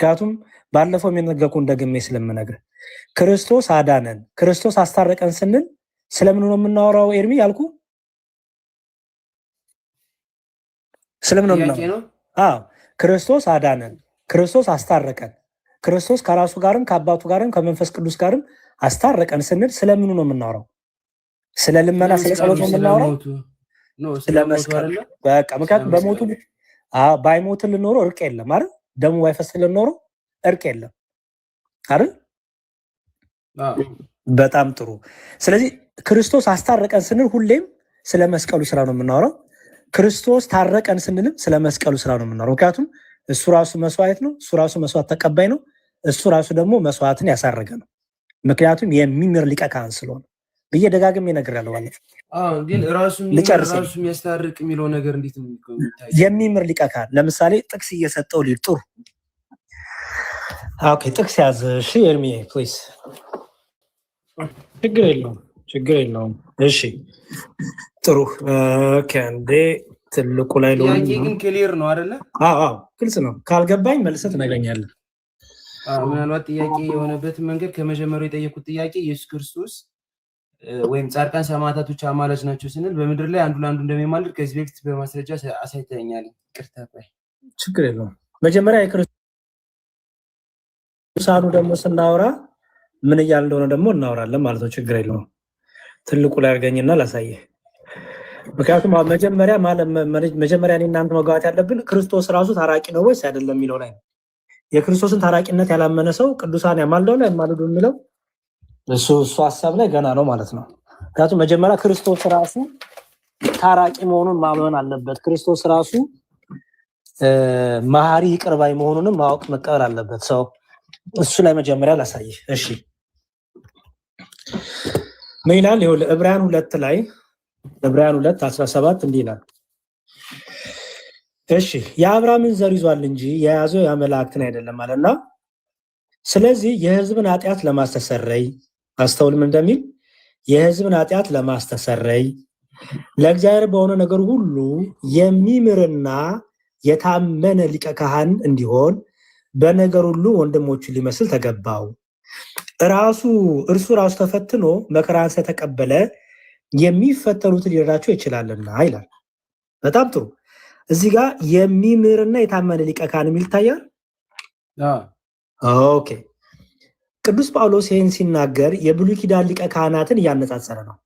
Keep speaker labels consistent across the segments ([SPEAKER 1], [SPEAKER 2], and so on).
[SPEAKER 1] ምክንያቱም ባለፈው የነገርኩህን ደግሜ ስለምነግርህ ክርስቶስ አዳነን፣ ክርስቶስ አስታረቀን ስንል ስለምን ነው የምናወራው? ኤርሚ ያልኩ ስለምን ነው የምናወራው? አዎ ክርስቶስ አዳነን፣ ክርስቶስ አስታረቀን፣ ክርስቶስ ከራሱ ጋርም ከአባቱ ጋርም ከመንፈስ ቅዱስ ጋርም አስታረቀን ስንል ስለምኑ ነው የምናወራው? ስለ ልመና ስለ ጸሎት ነው የምናወራው? ስለ መስቀል በቃ ምክንያቱም በሞቱ ባይሞትን ልኖረው እርቅ የለም አይደል? ደሙ ባይፈስልን ልኖረው እርቅ የለም አይደል? በጣም ጥሩ። ስለዚህ ክርስቶስ አስታረቀን ስንል ሁሌም ስለ መስቀሉ ስራ ነው የምናወራው። ክርስቶስ ታረቀን ስንልም ስለ መስቀሉ ስራ ነው የምናወራው። ምክንያቱም እሱ ራሱ መስዋዕት ነው፣ እሱ ራሱ መስዋዕት ተቀባይ ነው፣ እሱ ራሱ ደግሞ መስዋዕትን ያሳረገ ነው። ምክንያቱም የሚምር ሊቀ ካህን ስለሆነ ብዬ ደጋግሜ እነግርሃለሁ ማለት ነው።
[SPEAKER 2] ግን ራሱ የሚያስታርቅ የሚለው ነገር እንዴት ነው የሚታየው?
[SPEAKER 1] የሚምር ሊቀ ካህን ለምሳሌ ጥቅስ እየሰጠው ልጅ ጥሩ ኦኬ፣ ጥቅስ ያዝ። እሺ ኤርሚ ፕሊዝ። ችግር የለውም። እሺ ጥሩ ኦኬ። አንዴ ትልቁ ላይ ነው።
[SPEAKER 2] ጥያቄ ግን ክሊር ነው አይደለ?
[SPEAKER 1] አዎ ግልጽ ነው። ካልገባኝ መልሰህ ትነግረኛለህ።
[SPEAKER 2] ምናልባት ጥያቄ የሆነበት መንገድ ከመጀመሪያው የጠየቁት ጥያቄ ኢየሱስ ክርስቶስ ወይም ጻድቃን ሰማዕታቶች አማላጅ ናቸው ስንል በምድር ላይ አንዱ ለአንዱ እንደሚማልድ ከዚህ በፊት በማስረጃ አሳይተኛል። ይቅርታ ቆይ
[SPEAKER 1] ችግር የለውም። መጀመሪያ የክርስቶሳኑ ደግሞ ስናወራ ምን እያልን እንደሆነ ደግሞ እናወራለን ማለት ነው። ችግር የለውም። ትልቁ ላይ አድርገኝና ላሳየህ። ምክንያቱም መጀመሪያ እኔ እናንተ መግባት ያለብን ክርስቶስ ራሱ ታራቂ ነው ወይስ አይደለም የሚለው ላይ ነው። የክርስቶስን ታራቂነት ያላመነ ሰው ቅዱሳን ያማልደው ላይ ያማልዱ የሚለው እሱ ሀሳብ ላይ ገና ነው ማለት ነው። ምክንያቱም መጀመሪያ ክርስቶስ ራሱ ታራቂ መሆኑን ማመን አለበት። ክርስቶስ ራሱ መሐሪ ይቅር ባይ መሆኑንም ማወቅ መቀበል አለበት ሰው። እሱ ላይ መጀመሪያ ላሳይህ። እሺ ምን ይላል? ይኸውልህ ዕብራውያን 2 ላይ ዕብራውያን 2:17 እንዲህ ይላል። እሺ የአብርሃምን ዘር ይዟል እንጂ የያዘው የመላእክትን አይደለም አለና ስለዚህ የሕዝብን ኃጢአት ለማስተሰረይ አስተውልም እንደሚል የሕዝብን ኃጢአት ለማስተሰረይ ለእግዚአብሔር በሆነ ነገር ሁሉ የሚምርና የታመነ ሊቀ ካህን እንዲሆን በነገር ሁሉ ወንድሞቹን ሊመስል ተገባው። እርሱ ራሱ ተፈትኖ መከራን ስለተቀበለ የሚፈተኑትን ሊረዳቸው ይችላልና ይላል። በጣም ጥሩ። እዚህ ጋር የሚምርና የታመነ ሊቀ ካህን የሚል ይታያል። ኦኬ ቅዱስ ጳውሎስ ይህን ሲናገር የብሉይ ኪዳን ሊቀ ካህናትን እያነጻጸረ ነው።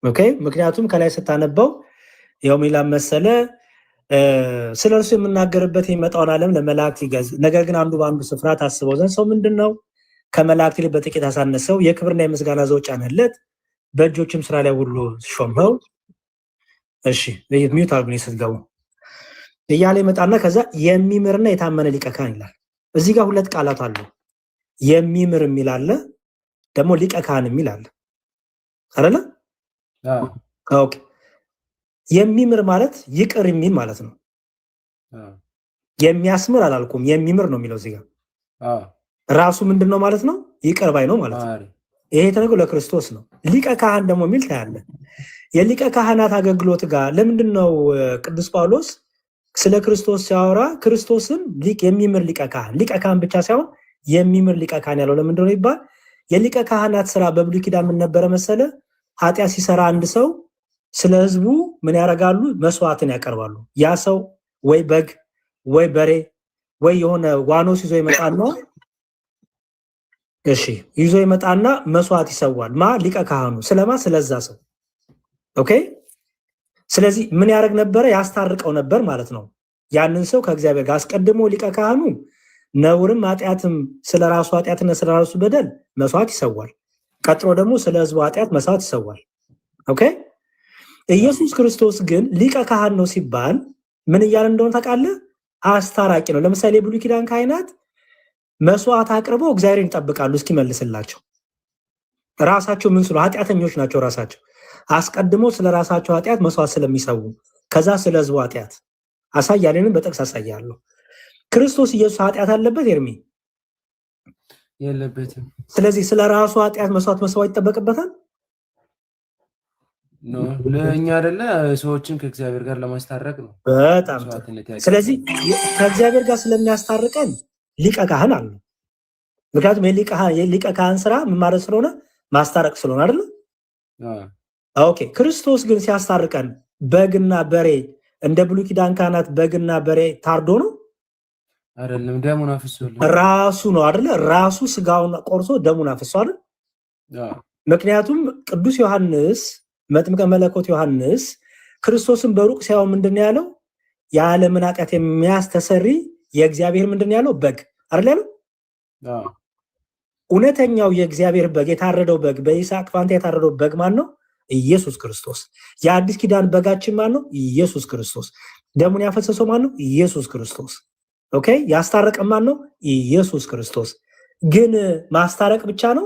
[SPEAKER 1] ኦኬ ምክንያቱም ከላይ ስታነበው ያው ሚላን መሰለ ስለ እርሱ የምናገርበት የሚመጣውን ዓለም ለመላእክት ይገዝ፣ ነገር ግን አንዱ በአንዱ ስፍራ ታስበው ዘንድ ሰው ምንድን ነው ከመላእክት ይልቅ በጥቂት አሳነሰው፣ የክብርና የምስጋና ዘውድ ጫነለት፣ በእጆችም ስራ ላይ ሁሉ ሾመው። እሺ ሚዩት አርጉኝ ስትገቡ እያለ ይመጣና ከዛ የሚምርና የታመነ ሊቀ ካህን ይላል። እዚህ ጋር ሁለት ቃላት አሉ። የሚምር የሚል አለ፣ ደግሞ ሊቀ ካህን የሚል አለ አይደለ? ኦኬ የሚምር ማለት ይቅር የሚል ማለት ነው። የሚያስምር አላልኩም፣ የሚምር ነው የሚለው እዚህ ጋር ራሱ ምንድን ነው ማለት ነው? ይቅር ባይ ነው ማለት ነው። ይሄ ተነገው ለክርስቶስ ነው። ሊቀ ካህን ደግሞ የሚል ታያለ። የሊቀ ካህናት አገልግሎት ጋር ለምንድን ነው ቅዱስ ጳውሎስ ስለ ክርስቶስ ሲያወራ ክርስቶስን የሚምር ሊቀ ካህን ብቻ ሳይሆን የሚምር ሊቀ ካህን ያለው ለምንድን ነው ይባል? የሊቀ ካህናት ስራ በብሉይ ኪዳን ምን ነበረ መሰለ? ኃጢአት ሲሰራ አንድ ሰው ስለ ህዝቡ ምን ያደርጋሉ? መስዋዕትን ያቀርባሉ። ያ ሰው ወይ በግ ወይ በሬ ወይ የሆነ ዋኖስ ይዞ ይመጣና መስዋዕት ይሰዋል። ሊቀ ካህኑ ስለማ ስለዛ ሰው ኦኬ። ስለዚህ ምን ያደርግ ነበረ? ያስታርቀው ነበር ማለት ነው ያንን ሰው ከእግዚአብሔር ጋር። አስቀድሞ ሊቀ ካህኑ ነውርም ኃጢአትም ስለራሱ ኃጢአትና ስለራሱ በደል መስዋዕት ይሰዋል። ቀጥሎ ደግሞ ስለ ህዝቡ ኃጢአት መስዋዕት ይሰዋል። ኦኬ። ኢየሱስ ክርስቶስ ግን ሊቀ ካህን ነው ሲባል ምን እያለ እንደሆነ ታውቃለህ? አስታራቂ ነው። ለምሳሌ የብሉይ ኪዳን ካህናት መስዋዕት አቅርበው እግዚአብሔርን ይጠብቃሉ እስኪመልስላቸው። ራሳቸው ምን ስለ ኃጢአተኞች ናቸው። ራሳቸው አስቀድሞ ስለ ራሳቸው ኃጢአት መስዋዕት ስለሚሰዉ ከዛ ስለ ህዝቡ ኃጢአት አሳያለንም በጥቅስ አሳያለሁ። ክርስቶስ ኢየሱስ ኃጢአት አለበት ኤርሚ?
[SPEAKER 2] የለበትም።
[SPEAKER 1] ስለዚህ ስለ ራሱ ኃጢአት መስዋዕት መስዋዕት ይጠበቅበታል
[SPEAKER 2] ነው ለኛ አይደለ? ሰዎችን ከእግዚአብሔር ጋር ለማስታረቅ ነው።
[SPEAKER 1] በጣም ስለዚህ ከእግዚአብሔር ጋር ስለሚያስታርቀን ሊቀ ካህን አለ። ምክንያቱም የሊቀ ካህን ስራ ምን ማለት ስለሆነ ማስታረቅ ስለሆነ አይደል? ኦኬ። ክርስቶስ ግን ሲያስታርቀን በግና በሬ እንደ ብሉይ ኪዳን ካህናት በግና በሬ ታርዶ ነው
[SPEAKER 2] አይደለም? ደሙን አፍሶልን
[SPEAKER 1] ራሱ ነው አይደል? ራሱ ስጋውን ቆርሶ ደሙን አፍሶ አይደል? ምክንያቱም ቅዱስ ዮሐንስ መጥምቀ መለኮት ዮሐንስ ክርስቶስን በሩቅ ሲያው ምንድነው ያለው? የዓለምን ኃጢአት የሚያስተሰሪ የእግዚአብሔር ምንድነው ያለው? በግ አይደል ያለው? እውነተኛው የእግዚአብሔር በግ የታረደው በግ በይስሐቅ ፋንታ የታረደው በግ ማን ነው? ኢየሱስ ክርስቶስ። የአዲስ ኪዳን በጋችን ማን ነው? ኢየሱስ ክርስቶስ። ደሙን ያፈሰሰው ማን ነው? ኢየሱስ ክርስቶስ። ኦኬ። ያስታረቀ ማን ነው? ኢየሱስ ክርስቶስ። ግን ማስታረቅ ብቻ ነው?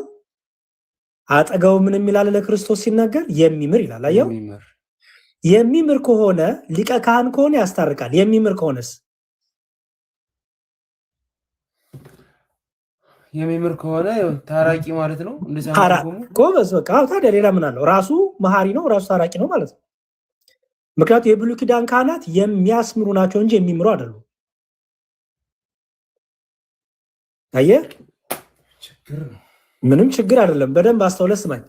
[SPEAKER 1] አጠገው ምን የሚላል ለክርስቶስ ሲናገር የሚምር ይላል። አየው፣ የሚምር ከሆነ ሊቀ ካህን ከሆነ ያስታርቃል። የሚምር ከሆነስ
[SPEAKER 2] የሚምር ከሆነ ታራቂ ማለት ነው። እንደዛ
[SPEAKER 1] ጎበዝ። በቃ ታዲያ ሌላ ምን አለው? ራሱ መሐሪ ነው፣ ራሱ ታራቂ ነው ማለት ነው። ምክንያቱም የብሉይ ኪዳን ካህናት የሚያስምሩ ናቸው እንጂ የሚምሩ አይደሉም። አየህ፣ ምንም ችግር አይደለም። በደንብ አስተውለህ ስማኝ።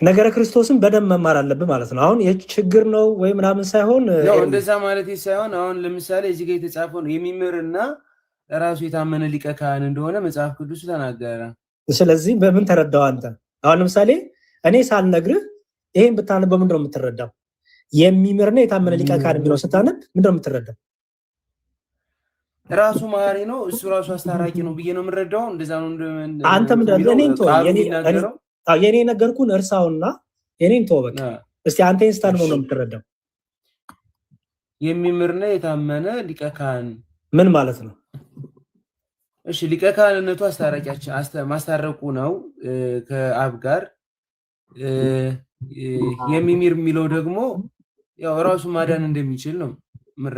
[SPEAKER 1] ነገረ ክርስቶስን በደንብ መማር አለብህ ማለት ነው። አሁን የችግር ነው ወይ ምናምን ሳይሆን
[SPEAKER 2] እንደዛ ማለት ሳይሆን አሁን ለምሳሌ እዚህ ጋር የተጻፈው ነው የሚምርና ራሱ የታመነ ሊቀ ካህን እንደሆነ መጽሐፍ ቅዱስ ተናገረ።
[SPEAKER 1] ስለዚህ በምን ተረዳው አንተ? አሁን ለምሳሌ እኔ ሳልነግርህ ይሄን ብታነብ በምንድን ነው የምትረዳው? የሚምርና የታመነ ሊቀ ካህን የሚለው ስታነብ ምንድን ነው የምትረዳው?
[SPEAKER 2] ራሱ መሐሪ ነው፣ እሱ ራሱ አስታራቂ ነው ብዬ ነው የምረዳው። እንደዛ ነው
[SPEAKER 1] አንተ ምንድን ነው የኔ ነገርኩህን እርሳውና የኔን ተወው በቃ። እስቲ አንተን ስታነብ ነው የምትረዳው?
[SPEAKER 2] የሚምርና የታመነ ሊቀ ካህን
[SPEAKER 1] ምን ማለት ነው?
[SPEAKER 2] እሺ ሊቀ ካህንነቱ አስታራቂያችን ማስታረቁ ነው ከአብ ጋር። የሚምር የሚለው ደግሞ ያው ራሱ ማዳን እንደሚችል ነው።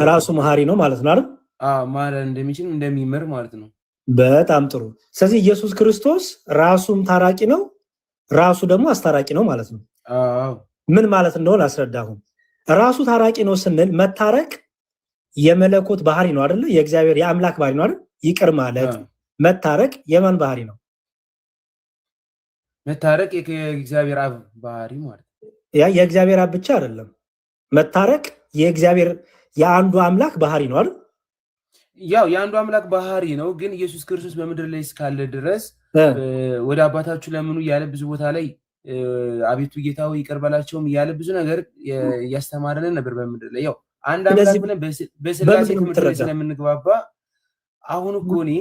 [SPEAKER 1] ራሱ መሐሪ ነው ማለት ነው አይደል?
[SPEAKER 2] ማዳን እንደሚችል እንደሚምር ማለት ነው።
[SPEAKER 1] በጣም ጥሩ። ስለዚህ ኢየሱስ ክርስቶስ ራሱም ታራቂ ነው፣ ራሱ ደግሞ አስታራቂ ነው ማለት ነው። ምን ማለት እንደሆነ አስረዳሁም። ራሱ ታራቂ ነው ስንል መታረቅ የመለኮት ባህሪ ነው አይደል? የእግዚአብሔር የአምላክ ባህሪ ነው አይደል? ይቅር ማለት መታረቅ የማን ባህሪ ነው?
[SPEAKER 2] መታረቅ የእግዚአብሔር አብ ባህሪ ማለት ነው።
[SPEAKER 1] ያ የእግዚአብሔር አብ ብቻ አይደለም። መታረቅ የእግዚአብሔር የአንዱ አምላክ ባህሪ ነው አይደል?
[SPEAKER 2] ያው የአንዱ አምላክ ባህሪ ነው። ግን ኢየሱስ ክርስቶስ በምድር ላይ እስካለ ድረስ ወደ አባታችሁ ለምኑ እያለ ብዙ ቦታ ላይ አቤቱ ጌታው ይቅር በላቸውም እያለ ብዙ ነገር እያስተማረን ነበር በምድር ላይ። ያው አንድ አምላክ ብለን በስላሴ ትምህርት ላይ ስለምንግባባ አሁን እኮ እኔ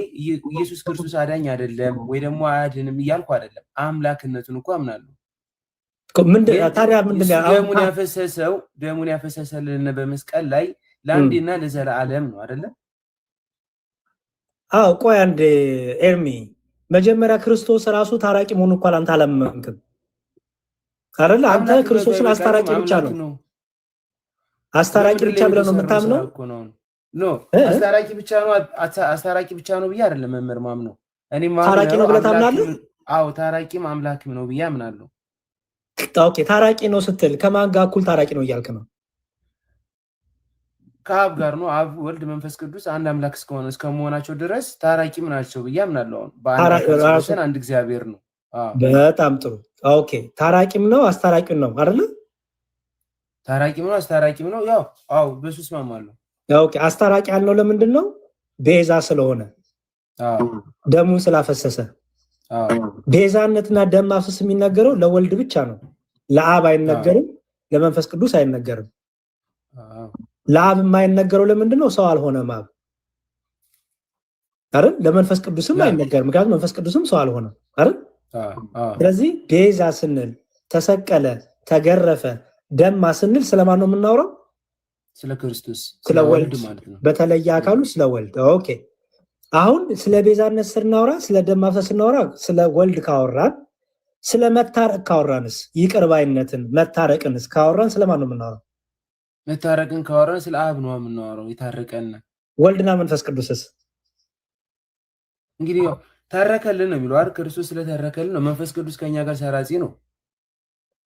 [SPEAKER 2] ኢየሱስ ክርስቶስ አዳኝ አይደለም ወይ ደግሞ አያድንም እያልኩ አይደለም። አምላክነቱን እኮ አምናለሁ። ደሙን ያፈሰሰልን በመስቀል ላይ ለአንዴና ለዘላለም ነው አይደለም?
[SPEAKER 1] አዎ። ቆይ አንድ ኤርሚ፣ መጀመሪያ ክርስቶስ ራሱ ታራቂ መሆኑ እንኳን አንተ አላመንክም አይደል? አንተ ክርስቶስን አስታራቂ ብቻ ነው አስታራቂ ብቻ ብለህ ነው የምታምነው?
[SPEAKER 2] አስታራቂ ብቻ ነው ብዬ አይደለም መምህር ማምነው። እኔ
[SPEAKER 1] ታራቂ ነው ብለህ ታምናለህ?
[SPEAKER 2] አዎ ታራቂም አምላክም ነው ብዬ አምናለሁ።
[SPEAKER 1] ኦኬ። ታራቂ ነው ስትል ከማን ጋር እኩል ታራቂ ነው እያልክ ነው?
[SPEAKER 2] ከአብ ጋር ነው። አብ፣ ወልድ፣ መንፈስ ቅዱስ አንድ አምላክ እስከመሆናቸው ድረስ ታራቂም ናቸው ብዬ አምናለሁ። አንድ እግዚአብሔር ነው።
[SPEAKER 1] በጣም ጥሩ። ኦኬ። ታራቂም ነው አስታራቂም ነው አይደል?
[SPEAKER 2] ታራቂም ነው አስታራቂም ነው። ያው አዎ በሱ እስማማለሁ።
[SPEAKER 1] ኦኬ። አስታራቂ ያልነው ለምንድን ነው? ቤዛ ስለሆነ ደሙን ስላፈሰሰ። ቤዛነትና ደም ማፍሰስ የሚነገረው ለወልድ ብቻ ነው፣ ለአብ አይነገርም፣ ለመንፈስ ቅዱስ አይነገርም። ለአብ የማይነገረው ለምንድን ነው? ሰው አልሆነም አብ አይደል? ለመንፈስ ቅዱስም አይነገርም፣ ምክንያቱም መንፈስ ቅዱስም ሰው አልሆነም አይደል? ስለዚህ ቤዛ ስንል ተሰቀለ፣ ተገረፈ፣ ደማ ስንል ስለማን ነው የምናወራው?
[SPEAKER 2] ስለ ክርስቶስ፣
[SPEAKER 1] ስለ ወልድ ማለት ነው። በተለየ አካሉ ስለ ወልድ። ኦኬ። አሁን ስለ ቤዛነት ስናወራ፣ ስለ ደም ማፍሰስ ስናወራ፣ ስለ ወልድ ካወራን፣ ስለ መታረቅ ካወራንስ፣ ይቅር ባይነትን መታረቅንስ ካወራን ስለማን ነው የምናወራው?
[SPEAKER 2] መታረቅን ካወራን ስለ አብ ነው የምናወራው። የታረቀን
[SPEAKER 1] ወልድና መንፈስ ቅዱስስ
[SPEAKER 2] እንግዲህ ያው ታረከልን ነው የሚለው አይደል? ክርስቶስ ስለታረከልን ነው። መንፈስ ቅዱስ ከኛ ጋር ሰራጺ ነው።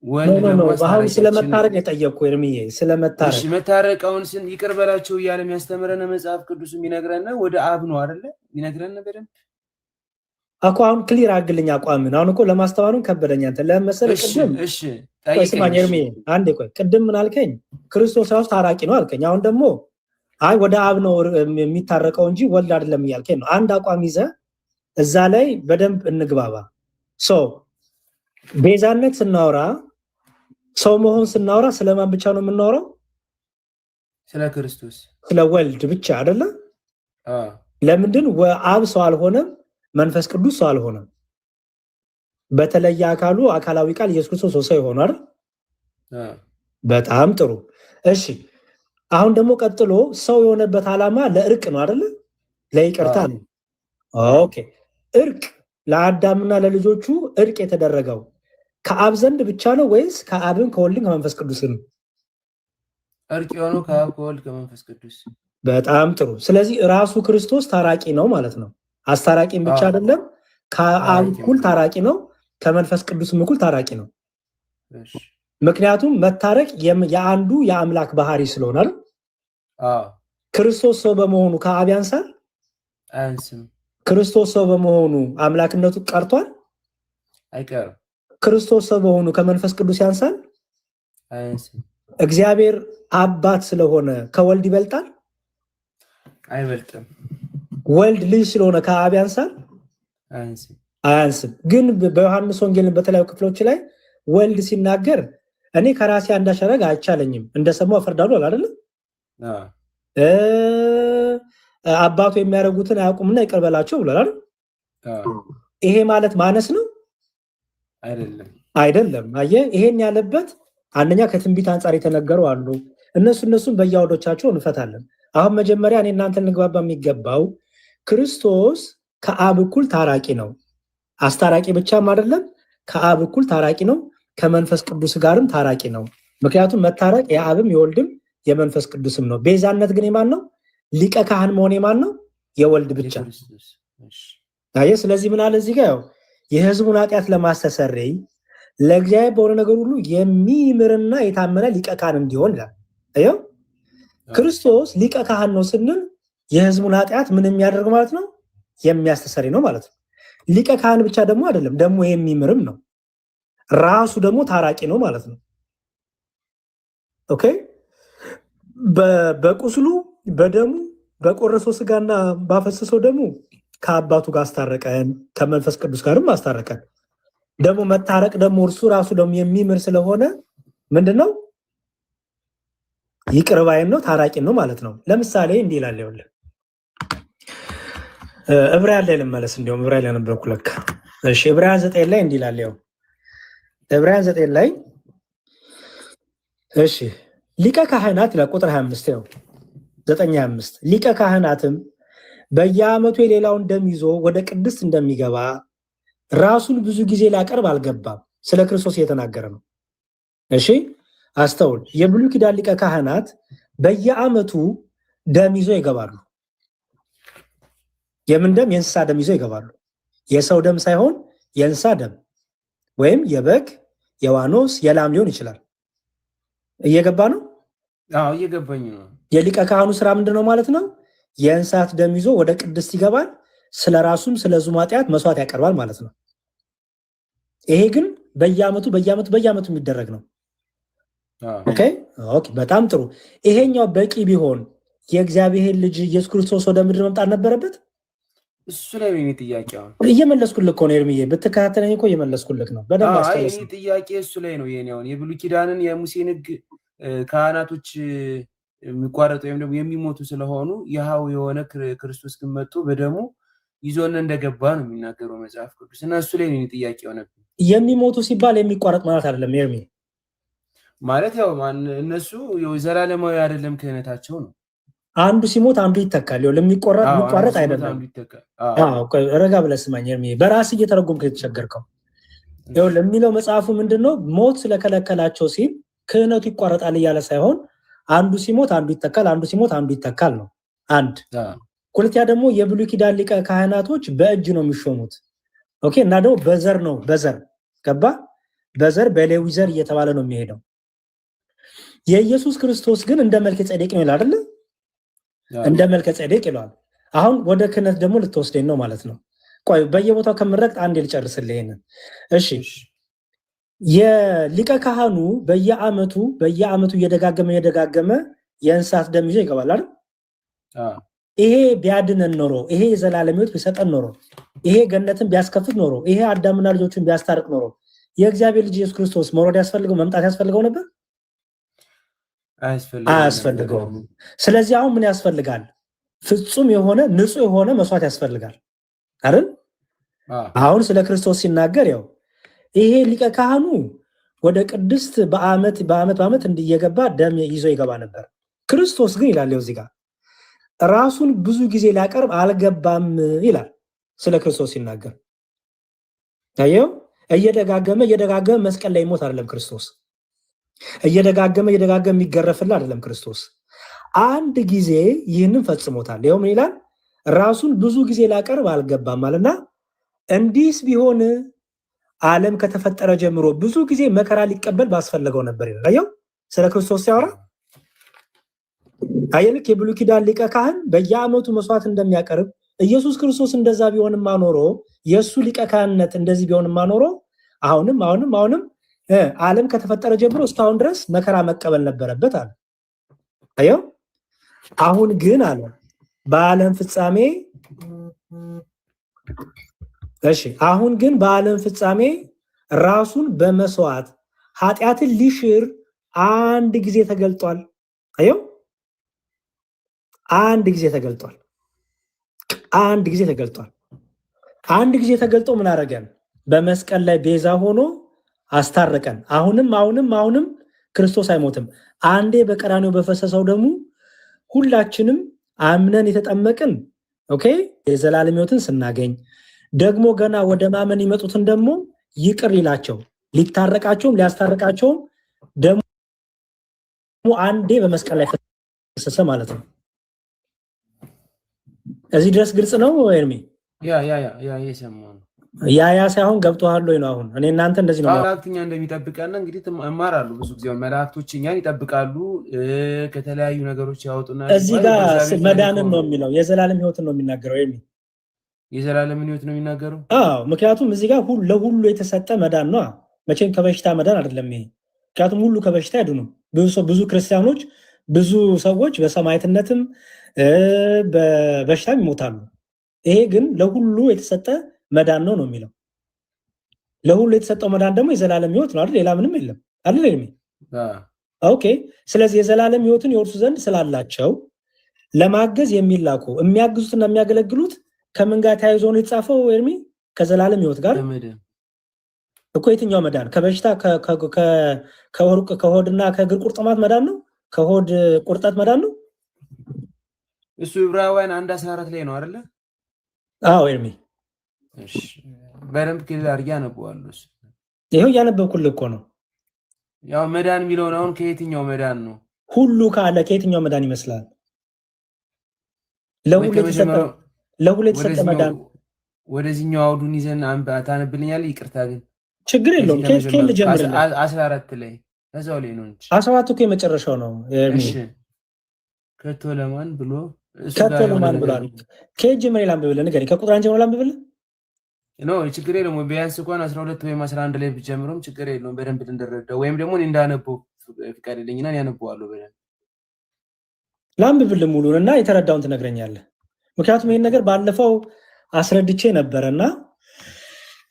[SPEAKER 2] ወልድ ደግሞ
[SPEAKER 1] አሁን ስለመታረቅ የጠየቅኩ ኤርሚዬ ስለመታረቅ
[SPEAKER 2] እሺ መታረቃውን ይቅር በላቸው እያለ የሚያስተምረን መጽሐፍ ቅዱስ የሚነግረን ወደ አብ ነው አይደለ የሚነግረን በደንብ
[SPEAKER 1] እኮ አሁን ክሊር አግልኝ አቋምን አሁን እኮ ለማስተዋሉን ከበደኛ አንተ ለመሰለ ቅድም
[SPEAKER 2] እሺ
[SPEAKER 1] ጠይቀኝ ኤርሚዬ አንዴ ቆይ ቅድም ምን አልከኝ ክርስቶስ ራሱ ታራቂ ነው አልከኝ አሁን ደግሞ አይ ወደ አብ ነው የሚታረቀው እንጂ ወልድ አይደለም እያልከኝ ነው አንድ አቋም ይዘህ እዛ ላይ በደንብ እንግባባ ቤዛነት ስናወራ ሰው መሆን ስናወራ ስለማን ብቻ ነው የምናወራው
[SPEAKER 2] ስለ ክርስቶስ
[SPEAKER 1] ስለ ወልድ ብቻ አይደለ ለምንድን አብ ሰው አልሆነም መንፈስ ቅዱስ ሰው አልሆነም በተለየ አካሉ አካላዊ ቃል ኢየሱስ ክርስቶስ ሰው ይሆናል በጣም ጥሩ እሺ አሁን ደግሞ ቀጥሎ ሰው የሆነበት ዓላማ ለእርቅ ነው አይደለ ለይቅርታ ነው ኦኬ እርቅ ለአዳምና ለልጆቹ እርቅ የተደረገው ከአብ ዘንድ ብቻ ነው ወይስ ከአብን ከወልድን ከመንፈስ ቅዱስን
[SPEAKER 2] እርቅ የሆነው ከአብ ከወልድ ከመንፈስ ቅዱስ
[SPEAKER 1] በጣም ጥሩ ስለዚህ ራሱ ክርስቶስ ታራቂ ነው ማለት ነው አስታራቂም ብቻ አይደለም ከአብ እኩል ታራቂ ነው ከመንፈስ ቅዱስም እኩል ታራቂ ነው ምክንያቱም መታረቅ የአንዱ የአምላክ ባህሪ ስለሆነ አይደል ክርስቶስ ሰው በመሆኑ ከአብ ያንሳል
[SPEAKER 2] አንስም
[SPEAKER 1] ክርስቶስ ሰው በመሆኑ አምላክነቱ ቀርቷል
[SPEAKER 2] አይቀርም
[SPEAKER 1] ክርስቶስ ሰው በመሆኑ ከመንፈስ ቅዱስ ያንሳል
[SPEAKER 2] አንስም
[SPEAKER 1] እግዚአብሔር አባት ስለሆነ ከወልድ ይበልጣል
[SPEAKER 2] አይበልጥም
[SPEAKER 1] ወልድ ልጅ ስለሆነ ከአብ ያንሳል አያንስም ግን በዮሐንስ ወንጌል በተለያዩ ክፍሎች ላይ ወልድ ሲናገር እኔ ከራሴ አንዳች አደረግ አይቻለኝም እንደሰማው አፈርዳለሁ አይደል አባቱ የሚያደርጉትን አያውቁምና ይቅር በላቸው ብሏል አይደል ይሄ ማለት ማነስ ነው አይደለም አየህ ይሄን ያለበት አንደኛ ከትንቢት አንፃር የተነገረው አሉ እነሱን በያወዶቻቸው እንፈታለን አሁን መጀመሪያ እኔ እናንተ እንግባባ የሚገባው ክርስቶስ ከአብ እኩል ታራቂ ነው አስታራቂ ብቻም አይደለም ከአብ እኩል ታራቂ ነው ከመንፈስ ቅዱስ ጋርም ታራቂ ነው ምክንያቱም መታረቅ የአብም የወልድም የመንፈስ ቅዱስም ነው ቤዛነት ግን የማን ነው ሊቀ ካህን መሆን የማን ነው የወልድ ብቻ አየህ ስለዚህ ምን አለ እዚህ ጋር የህዝቡን ኃጢአት ለማስተሰረይ ለእግዚአብሔር በሆነ ነገር ሁሉ የሚምርና የታመነ ሊቀ ካህን እንዲሆን ይላል አየው ክርስቶስ ሊቀ ካህን ነው ስንል የህዝቡን ኃጢአት ምን የሚያደርግ ማለት ነው የሚያስተሰሪ ነው ማለት ነው ሊቀ ካህን ብቻ ደግሞ አይደለም ደግሞ የሚምርም ነው ራሱ ደግሞ ታራቂ ነው ማለት ነው ኦኬ በቁስሉ በደሙ በቆረሰው ስጋና ባፈሰሰው ደሙ ከአባቱ ጋር አስታረቀን ከመንፈስ ቅዱስ ጋርም አስታረቀን ደግሞ መታረቅ ደግሞ እርሱ ራሱ ደግሞ የሚምር ስለሆነ ምንድነው ይቅር ባይም ነው ታራቂ ነው ማለት ነው ለምሳሌ እንዲህ ይላል ይኸውልህ ዕብራውያን ላይ ልመለስ እንደውም ዕብራውያን ላይ ነበርኩ ለካ እሺ ዕብራውያን 9 ላይ እንዲህ ይላል ይኸው ዕብራውያን 9 ላይ እሺ ሊቀ ካህናት ለቁጥር 25 ነው 9:25 ሊቀ ካህናትም በየዓመቱ የሌላውን ደም ይዞ ወደ ቅድስት እንደሚገባ ራሱን ብዙ ጊዜ ሊያቀርብ አልገባም ስለ ክርስቶስ እየተናገረ ነው እሺ አስተውል የብሉይ ኪዳን ሊቀ ካህናት በየዓመቱ ደም ይዞ ይገባሉ የምን ደም የእንስሳ ደም ይዞ ይገባሉ የሰው ደም ሳይሆን የእንስሳ ደም ወይም የበግ የዋኖስ የላም ሊሆን ይችላል እየገባ ነው
[SPEAKER 2] እየገባኝ ነው
[SPEAKER 1] የሊቀ ካህኑ ስራ ምንድነው ማለት ነው የእንስሳት ደም ይዞ ወደ ቅድስት ይገባል ስለራሱም ስለዙም ኃጢአት መስዋዕት ያቀርባል ማለት ነው ይሄ ግን በየዓመቱ የሚደረግ ነው ኦኬ በጣም ጥሩ ይሄኛው በቂ ቢሆን የእግዚአብሔር ልጅ ኢየሱስ ክርስቶስ ወደ ምድር መምጣት ነበረበት
[SPEAKER 2] እሱ ላይ ነው ጥያቄው
[SPEAKER 1] እየመለስኩልህ እኮ ነው ኤርሚዬ ብትከታተለኝ እኮ እየመለስኩልህ ነው በደንብ አስተውለሽ
[SPEAKER 2] ጥያቄ እሱ ላይ ነው የኔውን የብሉይ ኪዳንን የሙሴን ሕግ ካህናቶች የሚቋረጡ ወይም ደግሞ የሚሞቱ ስለሆኑ ይሃው የሆነ ክርስቶስ ግን መጥቶ በደሙ ይዞን እንደገባ ነው የሚናገረው መጽሐፍ ቅዱስ እና እሱ ላይ ነው ጥያቄው ነበር
[SPEAKER 1] የሚሞቱ ሲባል የሚቋረጥ ማለት አይደለም ኤርሚ
[SPEAKER 2] ማለት ያው እነሱ ዘላለማዊ አይደለም ክህነታቸው ነው
[SPEAKER 1] አንዱ ሲሞት አንዱ ይተካል ይኸው የሚቋረጥ አይደለም ረጋ ብለህ ስማኝ ኤርሚ በራስ እየተረጎምክ የተቸገርከው ይኸው ለሚለው መጽሐፉ ምንድነው ሞት ስለከለከላቸው ሲል ክህነቱ ይቋረጣል እያለ ሳይሆን አንዱ ሲሞት አንዱ ይተካል አንዱ ሲሞት አንዱ ይተካል ነው አንድ ሁለተኛ ደግሞ የብሉይ ኪዳን ሊቀ ካህናቶች በእጅ ነው የሚሾሙት ኦኬ እና ደግሞ በዘር ነው በዘር ገባ በዘር በሌዊ ዘር እየተባለ ነው የሚሄደው። የኢየሱስ ክርስቶስ ግን እንደ መልከ ጼዴቅ ነው ይላል አይደል? እንደ መልከ ጼዴቅ ይላል። አሁን ወደ ክህነት ደግሞ ልትወስደኝ ነው ማለት ነው። ቆይ በየቦታው ከምረቅጥ አንዴ ልጨርስልህ ይሄንን። እሺ የሊቀ ካህኑ በየአመቱ እየደጋገመ የእንስሳት ደም ይዞ ይገባል አይደል? ይሄ ቢያድነን ኖሮ፣ ይሄ የዘላለም ሕይወት ቢሰጠን ኖሮ፣ ይሄ ገነትን ቢያስከፍት ኖሮ፣ ይሄ አዳምና ልጆቹን ቢያስታርቅ ኖሮ የእግዚአብሔር ልጅ ኢየሱስ ክርስቶስ መውረድ ያስፈልገው መምጣት ያስፈልገው ነበር? አያስፈልገውም። ስለዚህ አሁን ምን ያስፈልጋል? ፍጹም የሆነ ንጹህ የሆነ መስዋዕት ያስፈልጋል አይደል? አሁን ስለ ክርስቶስ ሲናገር ያው ይሄ ሊቀ ካህኑ ወደ ቅድስት በአመት እንዲየገባ ደም ይዞ ይገባ ነበር። ክርስቶስ ግን ይላል እዚህ ጋር ራሱን ብዙ ጊዜ ሊያቀርብ አልገባም ይላል ስለ ክርስቶስ ሲናገር። ታየው እየደጋገመ መስቀል ላይ ሞት አይደለም ክርስቶስ። እየደጋገመ የሚገረፍልህ አይደለም ክርስቶስ። አንድ ጊዜ ይህንን ፈጽሞታል። ይኸው ምን ይላል? ራሱን ብዙ ጊዜ ሊያቀርብ አልገባም ማለትና እንዲህስ ቢሆን ዓለም ከተፈጠረ ጀምሮ ብዙ ጊዜ መከራ ሊቀበል ባስፈለገው ነበር ይላል። አየው ስለ ክርስቶስ ሲያወራ አየልክ የብሉይ ኪዳን ሊቀ ካህን በየአመቱ መስዋዕት እንደሚያቀርብ ኢየሱስ ክርስቶስ እንደዛ ቢሆንማ ኖሮ የሱ ሊቀ ካህንነት እንደዚህ ቢሆንማ ኖሮ አሁንም ዓለም ከተፈጠረ ጀምሮ እስካሁን ድረስ መከራ መቀበል ነበረበት አለ። አየው አሁን ግን አለ በዓለም ፍጻሜ ራሱን በመስዋዕት ኃጢአትን ሊሽር አንድ ጊዜ ተገልጧል። አየው አንድ ጊዜ ተገልጦ ምን አደረገን? በመስቀል ላይ ቤዛ ሆኖ አስታረቀን። አሁንም ክርስቶስ አይሞትም። አንዴ በቀራንዮ በፈሰሰው ደሙ ሁላችንም አምነን የተጠመቅን ኦኬ የዘላለም ሕይወትን ስናገኝ ደግሞ ገና ወደ ማመን ይመጡትን ደግሞ ይቅር ይላቸው ሊታረቃቸውም ሊያስታርቃቸውም ደግሞ አንዴ በመስቀል ላይ ፈሰሰ ማለት ነው። እዚህ ድረስ ግልጽ ነው ኤርሚ? ያ ሳይሆን ገብቶሃል ወይ ነው? አሁን እኔ እናንተ እንደዚህ ነው
[SPEAKER 2] መላእክትኛ እንደሚጠብቀና እንግዲህ እማራሉ። ብዙ ጊዜ መላእክቶች እኛን ይጠብቃሉ፣ ከተለያዩ ነገሮች ያወጡና
[SPEAKER 1] እዚህ ጋር መዳንን ነው የሚለው የዘላለም ሕይወትን ነው የሚናገረው ኤርሚ።
[SPEAKER 2] የዘላለምን ሕይወት ነው የሚናገረው?
[SPEAKER 1] አዎ ምክንያቱም እዚህ ጋር ለሁሉ የተሰጠ መዳን ነው። መቼም ከበሽታ መዳን አይደለም ይሄ። ምክንያቱም ሁሉ ከበሽታ አይድኑም። ብዙ ክርስቲያኖች ብዙ ሰዎች በሰማዕትነትም በበሽታም ይሞታሉ። ይሄ ግን ለሁሉ የተሰጠ መዳን ነው የሚለው። ለሁሉ የተሰጠው መዳን ደግሞ የዘላለም ሕይወት ነው አይደል? ሌላ ምንም የለም አይደል? ኦኬ። ስለዚህ የዘላለም ሕይወትን ይወርሱ ዘንድ ስላላቸው ለማገዝ የሚላኩ የሚያግዙትና የሚያገለግሉት ከምን ጋር ተያይዞ ነው የተጻፈው ኤርሚ? ከዘላለም ሕይወት ጋር እኮ። የትኛው መዳን? ከበሽታ ከሆድና ከእግር ቁርጥማት መዳን ነው? ከሆድ ቁርጠት መዳን ነው?
[SPEAKER 2] እሱ ዕብራውያን 1:14 ላይ ነው አይደለ?
[SPEAKER 1] አዎ ኤርሚ፣
[SPEAKER 2] እሺ በደንብ ክሊር አድርጌ አነበዋለሁ።
[SPEAKER 1] ይሄው እያነበብኩልህ እኮ ነው።
[SPEAKER 2] ያው መዳን የሚለውን አሁን ከየትኛው መዳን ነው?
[SPEAKER 1] ሁሉ ካለ ከየትኛው መዳን ይመስላል? ለሁሉ የተሰጠ መዳን።
[SPEAKER 2] ወደዚህኛው አውዱን ይዘን ታነብልኛለህ? ይቅርታ ግን
[SPEAKER 1] ችግር የለውም። ከየት ልጀምርልህ?
[SPEAKER 2] 14 ላይ እዛው ላይ ነው እንጂ
[SPEAKER 1] 14 እኮ የመጨረሻው ነው ኤርሚ።
[SPEAKER 2] ከቶ ለማን ብሎ
[SPEAKER 1] ብሏል? ከየት ጀምሬ ላንብብልህ? ንገረኝ። ከቁጥር አንድ ጀምሮ ላንብብልህ?
[SPEAKER 2] ኖ ችግር የለውም። ቢያንስ እንኳን 12 ወይም 11 ላይ ብጀምረውም ችግር የለውም። በደንብ እንድንረዳው ወይም ደግሞ እኔ እንዳነበው ፍቃደኝና ያነበዋለሁ። በደንብ
[SPEAKER 1] ላንብብልህ ሙሉን እና የተረዳውን ትነግረኛለህ። ምክንያቱም ይሄን ነገር ባለፈው አስረድቼ ነበረና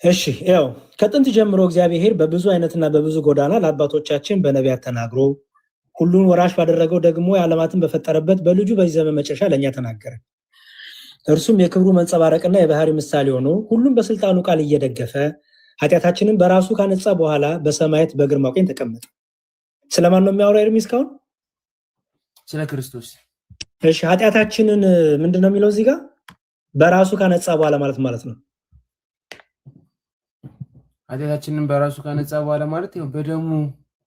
[SPEAKER 1] እሺ ያው ከጥንት ጀምሮ እግዚአብሔር በብዙ አይነትና በብዙ ጎዳና ለአባቶቻችን በነቢያት ተናግሮ ሁሉን ወራሽ ባደረገው ደግሞ የዓለማትን በፈጠረበት በልጁ በዚህ ዘመን መጨረሻ ለእኛ ተናገረ። እርሱም የክብሩ መንጸባረቅና የባህሪ ምሳሌ ሆኖ ሁሉም በስልጣኑ ቃል እየደገፈ ኃጢአታችንን በራሱ ካነጻ በኋላ በሰማያት በግርማው ቀኝ ተቀመጠ። ስለማን ነው የሚያወራው ኤርሚ እስካሁን?
[SPEAKER 2] ስለ ክርስቶስ።
[SPEAKER 1] እሺ ኃጢአታችንን ምንድን ነው የሚለው እዚህ ጋር? በራሱ ካነጻ በኋላ ማለት ነው።
[SPEAKER 2] ኃጢአታችንን በራሱ ካነጻ በኋላ ማለት ነው በደሙ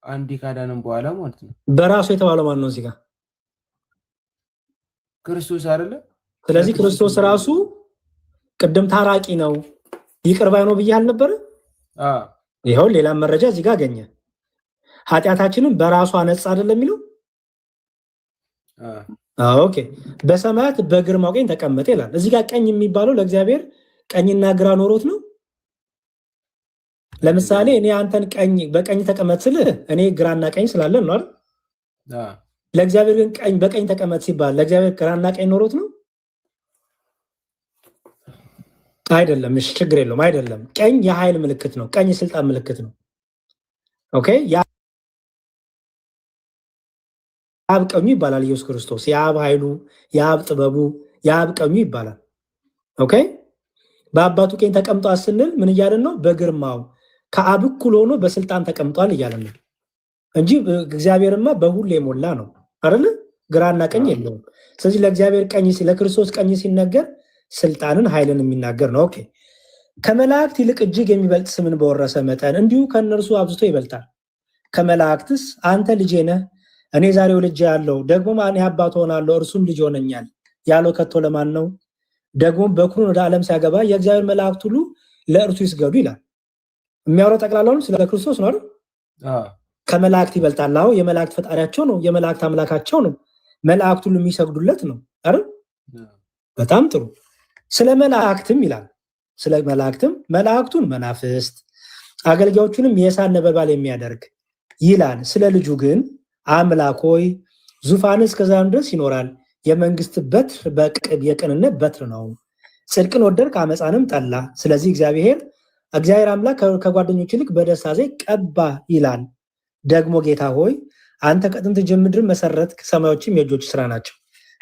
[SPEAKER 2] አንዴ ካዳነን በኋላ ማለት ነው።
[SPEAKER 1] በራሱ የተባለው ማን ነው እዚህ ጋር?
[SPEAKER 2] ክርስቶስ አይደለ?
[SPEAKER 1] ስለዚህ ክርስቶስ ራሱ ቅድም ታራቂ ነው ይቅር ባይ ነው ብያል ነበር። ይኸው ሌላም መረጃ እዚህ ጋር አገኘ። ኃጢአታችንን በራሱ አነጻ አይደለም የሚለው። ኦኬ በሰማያት በግርማው ቀኝ ተቀመጠ ይላል። እዚህ ጋር ቀኝ የሚባለው ለእግዚአብሔር ቀኝና ግራ ኖሮት ነው። ለምሳሌ እኔ አንተን ቀኝ በቀኝ ተቀመጥ ስልህ እኔ ግራና ቀኝ ስላለን ነው አይደል? ለእግዚአብሔር ግን ቀኝ በቀኝ ተቀመጥ ሲባል ለእግዚአብሔር ግራና ቀኝ ኖሮት ነው አይደለም። እሺ ችግር የለውም። አይደለም ቀኝ የኃይል ምልክት ነው። ቀኝ የስልጣን ምልክት ነው። ኦኬ የአብ ቀኙ ይባላል ኢየሱስ ክርስቶስ። የአብ ኃይሉ፣ የአብ ጥበቡ፣ የአብ ቀኙ ይባላል። ኦኬ በአባቱ ቀኝ ተቀምጧል ስንል ምን እያለን ነው? በግርማው ከአብ እኩል ሆኖ በስልጣን ተቀምጧል እያለን ነው እንጂ እግዚአብሔርማ በሁሉ የሞላ ነው አይደል? ግራና ቀኝ የለውም። ስለዚህ ለእግዚአብሔር ቀኝ ለክርስቶስ ቀኝ ሲነገር ስልጣንን ኃይልን የሚናገር ነው። ኦኬ ከመላእክት ይልቅ እጅግ የሚበልጥ ስምን በወረሰ መጠን እንዲሁ ከእነርሱ አብዝቶ ይበልጣል። ከመላእክትስ አንተ ልጄ ነህ እኔ ዛሬው ልጅ ያለው ደግሞ ማን አባት ሆናለሁ እርሱም ልጅ ሆነኛል ያለው ከቶ ለማን ነው? ደግሞ በኩሩን ወደ ዓለም ሲያገባ የእግዚአብሔር መላእክት ሁሉ ለእርሱ ይስገዱ ይላል። የሚያወራው ጠቅላላውን ስለ ክርስቶስ ነው አይደል? ከመላእክት ይበልጣል። አዎ የመላእክት ፈጣሪያቸው ነው፣ የመላእክት አምላካቸው ነው፣ መላእክት ሁሉ የሚሰግዱለት ነው አይደል? በጣም ጥሩ። ስለ መላእክትም ይላል ስለ መላእክትም መላእክቱን መናፍስት አገልጋዮቹንም የእሳት ነበልባል የሚያደርግ ይላል። ስለ ልጁ ግን አምላክ ሆይ ዙፋንህ እስከ ዘላለም ድረስ ይኖራል። የመንግስት በትር የቅንነት በትር ነው። ጽድቅን ወደድክ አመፃንም ጠላ። ስለዚህ እግዚአብሔር አምላክ ከጓደኞች ይልቅ በደስታ ዘይት ቀባ ይላል። ደግሞ ጌታ ሆይ አንተ ከጥንት ጀምሮ መሰረትክ፣ ሰማዮችም የእጆች ስራ ናቸው።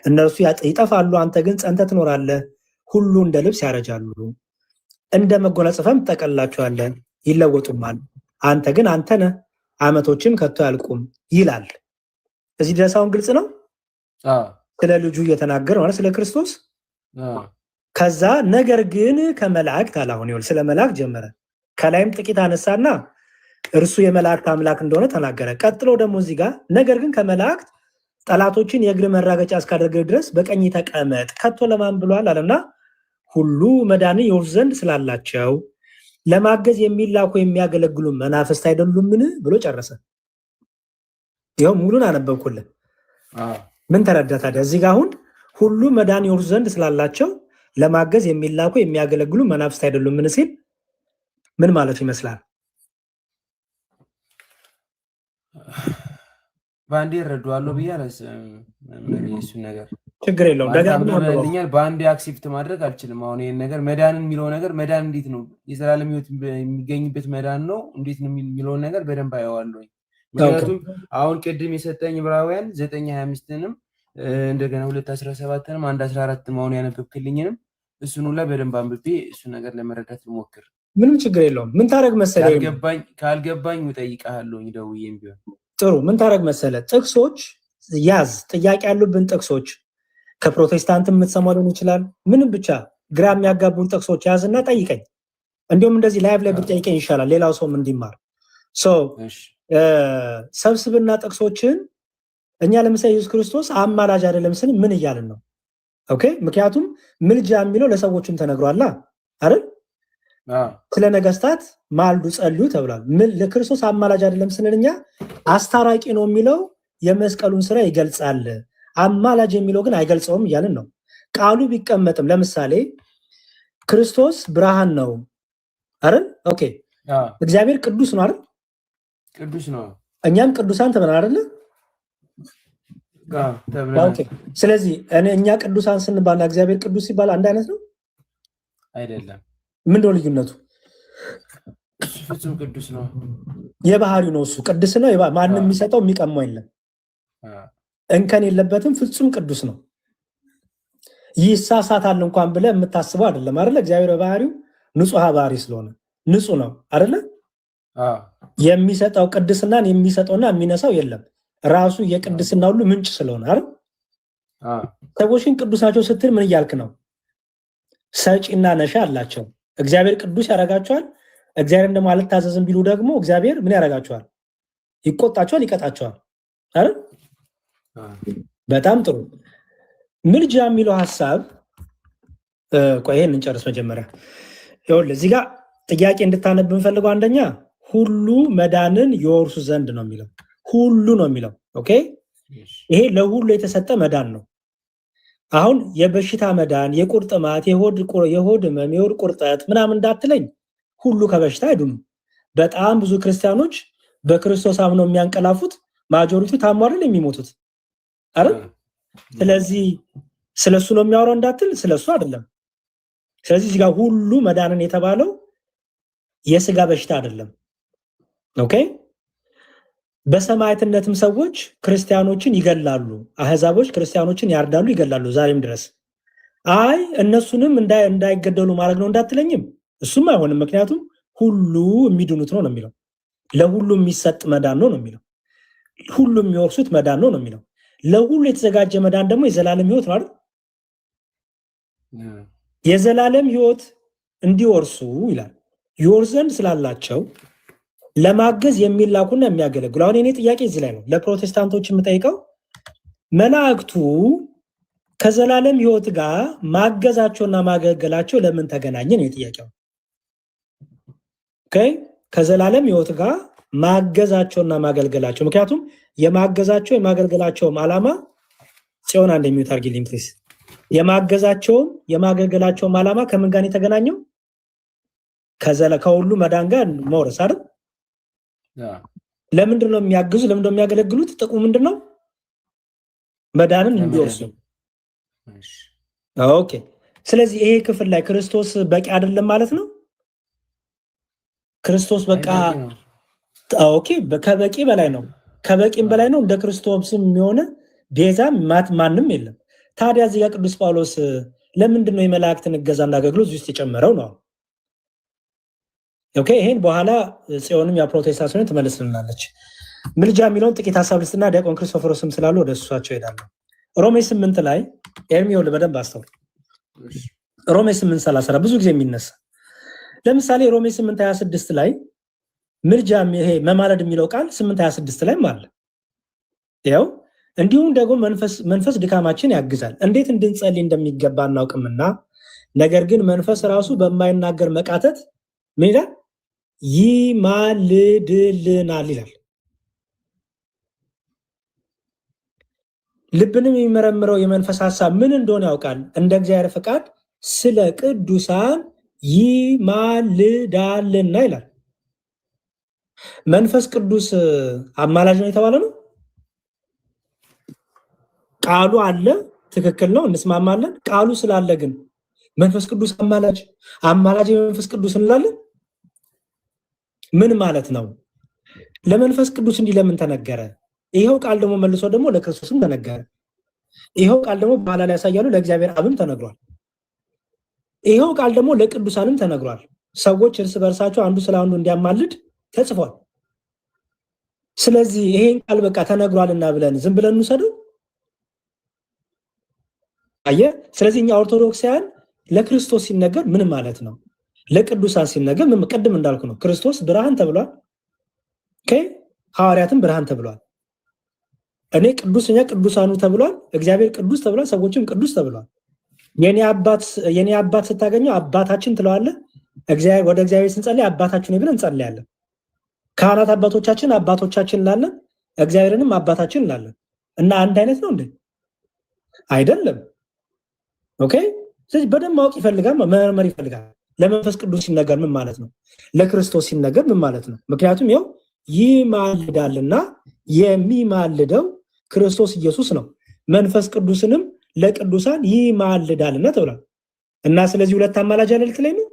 [SPEAKER 1] እነርሱ ይጠፋሉ፣ አንተ ግን ጸንተህ ትኖራለህ። ሁሉ እንደ ልብስ ያረጃሉ፣ እንደ መጎናጸፊያም ትጠቀልላቸዋለህ፣ ይለወጡማል። አንተ ግን አንተ ነህ፣ ዓመቶችም ከቶ አያልቁም ይላል። እዚህ ድረስ አሁን ግልጽ ነው። ስለ ልጁ እየተናገረ ማለት ስለ ክርስቶስ። ከዛ ነገር ግን ከመላእክት አለ። አሁን ይኸውልህ ስለ መላእክት ጀመረ። ከላይም ጥቂት አነሳና እርሱ የመላእክት አምላክ እንደሆነ ተናገረ። ቀጥሎ ደግሞ እዚህ ጋር ነገር ግን ከመላእክት ጠላቶችን የእግር መራገጫ እስካደረገ ድረስ በቀኝ ተቀመጥ ከቶ ለማን ብሏል አለና ሁሉ መዳንን ይወርሱ ዘንድ ስላላቸው ለማገዝ የሚላኩ የሚያገለግሉ መናፍስት አይደሉምን ብሎ ጨረሰ። ይኸው ሙሉን አነበብኩልን። ምን ተረዳ ታዲያ? እዚህ ጋር አሁን ሁሉ መዳን ይወርሱ ዘንድ ስላላቸው ለማገዝ የሚላኩ የሚያገለግሉ መናፍስት አይደሉምን ሲል ምን ማለት ይመስላል?
[SPEAKER 2] በአንዴ እረዳዋለሁ ብዬ እሱን ነገር
[SPEAKER 1] ችግር የለውም።
[SPEAKER 2] ደጋግሞልኛል። በአንዴ አክሴፕት ማድረግ አልችልም። አሁን ይሄን ነገር መዳንን የሚለው ነገር መዳን እንዴት ነው የዘላለም ሕይወት የሚገኝበት መዳን ነው እንዴት ነው የሚለውን ነገር በደንብ አየዋለሁ። ምክንያቱም አሁን ቅድም የሰጠኝ ዕብራውያን 9:25ንም እንደገና 2:17ንም 1:14 አሁን ያነበብክልኝንም እሱን ሁላ በደንብ አንብቤ እሱን ነገር ለመረዳት ልሞክር።
[SPEAKER 1] ምንም ችግር የለውም። ምን ታረግ መሰለህ?
[SPEAKER 2] ካልገባኝ እጠይቅሃለሁ ደውዬም ቢሆን።
[SPEAKER 1] ጥሩ። ምን ታረግ መሰለህ? ጥቅሶች ያዝ፣ ጥያቄ ያሉብን ጥቅሶች ከፕሮቴስታንት የምትሰማው ሊሆን ይችላል። ምንም ብቻ ግራ የሚያጋቡን ጥቅሶች ያዝና ጠይቀኝ። እንዲሁም እንደዚህ ላይቭ ላይ ብትጠይቀኝ ይሻላል፣ ሌላው ሰውም እንዲማር። ሰብስብና ጥቅሶችን እኛ ለምሳሌ ኢየሱስ ክርስቶስ አማላጅ አይደለም ስን ምን እያልን ነው? ኦኬ ምክንያቱም ምልጃ የሚለው ለሰዎችም ተነግሯል አይደል? ስለ ነገስታት ማልዱ ጸልዩ ተብሏል። ለክርስቶስ አማላጅ አይደለም ስንል እኛ አስታራቂ ነው የሚለው የመስቀሉን ስራ ይገልጻል። አማላጅ የሚለው ግን አይገልጸውም እያልን ነው። ቃሉ ቢቀመጥም ለምሳሌ ክርስቶስ ብርሃን ነው አይደል? ኦኬ እግዚአብሔር ቅዱስ ነው አይደል?
[SPEAKER 2] ቅዱስ ነው።
[SPEAKER 1] እኛም ቅዱሳን ተብለን አይደል? ኦኬ ስለዚህ እኛ ቅዱሳን ስንባል እግዚአብሔር ቅዱስ ሲባል አንድ አይነት ነው
[SPEAKER 2] አይደለም?
[SPEAKER 1] ምንድነው ልዩነቱ?
[SPEAKER 2] እሱ ፍጹም ቅዱስ ነው።
[SPEAKER 1] የባህሪው ነው እሱ ቅዱስ ነው። ማንም የሚሰጠው የሚቀማው የለም። እንከን የለበትም። ፍጹም ቅዱስ ነው። ይሳሳታል እንኳን ብለህ የምታስበው አይደለም አይደለ? እግዚአብሔር በባህሪው ንጹህ ባህሪ ስለሆነ ንጹህ ነው አይደለ? የሚሰጠው ቅድስናን የሚሰጠውና የሚነሳው የለም። ራሱ የቅድስና ሁሉ ምንጭ ስለሆነ አይደል? ሰዎችን ቅዱስ ናቸው ስትል ምን እያልክ ነው? ሰጪና ነሻ አላቸው። እግዚአብሔር ቅዱስ ያደርጋቸዋል። እግዚአብሔር ደግሞ አልታዘዝም ቢሉ ደግሞ እግዚአብሔር ምን ያደርጋቸዋል? ይቆጣቸዋል፣ ይቀጣቸዋል አይደል? በጣም ጥሩ። ምልጃ የሚለው ሐሳብ ቆይ ይሄን እንጨርስ መጀመሪያ። ይኸውልህ እዚህ ጋር ጥያቄ እንድታነብ የምፈልገው አንደኛ ሁሉ መዳንን ይወርሱ ዘንድ ነው የሚለው። ሁሉ ነው የሚለው። ኦኬ ይሄ ለሁሉ የተሰጠ መዳን ነው። አሁን የበሽታ መዳን፣ የቁርጥማት፣ የሆድ ህመም፣ የሆድ ቁርጠት ምናምን እንዳትለኝ ሁሉ ከበሽታ አይድኑም። በጣም ብዙ ክርስቲያኖች በክርስቶስ አምነው የሚያንቀላፉት ማጆሪቱ ታሟል የሚሞቱት አይደል? ስለዚህ ስለሱ ነው የሚያወራው እንዳትል፣ ስለሱ አይደለም። ስለዚህ እዚህ ጋር ሁሉ መዳንን የተባለው የስጋ በሽታ አይደለም። ኦኬ በሰማዕትነትም ሰዎች ክርስቲያኖችን ይገላሉ፣ አህዛቦች ክርስቲያኖችን ያርዳሉ፣ ይገላሉ ዛሬም ድረስ። አይ እነሱንም እንዳይገደሉ ማድረግ ነው እንዳትለኝም፣ እሱም አይሆንም። ምክንያቱም ሁሉ የሚድኑት ነው የሚለው። ለሁሉ የሚሰጥ መዳን ነው የሚለው። ሁሉ የሚወርሱት መዳን ነው የሚለው። ለሁሉ የተዘጋጀ መዳን ደግሞ የዘላለም ህይወት ነው አይደል? የዘላለም ህይወት እንዲወርሱ ይላል ይወርስ ዘንድ ስላላቸው ለማገዝ የሚላኩና የሚያገለግሉ። አሁን የኔ ጥያቄ እዚህ ላይ ነው ለፕሮቴስታንቶች የምጠይቀው፣ መላእክቱ ከዘላለም ህይወት ጋር ማገዛቸውና ማገልገላቸው ለምን ተገናኘ ነው ጥያቄው። ኦኬ ከዘላለም ህይወት ጋር ማገዛቸውና ማገልገላቸው፣ ምክንያቱም የማገዛቸው የማገልገላቸውም ዓላማ ጽዮን እንደሚዩት አርጊልኝ ፕሊዝ። የማገዛቸውም የማገልገላቸውም ዓላማ ከምን ጋር የተገናኘው? ከሁሉ መዳን ጋር መውረስ አይደል? ለምንድን ነው የሚያግዙ? ለምንድን ነው የሚያገለግሉት? ጥቅሙ ምንድነው? መዳንን እንዲወርሱ። ኦኬ ስለዚህ ይሄ ክፍል ላይ ክርስቶስ በቂ አይደለም ማለት ነው። ክርስቶስ በቃ ኦኬ ከበቂ በላይ ነው። ከበቂም በላይ ነው። እንደ ክርስቶስም የሆነ ቤዛ ማንም የለም። ታዲያ እዚህ ጋር ቅዱስ ጳውሎስ ለምንድን ነው የመላእክትን እገዛና አገልግሎት ውስጥ የጨመረው ነው? ኦኬ ይሄን በኋላ ጽዮንም ያ ፕሮቴስታንት ትመልስልናለች። ምልጃ የሚለውን ጥቂት ሐሳብ ልስጥና ዲያቆን ክርስቶፎሮስም ስላሉ ወደ እሷቸው ይሄዳሉ። ሮሜ 8 ላይ ኤርሚዮል በደንብ አስተውል። ሮሜ 8:30 ብዙ ጊዜ የሚነሳ ለምሳሌ ሮሜ 8:26 ላይ ምልጃ ይሄ መማለድ የሚለው ቃል 8:26 ላይ አለ። ያው እንዲሁም ደግሞ መንፈስ ድካማችን ያግዛል፣ እንዴት እንድንጸልይ እንደሚገባ እናውቅምና፣ ነገር ግን መንፈስ ራሱ በማይናገር መቃተት ምን ይላል? ይማልድልናል ይላል። ልብንም የሚመረምረው የመንፈስ ሐሳብ ምን እንደሆነ ያውቃል፣ እንደ እግዚአብሔር ፈቃድ ስለ ቅዱሳን ይማልዳልና ይላል። መንፈስ ቅዱስ አማላጅ ነው የተባለ ነው። ቃሉ አለ፣ ትክክል ነው፣ እንስማማለን። ቃሉ ስላለ ግን መንፈስ ቅዱስ አማላጅ የመንፈስ ቅዱስ እንላለን። ምን ማለት ነው? ለመንፈስ ቅዱስ እንዲህ ለምን ተነገረ? ይሄው ቃል ደግሞ መልሶ ደግሞ ለክርስቶስም ተነገረ። ይሄው ቃል ደግሞ በኋላ ላይ ያሳያሉ ለእግዚአብሔር አብም ተነግሯል። ይሄው ቃል ደግሞ ለቅዱሳንም ተነግሯል። ሰዎች እርስ በርሳቸው አንዱ ስለ አንዱ እንዲያማልድ ተጽፏል። ስለዚህ ይሄን ቃል በቃ ተነግሯልና ብለን ዝም ብለን እንውሰደው? አየህ። ስለዚህ እኛ ኦርቶዶክሳውያን ለክርስቶስ ሲነገር ምን ማለት ነው? ለቅዱሳን ሲነገር ምን? ቀድም እንዳልኩ ነው። ክርስቶስ ብርሃን ተብሏል። ኦኬ ሐዋርያትም ብርሃን ተብሏል። እኔ ቅዱስኛ ቅዱሳኑ ተብሏል። እግዚአብሔር ቅዱስ ተብሏል። ሰዎችም ቅዱስ ተብሏል። የኔ አባት ስታገኘው አባታችን ትለዋለህ። ወደ እግዚአብሔር ስንጸልይ አባታችን ብለን እንጸልያለን። ካህናት አባቶቻችን እንላለን፣ እግዚአብሔርንም አባታችን እንላለን። እና አንድ አይነት ነው እንዴ? አይደለም። ኦኬ ስለዚህ በደንብ ማወቅ ይፈልጋል፣ መመርመር ይፈልጋል። ለመንፈስ ቅዱስ ሲነገር ምን ማለት ነው? ለክርስቶስ ሲነገር ምን ማለት ነው? ምክንያቱም ይኸው ይማልዳልና የሚማልደው ክርስቶስ ኢየሱስ ነው። መንፈስ ቅዱስንም ለቅዱሳን ይማልዳልና ተብሏል። እና ስለዚህ ሁለት አማላጅ አለ ልትለኝ ነው?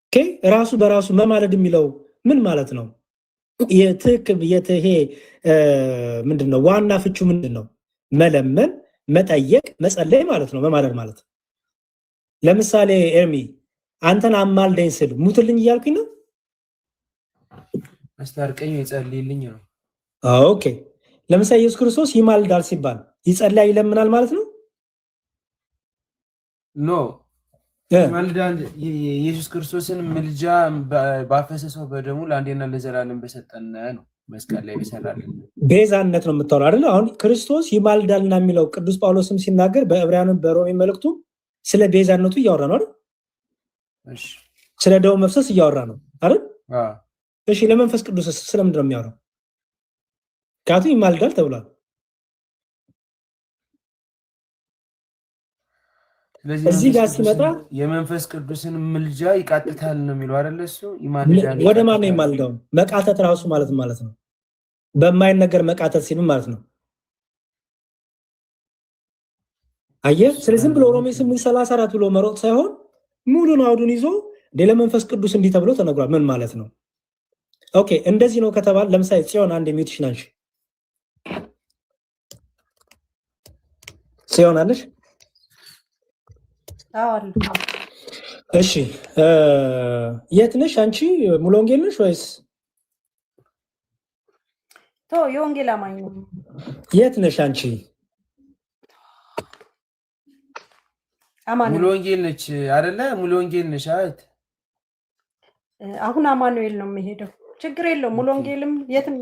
[SPEAKER 1] ኦኬ ራሱ በራሱ መማለድ የሚለው ምን ማለት ነው? ይሄ ምንድነው? ዋና ፍቹ ምንድነው? መለመን፣ መጠየቅ፣ መጸለይ ማለት ነው መማለድ ማለት። ለምሳሌ ኤርሚ አንተን አማልደኝ ስል ሙትልኝ እያልኩኝ ነው?
[SPEAKER 2] አስታርቀኝ ይጸልይልኝ ነው።
[SPEAKER 1] ኦኬ ለምሳሌ ኢየሱስ ክርስቶስ ይማልዳል ሲባል ይጸልያል ይለምናል ማለት ነው?
[SPEAKER 2] ኖ ይማልዳል። ኢየሱስ ክርስቶስን ምልጃ ባፈሰሰው በደሙ ለአንዴና ለዘላለም በሰጠን ነው። መስቀል ላይ በሰራልን ቤዛነት ነው የምታወራው አይደል? አሁን ክርስቶስ ይማልዳልና የሚለው ቅዱስ ጳውሎስም ሲናገር በዕብራውያን በሮሜ መልእክቱ ስለ ቤዛነቱ እያወራ ነው አይደል? እሺ ስለ ደሙ መፍሰስ እያወራ ነው።
[SPEAKER 1] አይደል? እሺ ለመንፈስ ቅዱስ ስለምንድን ነው የሚያወራው? ካቱ ይማልዳል ተብሏል። እዚህ ጋር ሲመጣ
[SPEAKER 2] የመንፈስ ቅዱስን ምልጃ ይቃጥታል ነው የሚለው አይደል? እሱ ይማልዳል።
[SPEAKER 1] ወደ ማን ነው ይማልዳው? መቃተት ራሱ ማለት ነው። በማይነገር መቃተት ሲል ማለት ነው። አየህ፣ ስለዚህ ዝም ብሎ ሮሜ 8:34 ብሎ መሮጥ ሳይሆን ሙሉን አውዱን ይዞ ለመንፈስ ቅዱስ እንዲህ ተብሎ ተነግሯል። ምን ማለት ነው? ኦኬ እንደዚህ ነው ከተባለ ለምሳሌ ጽዮን አንድ ሚውትሽ ናንሽ ጽዮን አለሽ? እሺ የት ነሽ አንቺ? ሙሉ ወንጌል ነሽ ወይስ
[SPEAKER 3] የወንጌል አማኝ ነው?
[SPEAKER 1] የት ነሽ አንቺ?
[SPEAKER 2] ሙሉ ወንጌል ነች አይደለ? ሙሉ ወንጌል ነሽ አይደል?
[SPEAKER 3] አሁን አማኑኤል ነው የሚሄደው። ችግር የለውም። ሙሉ ወንጌልም የትም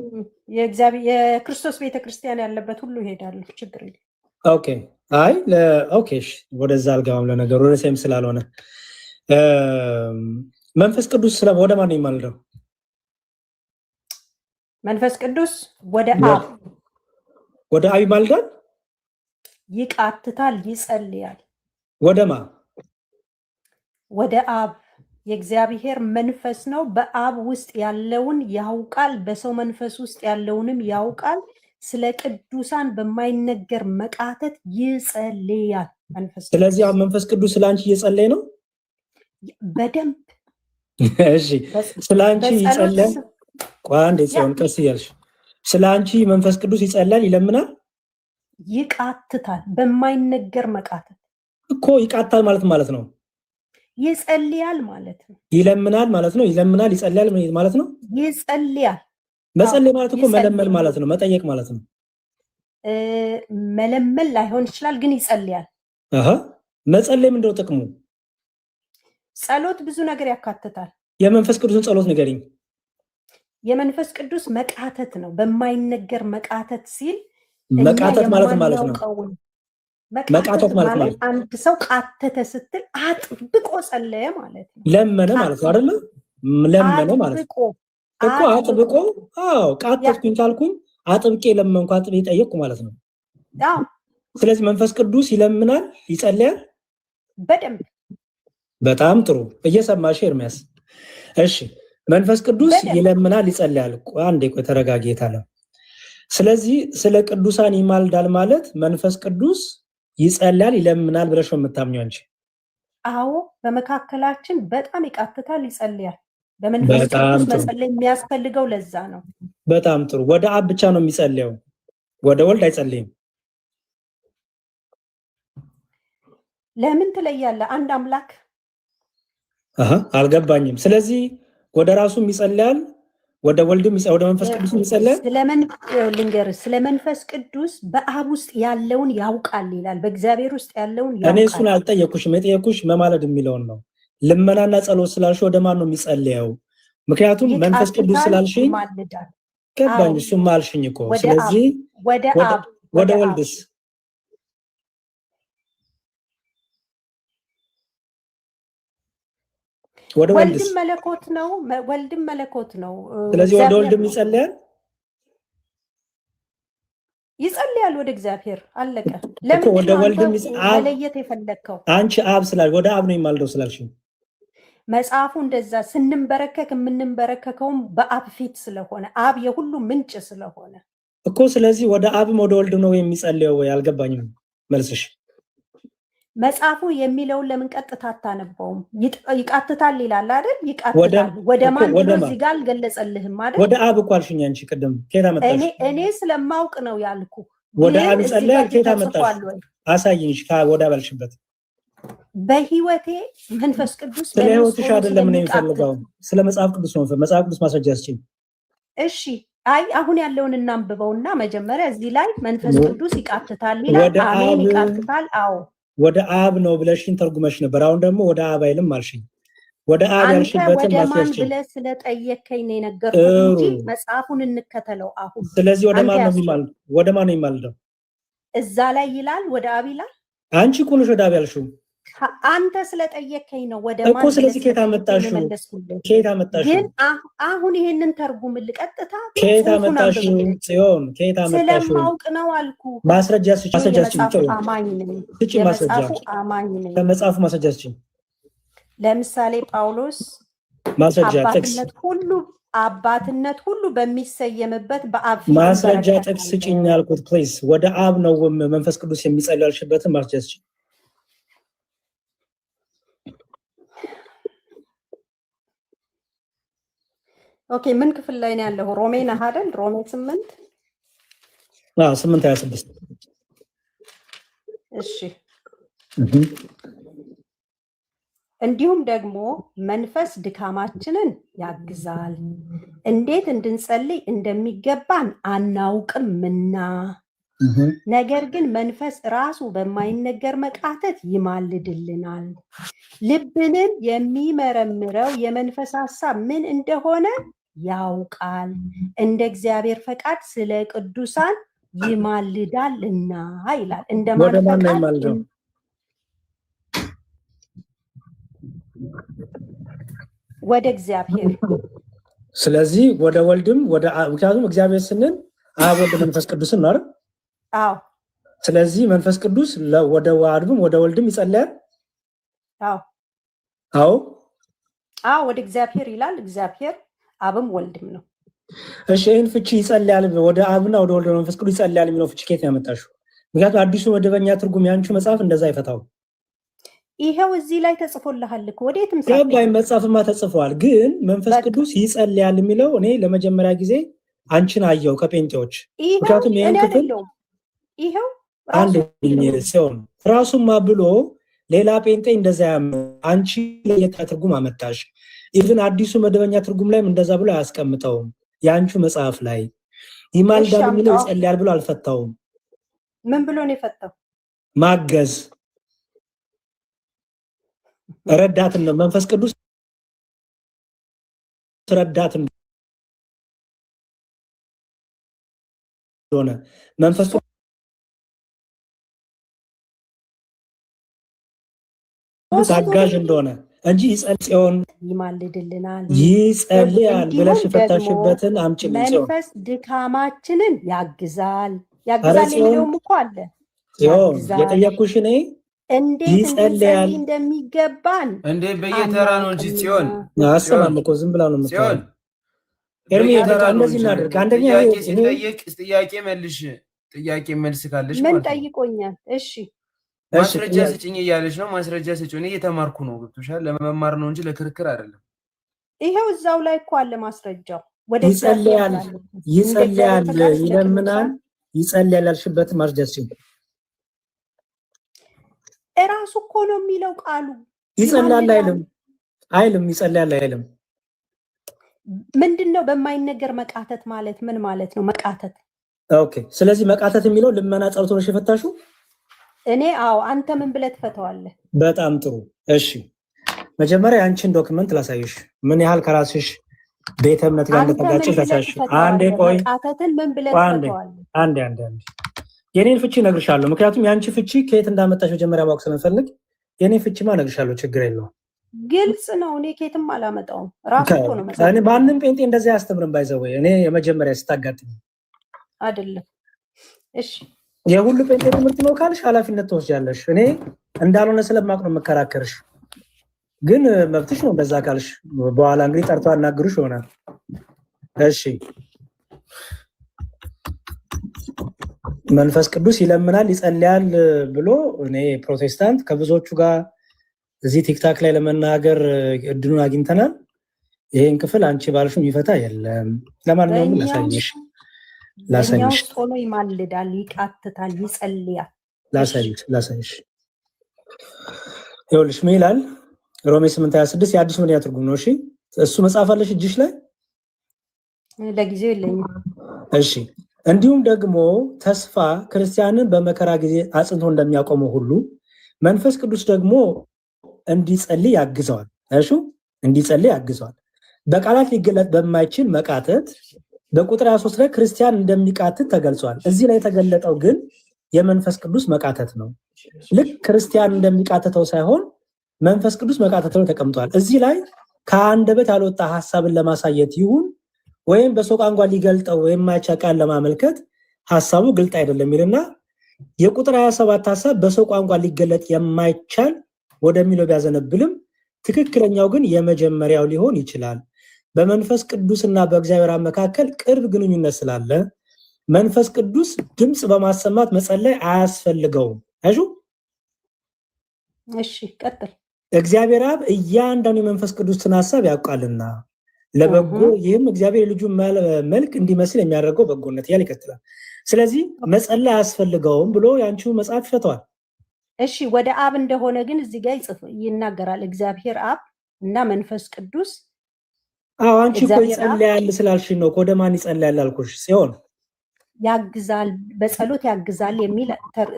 [SPEAKER 3] የእግዚአብሔር የክርስቶስ ቤተክርስቲያን ያለበት ሁሉ ይሄዳል። ችግር የለም።
[SPEAKER 1] ኦኬ አይ ኦኬ ወደዛ አልገባም። ለነገሩ ርዕሴም ስላልሆነ መንፈስ ቅዱስ ወደ ማን ነው የሚማልደው?
[SPEAKER 3] መንፈስ ቅዱስ ወደ አብ
[SPEAKER 1] ይማልዳል፣
[SPEAKER 3] ይቃትታል፣ ይጸልያል።
[SPEAKER 1] ወደማ?
[SPEAKER 3] ወደ አብ። የእግዚአብሔር መንፈስ ነው። በአብ ውስጥ ያለውን ያውቃል፣ በሰው መንፈስ ውስጥ ያለውንም ያውቃል። ስለ ቅዱሳን በማይነገር መቃተት ይጸልያል መንፈስ።
[SPEAKER 1] ስለዚህ አሁን መንፈስ ቅዱስ ስላንቺ እየጸለየ ነው
[SPEAKER 3] በደንብ።
[SPEAKER 1] እሺ ስላንቺ ይጸልያል። ቋንዴ ጽዮን ቀስ እያልሽ ስላንቺ መንፈስ ቅዱስ ይጸልያል፣ ይለምናል፣
[SPEAKER 3] ይቃትታል። በማይነገር መቃተት
[SPEAKER 1] እኮ ይቃታል ማለት ነው።
[SPEAKER 3] ይጸልያል ማለት ነው።
[SPEAKER 1] ይለምናል ማለት ነው። ይለምናል፣ ይጸልያል ማለት ነው።
[SPEAKER 3] ይጸልያል።
[SPEAKER 1] መጸለይ ማለት እኮ መለመን ማለት ነው። መጠየቅ ማለት ነው።
[SPEAKER 3] መለመን ላይሆን ይችላል፣ ግን ይጸልያል።
[SPEAKER 1] መጸለይ ምንድነው ጥቅሙ?
[SPEAKER 3] ጸሎት ብዙ ነገር ያካትታል።
[SPEAKER 1] የመንፈስ ቅዱስን ጸሎት ንገሪኝ።
[SPEAKER 3] የመንፈስ ቅዱስ መቃተት ነው። በማይነገር መቃተት ሲል
[SPEAKER 1] መቃተት ማለት ነው። መቃተት ማለት ነው
[SPEAKER 3] አንድ ሰው ቃተተ ስትል አጥብቆ ጸለየ ማለት ነው።
[SPEAKER 1] ለመነ ማለት ነው አይደል? ለመነ ማለት ነው እኮ አጥብቆ። አዎ ቃተትኩኝ ካልኩኝ አጥብቄ ለመንኩ፣ አጥብቄ ጠየቅኩ ማለት ነው።
[SPEAKER 3] አዎ
[SPEAKER 1] ስለዚህ መንፈስ ቅዱስ ይለምናል፣ ይጸልያል
[SPEAKER 3] በደንብ።
[SPEAKER 1] በጣም ጥሩ እየሰማሽ ኤርሚያስ። እሺ መንፈስ ቅዱስ ይለምናል፣ ይጸልያል። አንዴ ቆይ ተረጋጊ ታለ። ስለዚህ ስለ ቅዱሳን ይማልዳል ማለት መንፈስ ቅዱስ ይጸልያል፣ ይለምናል ብለሽ ነው የምታምኚው አንቺ?
[SPEAKER 3] አዎ በመካከላችን በጣም ይቃትታል፣ ይጸልያል። በመንፈስ ቅዱስ መጸለይ የሚያስፈልገው ለዛ ነው።
[SPEAKER 1] በጣም ጥሩ። ወደ አብ ብቻ ነው የሚጸልየው፣ ወደ ወልድ አይጸልይም።
[SPEAKER 3] ለምን ትለያለህ? አንድ አምላክ።
[SPEAKER 1] አልገባኝም። ስለዚህ ወደ ራሱም ይጸልያል፣ ወደ ወልድም ወደ መንፈስ ቅዱስ ይጸልያል።
[SPEAKER 3] ስለ መንፈስ ቅዱስ በአብ ውስጥ ያለውን ያውቃል ይላል፣ በእግዚአብሔር ውስጥ ያለውን ያውቃል።
[SPEAKER 1] እኔ እሱን አልጠየኩሽም፣ የጠየኩሽ መማለድ የሚለውን ነው። ልመናና ጸሎት ስላልሽ ወደ ማን ነው የሚጸልየው? ምክንያቱም መንፈስ ቅዱስ ስላልሽኝ ገባኝ። እሱም አልሽኝ እኮ። ስለዚህ ወደ ወልድስ?
[SPEAKER 3] ወልድም መለኮት ነው። ወልድም መለኮት ነው።
[SPEAKER 1] ስለዚህ ወደ ወልድም ይጸልያል፣
[SPEAKER 3] ይጸልያል ወደ እግዚአብሔር። አለቀ። ለምን
[SPEAKER 1] ወደ ወልድም
[SPEAKER 3] መለየት የፈለግከው?
[SPEAKER 1] አንቺ አብ ስላል ወደ አብ ነው የማልደው ስላልሽኝ
[SPEAKER 3] መጽሐፉ እንደዛ ስንንበረከክ የምንንበረከከውም በአብ ፊት ስለሆነ አብ የሁሉ ምንጭ ስለሆነ
[SPEAKER 1] እኮ። ስለዚህ ወደ አብም ወደ ወልድም ነው የሚጸልየው ወይ? አልገባኝም መልስሽ።
[SPEAKER 3] መጽሐፉ የሚለውን ለምን ቀጥታ አታነበውም? ይቃትታል ይላል አይደል? ይቃትታል ወደ ማን ብሎ እዚህ ጋር አልገለጸልህም አይደል?
[SPEAKER 1] ወደ አብ እኮ አልሽኝ አንቺ ቅድም። ከታ መጣሽ?
[SPEAKER 3] እኔ ስለማውቅ ነው ያልኩ።
[SPEAKER 1] ወደ አብ ይጸልያል። ከታ መጣሽ? አሳይኝ። ወደ አብ አልሽበት።
[SPEAKER 3] በህይወቴ መንፈስ ቅዱስ
[SPEAKER 1] ስለ ህይወትሽ አይደለም ነው የሚፈልገው፣ ስለ መጽሐፍ ቅዱስ ነው። መጽሐፍ ቅዱስ ማስረጃ ያስችኝ።
[SPEAKER 3] እሺ አይ አሁን ያለውን እናንብበውና መጀመሪያ እዚህ ላይ መንፈስ ቅዱስ ይቃትታል ይላል። አሜን ይቃትታል። አዎ
[SPEAKER 1] ወደ አብ ነው ብለሽኝ ተርጉመሽ ነበር። አሁን ደግሞ ወደ አብ አይልም አልሽኝ። ወደ አብ ያልሽበትን ማስረጃ
[SPEAKER 3] ብለህ ስለጠየከኝ ነው የነገርኩህ እንጂ መጽሐፉን እንከተለው አሁን።
[SPEAKER 1] ስለዚህ ወደ ማን ነው የሚማልደው? ወደ ማን ነው የሚማልደው?
[SPEAKER 3] እዛ ላይ ይላል ወደ አብ ይላል።
[SPEAKER 1] አንቺ እኮ ነሽ ወደ አብ ያልሽው።
[SPEAKER 3] አንተ ስለጠየከኝ ነው ወደ
[SPEAKER 1] እኮ። ስለዚህ ከየት አመጣሽው?
[SPEAKER 3] ግን አሁን ይሄንን ተርጉምል ቀጥታ
[SPEAKER 1] ከየት አመጣሽው? ጽዮን ከየት አመጣሽው?
[SPEAKER 3] ስለማውቅ ነው አልኩ።
[SPEAKER 1] ማስረጃ ስጪ። ማስረጃ ስጪ።
[SPEAKER 3] አማኝ ነኝ።
[SPEAKER 1] ማስረጃ
[SPEAKER 3] አማኝ ነኝ።
[SPEAKER 1] ከመጽሐፉ ማስረጃ ስጪ።
[SPEAKER 3] ለምሳሌ ጳውሎስ
[SPEAKER 1] ማስረጃ ጥቅስ
[SPEAKER 3] አባትነት ሁሉ በሚሰየምበት በአብ
[SPEAKER 1] ማስረጃ ጥቅስ ስጪኝ አልኩት። ፕሊዝ ወደ አብ ነው መንፈስ ቅዱስ የሚጸልይ ያልሽበትን ማስረጃ ስጪ።
[SPEAKER 3] ኦኬ ምን ክፍል ላይ ነው ያለው? ሮሜ ነህ አይደል? ሮሜ 8
[SPEAKER 1] 8:26
[SPEAKER 3] እሺ። እንዲሁም ደግሞ መንፈስ ድካማችንን ያግዛል፣ እንዴት እንድንጸልይ እንደሚገባን አናውቅምና፣ ነገር ግን መንፈስ ራሱ በማይነገር መቃተት ይማልድልናል። ልብንን የሚመረምረው የመንፈስ ሐሳብ ምን እንደሆነ ያውቃል፣ እንደ እግዚአብሔር ፈቃድ ስለ ቅዱሳን ይማልዳልና ይላል። እንደማን ወደ እግዚአብሔር።
[SPEAKER 1] ስለዚህ ወደ ወልድም ወደ ምክንያቱም እግዚአብሔር ስንል አብ ወልድ መንፈስ ቅዱስን ነው አይደል?
[SPEAKER 3] አዎ።
[SPEAKER 1] ስለዚህ መንፈስ ቅዱስ ወደ አብም ወደ ወልድም ይጸልያል።
[SPEAKER 3] አዎ
[SPEAKER 1] አዎ
[SPEAKER 3] አዎ፣ ወደ እግዚአብሔር ይላል። እግዚአብሔር አብም ወልድም ነው።
[SPEAKER 1] እሺ ይህን ፍቺ ይጸልያል ወደ አብና ወደ ወልድ መንፈስ ቅዱስ ይጸልያል የሚለው ፍቺ ከየት ያመጣሽው? ምክንያቱም አዲሱ መደበኛ ትርጉም ያንቺ መጽሐፍ እንደዛ አይፈታው።
[SPEAKER 3] ይሄው እዚህ ላይ ተጽፎልሃል እኮ ወዴትም
[SPEAKER 1] ሳይባይ መጽሐፍማ ተጽፏል። ግን መንፈስ ቅዱስ ይጸልያል የሚለው እኔ ለመጀመሪያ ጊዜ አንቺን አየው ከጴንጤዎች። ምክንያቱም ይሄን ክፍል
[SPEAKER 3] ይሄው
[SPEAKER 1] አንድ ሲሆን ራሱማ ብሎ ሌላ ጴንጤ እንደዛ ያመው አንቺ ለየት ትርጉም አመጣሽ። ኢቭን አዲሱ መደበኛ ትርጉም ላይም እንደዛ ብሎ አያስቀምጠውም። ያንቺ መጽሐፍ ላይ ይማልዳል የሚለው ይጸልያል ብሎ አልፈታውም።
[SPEAKER 3] ምን ብሎ ነው የፈታው?
[SPEAKER 1] ማገዝ ረዳትን ነው። መንፈስ ቅዱስ ረዳትን ሆነ መንፈስ አጋዥ እንደሆነ እንጂ ይጸልያል
[SPEAKER 3] ይማልድልናል
[SPEAKER 1] ይጸልያል ብለሽ ፈታሽበትን አምጪልኝ።
[SPEAKER 3] መንፈስ ድካማችንን ያግዛል የሚለውም እኮ አለ።
[SPEAKER 1] የጠየኩሽ እኔ
[SPEAKER 3] እንዴት እንጸልይ እንደሚገባን
[SPEAKER 2] እንዴት በየተራ ነው እንጂ ሲሆን
[SPEAKER 1] አሰማም እኮ ዝም ብላ ነው የምትሆን። ኤርሚ እንደዚህ እናድርግ። አንደኛ
[SPEAKER 2] ጥያቄ መልሽ፣ ጥያቄ መልስ ካለሽ
[SPEAKER 3] ምን ጠይቆኛል? እሺ
[SPEAKER 2] ማስረጃ ስጭኝ እያለች ነው። ማስረጃ ስጭኝ። እኔ እየተማርኩ ነው። ገብቶሻል? ለመማር ነው እንጂ ለክርክር አይደለም።
[SPEAKER 3] ይሄው እዛው ላይ እኮ አለ ማስረጃው። ወደ
[SPEAKER 1] ይጸልያል ይለምናል፣ ይጸልያል ያልሽበት ማስረጃ ስጭኝ።
[SPEAKER 3] እራሱ እኮ ነው የሚለው ቃሉ።
[SPEAKER 1] ይጸልያል አይልም ይጸልያል አይልም።
[SPEAKER 3] ምንድነው በማይነገር መቃተት ማለት ምን ማለት ነው? መቃተት
[SPEAKER 1] ኦኬ። ስለዚህ መቃተት የሚለው ልመና ጸሎት ነው የፈታሽው?
[SPEAKER 3] እኔ አዎ። አንተ ምን ብለህ ትፈታዋለህ?
[SPEAKER 1] በጣም ጥሩ። እሺ መጀመሪያ አንቺን ዶክመንት ላሳይሽ፣ ምን ያህል ከራስሽ ቤተ እምነት ጋር እንደተጋጨሽ ላሳይሽ። አንዴ ቆይ፣
[SPEAKER 3] መቃተትን ምን ብለህ ትፈታዋለህ?
[SPEAKER 1] አንዴ የኔን ፍቺ እነግርሻለሁ። ምክንያቱም የአንቺ ፍቺ ከየት እንዳመጣሽ መጀመሪያ ማወቅ ስለምፈልግ የኔን ፍቺማ እነግርሻለሁ። ችግር የለውም።
[SPEAKER 3] ግልጽ ነው። እኔ ከየትም አላመጣውም። ራሱ እኮ ነው መጣው።
[SPEAKER 1] እኔ ማንንም ጴንጤ እንደዛ ያስተምርም ባይዘው እኔ የመጀመሪያ ስታጋጥኝ
[SPEAKER 3] አይደለም። እሺ
[SPEAKER 1] የሁሉ ጴንጤ ትምህርት ነው ካልሽ ኃላፊነት ትወስጃለሽ። እኔ እንዳልሆነ ስለማቅ ነው የምከራከርሽ። ግን መብትሽ ነው እንደዛ ካልሽ። በኋላ እንግዲህ ጠርቶ አናግሩሽ ይሆናል። እሺ መንፈስ ቅዱስ ይለምናል ይጸልያል ብሎ እኔ ፕሮቴስታንት ከብዙዎቹ ጋር እዚህ ቲክታክ ላይ ለመናገር እድሉን አግኝተናል። ይሄን ክፍል አንቺ ባልሽም ይፈታ የለም። ለማንኛውም ላሳይሽ
[SPEAKER 3] ሆኖ ይማልዳል፣ ይቃትታል፣ ይጸልያል።
[SPEAKER 1] ላሳይሽ ይኸውልሽ ምን ይላል? ሮሜ 8:26 የአዲስ መደበኛ ትርጉም ነው። እሺ እሱ መጽሐፍ አለሽ እጅሽ ላይ?
[SPEAKER 3] ለጊዜው የለኝም።
[SPEAKER 1] እሺ እንዲሁም ደግሞ ተስፋ ክርስቲያንን በመከራ ጊዜ አጽንቶ እንደሚያቆመው ሁሉ መንፈስ ቅዱስ ደግሞ እንዲጸልይ ያግዘዋል። እሺ እንዲጸልይ ያግዘዋል። በቃላት ሊገለጥ በማይችል መቃተት በቁጥር 23 ላይ ክርስቲያን እንደሚቃትት ተገልጿል። እዚህ ላይ የተገለጠው ግን የመንፈስ ቅዱስ መቃተት ነው። ልክ ክርስቲያን እንደሚቃተተው ሳይሆን መንፈስ ቅዱስ መቃተት ነው ተቀምጧል። እዚህ ላይ ከአንደበት ያልወጣ ሐሳብን ለማሳየት ይሁን ወይም በሰው ቋንቋ ሊገልጠው የማይቻል ቃል ለማመልከት ሐሳቡ ግልጥ አይደለም ይልና የቁጥር 27 ሐሳብ በሰው ቋንቋ ሊገለጥ የማይቻል ወደሚለው ቢያዘነብልም ትክክለኛው ግን የመጀመሪያው ሊሆን ይችላል። በመንፈስ ቅዱስና በእግዚአብሔር መካከል ቅርብ ግንኙነት ስላለ መንፈስ ቅዱስ ድምጽ በማሰማት መጸለይ አያስፈልገውም። አሹ
[SPEAKER 3] እሺ ቀጥል።
[SPEAKER 1] እግዚአብሔር አብ እያንዳንዱ የመንፈስ ቅዱስን ሐሳብ ያውቃልና ለበጎ ይህም እግዚአብሔር የልጁን መልክ እንዲመስል የሚያደርገው በጎነት ያለ ይከተላል። ስለዚህ መጸለይ አያስፈልገውም ብሎ ያንቺው መጽሐፍ ይፈተዋል።
[SPEAKER 3] እሺ ወደ አብ እንደሆነ ግን እዚህ ጋር ይናገራል። እግዚአብሔር አብ እና መንፈስ ቅዱስ።
[SPEAKER 1] አዎ አንቺ እኮ ይጸልያል ስላልሽ ነው። ወደ ማን ይጸልያል አልኩሽ ሲሆን
[SPEAKER 3] ያግዛል፣ በጸሎት ያግዛል የሚል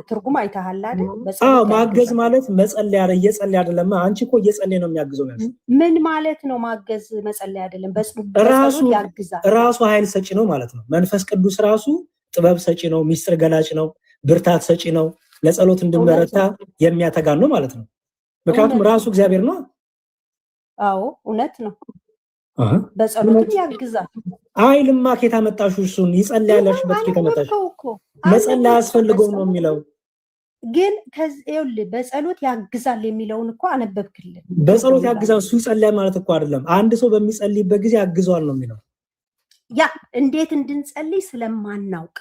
[SPEAKER 3] ትርጉም አይተሃል አይደል?
[SPEAKER 1] አዎ ማገዝ ማለት መጸለይ አይደል? እየጸለይ አይደለም። አንቺ እኮ እየጸለይ ነው የሚያግዘው ማለት
[SPEAKER 3] ምን ማለት ነው? ማገዝ መጸለይ አይደለም።
[SPEAKER 1] ራሱ
[SPEAKER 3] ያግዛል።
[SPEAKER 1] ራሱ ኃይል ሰጪ ነው ማለት ነው። መንፈስ ቅዱስ ራሱ ጥበብ ሰጪ ነው፣ ሚስጥር ገላጭ ነው፣ ብርታት ሰጪ ነው፣ ለጸሎት እንድንበረታ የሚያተጋን ነው ማለት ነው። ምክንያቱም ራሱ እግዚአብሔር ነው።
[SPEAKER 3] አዎ እውነት ነው። በጸሎት ያግዛል።
[SPEAKER 1] አይልማ ከታ መጣሽ? እሱን ይጸልያለሽ በትከታ መጣሽ? መጸለይ አያስፈልገውም ነው የሚለው።
[SPEAKER 3] ግን ከዚህል በጸሎት ያግዛል የሚለውን እኮ አነበብክልን።
[SPEAKER 1] በጸሎት ያግዛል እሱ ይጸልያል ማለት እኮ አይደለም። አንድ ሰው በሚጸልይበት ጊዜ ያግዘዋል ነው የሚለው።
[SPEAKER 3] ያ እንዴት እንድንጸልይ ስለማናውቅ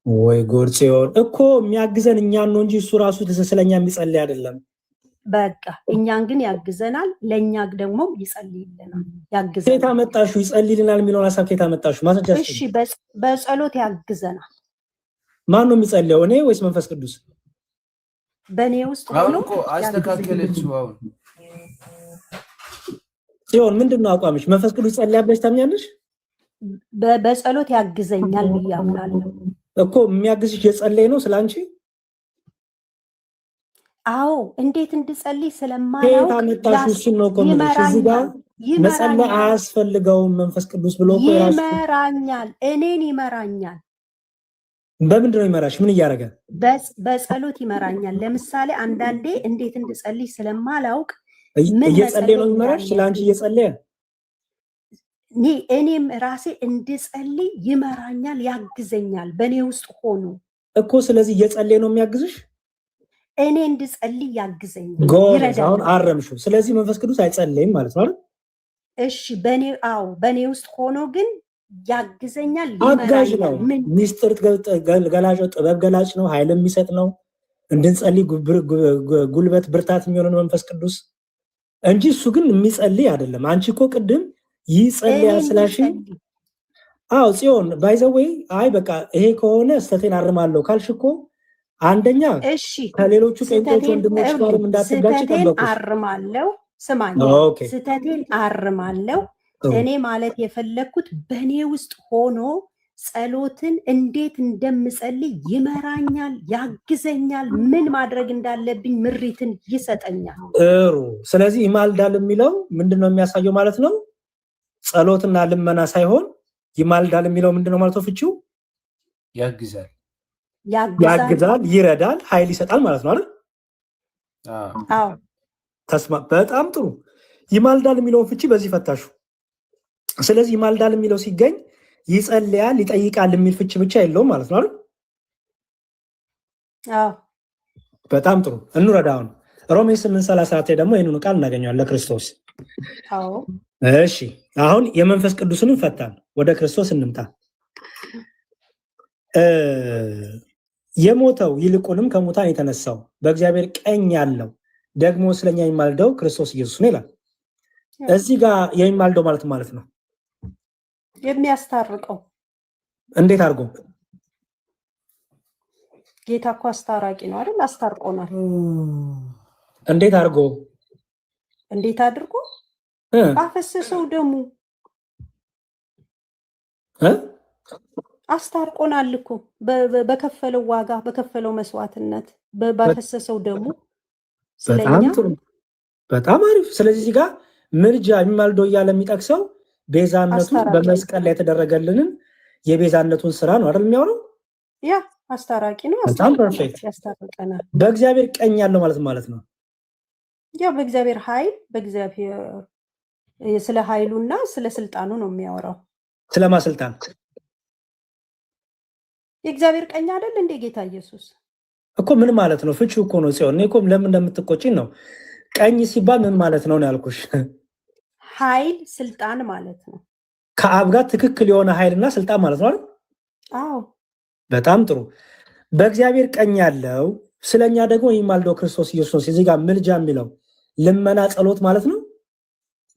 [SPEAKER 1] ወይ ጉድ ሲሆን እኮ የሚያግዘን እኛን ነው እንጂ እሱ ራሱ ስለኛ የሚጸልይ አይደለም።
[SPEAKER 3] በቃ እኛን ግን ያግዘናል፣ ለኛ ደግሞ ይጸልይልናል፣ ያግዘናል።
[SPEAKER 1] ከታ መጣሽ? ይጸልይልናል የሚለውን ሐሳብ ከታ መጣሽ? ማስረጃ።
[SPEAKER 3] እሺ በጸሎት ያግዘናል።
[SPEAKER 1] ማን ነው የሚጸልየው? እኔ ወይስ መንፈስ ቅዱስ?
[SPEAKER 3] በእኔ ውስጥ ሆኖ
[SPEAKER 2] እኮ አስተካከለችው። አሁን
[SPEAKER 1] ሲሆን ምንድነው አቋምሽ? መንፈስ ቅዱስ ይጸልያል ብለሽ ታምኛለሽ?
[SPEAKER 3] በጸሎት ያግዘኛል ብያምናለሁ
[SPEAKER 1] እኮ። የሚያግዝሽ የጸለይ ነው ስላንቺ?
[SPEAKER 3] አዎ እንዴት እንድጸልይ ስለማላውቅ
[SPEAKER 1] እሱን ነው እዚህ ጋር መጸለይ አያስፈልገውም መንፈስ ቅዱስ ብሎ እኮ ራሱ
[SPEAKER 3] ይመራኛል፣ እኔን ይመራኛል።
[SPEAKER 1] በምንድን ነው ይመራሽ? ምን እያደረገ?
[SPEAKER 3] በጸሎት ይመራኛል። ለምሳሌ አንዳንዴ እንዴት እንድጸልይ ስለማላውቅ
[SPEAKER 1] እየጸለየ ነው ይመራሽ። ስለአንቺ እየጸለየ
[SPEAKER 3] እኔም ራሴ እንድጸልይ ይመራኛል፣ ያግዘኛል በእኔ ውስጥ ሆኖ
[SPEAKER 1] እኮ። ስለዚህ እየጸለየ ነው የሚያግዝሽ።
[SPEAKER 3] እኔ እንድጸልይ ያግዘኛል፣
[SPEAKER 1] ይረዳኛል። አሁን አረምሽው። ስለዚህ መንፈስ ቅዱስ አይጸልይም ማለት ነው።
[SPEAKER 3] እሺ በእኔ ውስጥ ሆኖ ግን ያግዘኛል፣
[SPEAKER 1] አጋዥ ነው። ሚስጥር ገላጭ ነው፣ ጥበብ ገላጭ ነው፣ ኃይል የሚሰጥ ነው። እንድንጸልይ ጉልበት ብርታት የሚሆነው መንፈስ ቅዱስ እንጂ እሱ ግን የሚጸልይ አይደለም። አንቺ እኮ ቅድም ይጸልያል ስላሽ አዎ ጽዮን ባይዘወይ አይ በቃ ይሄ ከሆነ ስተቴን አርማለሁ ካልሽ እኮ አንደኛ ከሌሎቹ ጴንጤዎች ወንድሞች ጋርም እንዳትጋጭ ጠበቁ።
[SPEAKER 3] አርማለሁ ስማኝ፣ ስተቴን አርማለሁ። እኔ ማለት የፈለኩት በእኔ ውስጥ ሆኖ ጸሎትን እንዴት እንደምጸልይ ይመራኛል፣ ያግዘኛል፣ ምን ማድረግ እንዳለብኝ ምሪትን ይሰጠኛል።
[SPEAKER 1] ጥሩ። ስለዚህ ይማልዳል የሚለው ምንድነው የሚያሳየው ማለት ነው? ጸሎትና ልመና ሳይሆን ይማልዳል የሚለው ምንድነው ማለት ነው? ፍቺው
[SPEAKER 2] ያግዛል፣
[SPEAKER 1] ይረዳል፣ ኃይል ይሰጣል ማለት ነው አይደል?
[SPEAKER 3] አዎ
[SPEAKER 1] ተስማ። በጣም ጥሩ። ይማልዳል የሚለውን ፍቺ በዚህ ፈታሹ። ስለዚህ ይማልዳል የሚለው ሲገኝ ይጸልያል፣ ይጠይቃል የሚል ፍቺ ብቻ የለውም ማለት ነው አይደል?
[SPEAKER 3] አዎ
[SPEAKER 1] በጣም ጥሩ። እንረዳውን ሮሜ 8:34 ደግሞ ይህንኑ ቃል እናገኘዋለን ለክርስቶስ።
[SPEAKER 3] አዎ
[SPEAKER 1] እሺ አሁን የመንፈስ ቅዱስንም ፈታን፣ ወደ ክርስቶስ እንምጣ። የሞተው ይልቁንም ከሙታን የተነሳው በእግዚአብሔር ቀኝ ያለው ደግሞ ስለኛ የሚማልደው ክርስቶስ ኢየሱስ ነው ይላል። እዚህ ጋር የሚማልደው ማለት ነው
[SPEAKER 3] የሚያስታርቀው።
[SPEAKER 1] እንዴት አድርጎ?
[SPEAKER 3] ጌታ እኮ አስታራቂ ነው አይደል? አስታርቆናል።
[SPEAKER 1] እንዴት አድርጎ?
[SPEAKER 3] እንዴት አድርጎ? አፈሰሰው ደሙ አስታርቆናል እኮ በከፈለው ዋጋ፣ በከፈለው መስዋዕትነት፣ ባፈሰሰው ደሙ ስለኛ።
[SPEAKER 1] በጣም አሪፍ። ስለዚህ እዚህ ጋር ምልጃ የሚማልደው እያለ የሚጠቅሰው ቤዛነቱን በመስቀል ላይ የተደረገልንን የቤዛነቱን ስራ ነው አይደል የሚያወራው?
[SPEAKER 3] ያ አስታራቂ ነው።
[SPEAKER 1] በጣም ፐርፌክት።
[SPEAKER 3] ያስታርቀናል።
[SPEAKER 1] በእግዚአብሔር ቀኝ ያለው ማለት ነው።
[SPEAKER 3] ያ በእግዚአብሔር ኃይል በእግዚአብሔር ስለ ኃይሉና ስለ ስልጣኑ ነው የሚያወራው።
[SPEAKER 1] ስለማ ስልጣን?
[SPEAKER 3] የእግዚአብሔር ቀኝ አይደል እንደ ጌታ ኢየሱስ
[SPEAKER 1] እኮ ምን ማለት ነው? ፍቺው እኮ ነው ጽዮን። እኔ እኮ ለምን እንደምትቆጪኝ ነው። ቀኝ ሲባል ምን ማለት ነው ያልኩሽ።
[SPEAKER 3] ኃይል ስልጣን ማለት ነው።
[SPEAKER 1] ከአብ ጋር ትክክል የሆነ ኃይልና ስልጣን ማለት ነው አይደል?
[SPEAKER 3] አዎ
[SPEAKER 1] በጣም ጥሩ። በእግዚአብሔር ቀኝ ያለው ስለኛ ደግሞ የሚማልደው ክርስቶስ ኢየሱስ ነው። እዚህ ጋር ምልጃ የሚለው ልመና፣ ጸሎት ማለት ነው።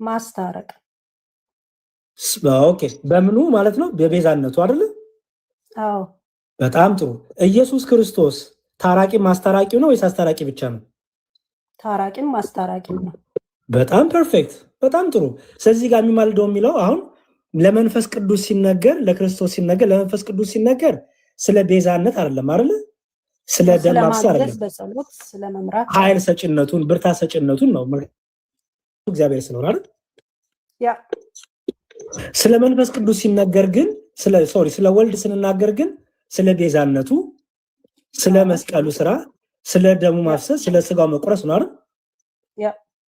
[SPEAKER 3] ማስታረቅ።
[SPEAKER 1] ኦኬ። በምኑ ማለት ነው? በቤዛነቱ አይደል?
[SPEAKER 3] አዎ
[SPEAKER 1] በጣም ጥሩ። ኢየሱስ ክርስቶስ ታራቂ ማስታራቂ ነው ወይስ አስታራቂ ብቻ ነው?
[SPEAKER 3] ታራቂም ማስታራቂም ነው።
[SPEAKER 1] በጣም ፐርፌክት። በጣም ጥሩ። ስለዚህ ጋር የሚማልደው የሚለው አሁን ለመንፈስ ቅዱስ ሲነገር፣ ለክርስቶስ ሲነገር፣ ለመንፈስ ቅዱስ ሲነገር ስለ ቤዛነት አይደለም አይደል? ስለ ደም ማፍሰስ አይደለም።
[SPEAKER 3] በጸሎት ስለ መምራት
[SPEAKER 1] ኃይል ሰጭነቱን፣ ብርታት ሰጭነቱን ነው እግዚአብሔር ስለሆነ አይደል?
[SPEAKER 3] ያ
[SPEAKER 1] ስለ መንፈስ ቅዱስ ሲነገር ግን ስለ ወልድ ስንናገር ግን ስለ ቤዛነቱ፣ ስለ መስቀሉ ስራ፣ ስለ ደሙ ማፍሰስ፣ ስለ ስጋው መቁረስ ነው አይደል?
[SPEAKER 3] ያ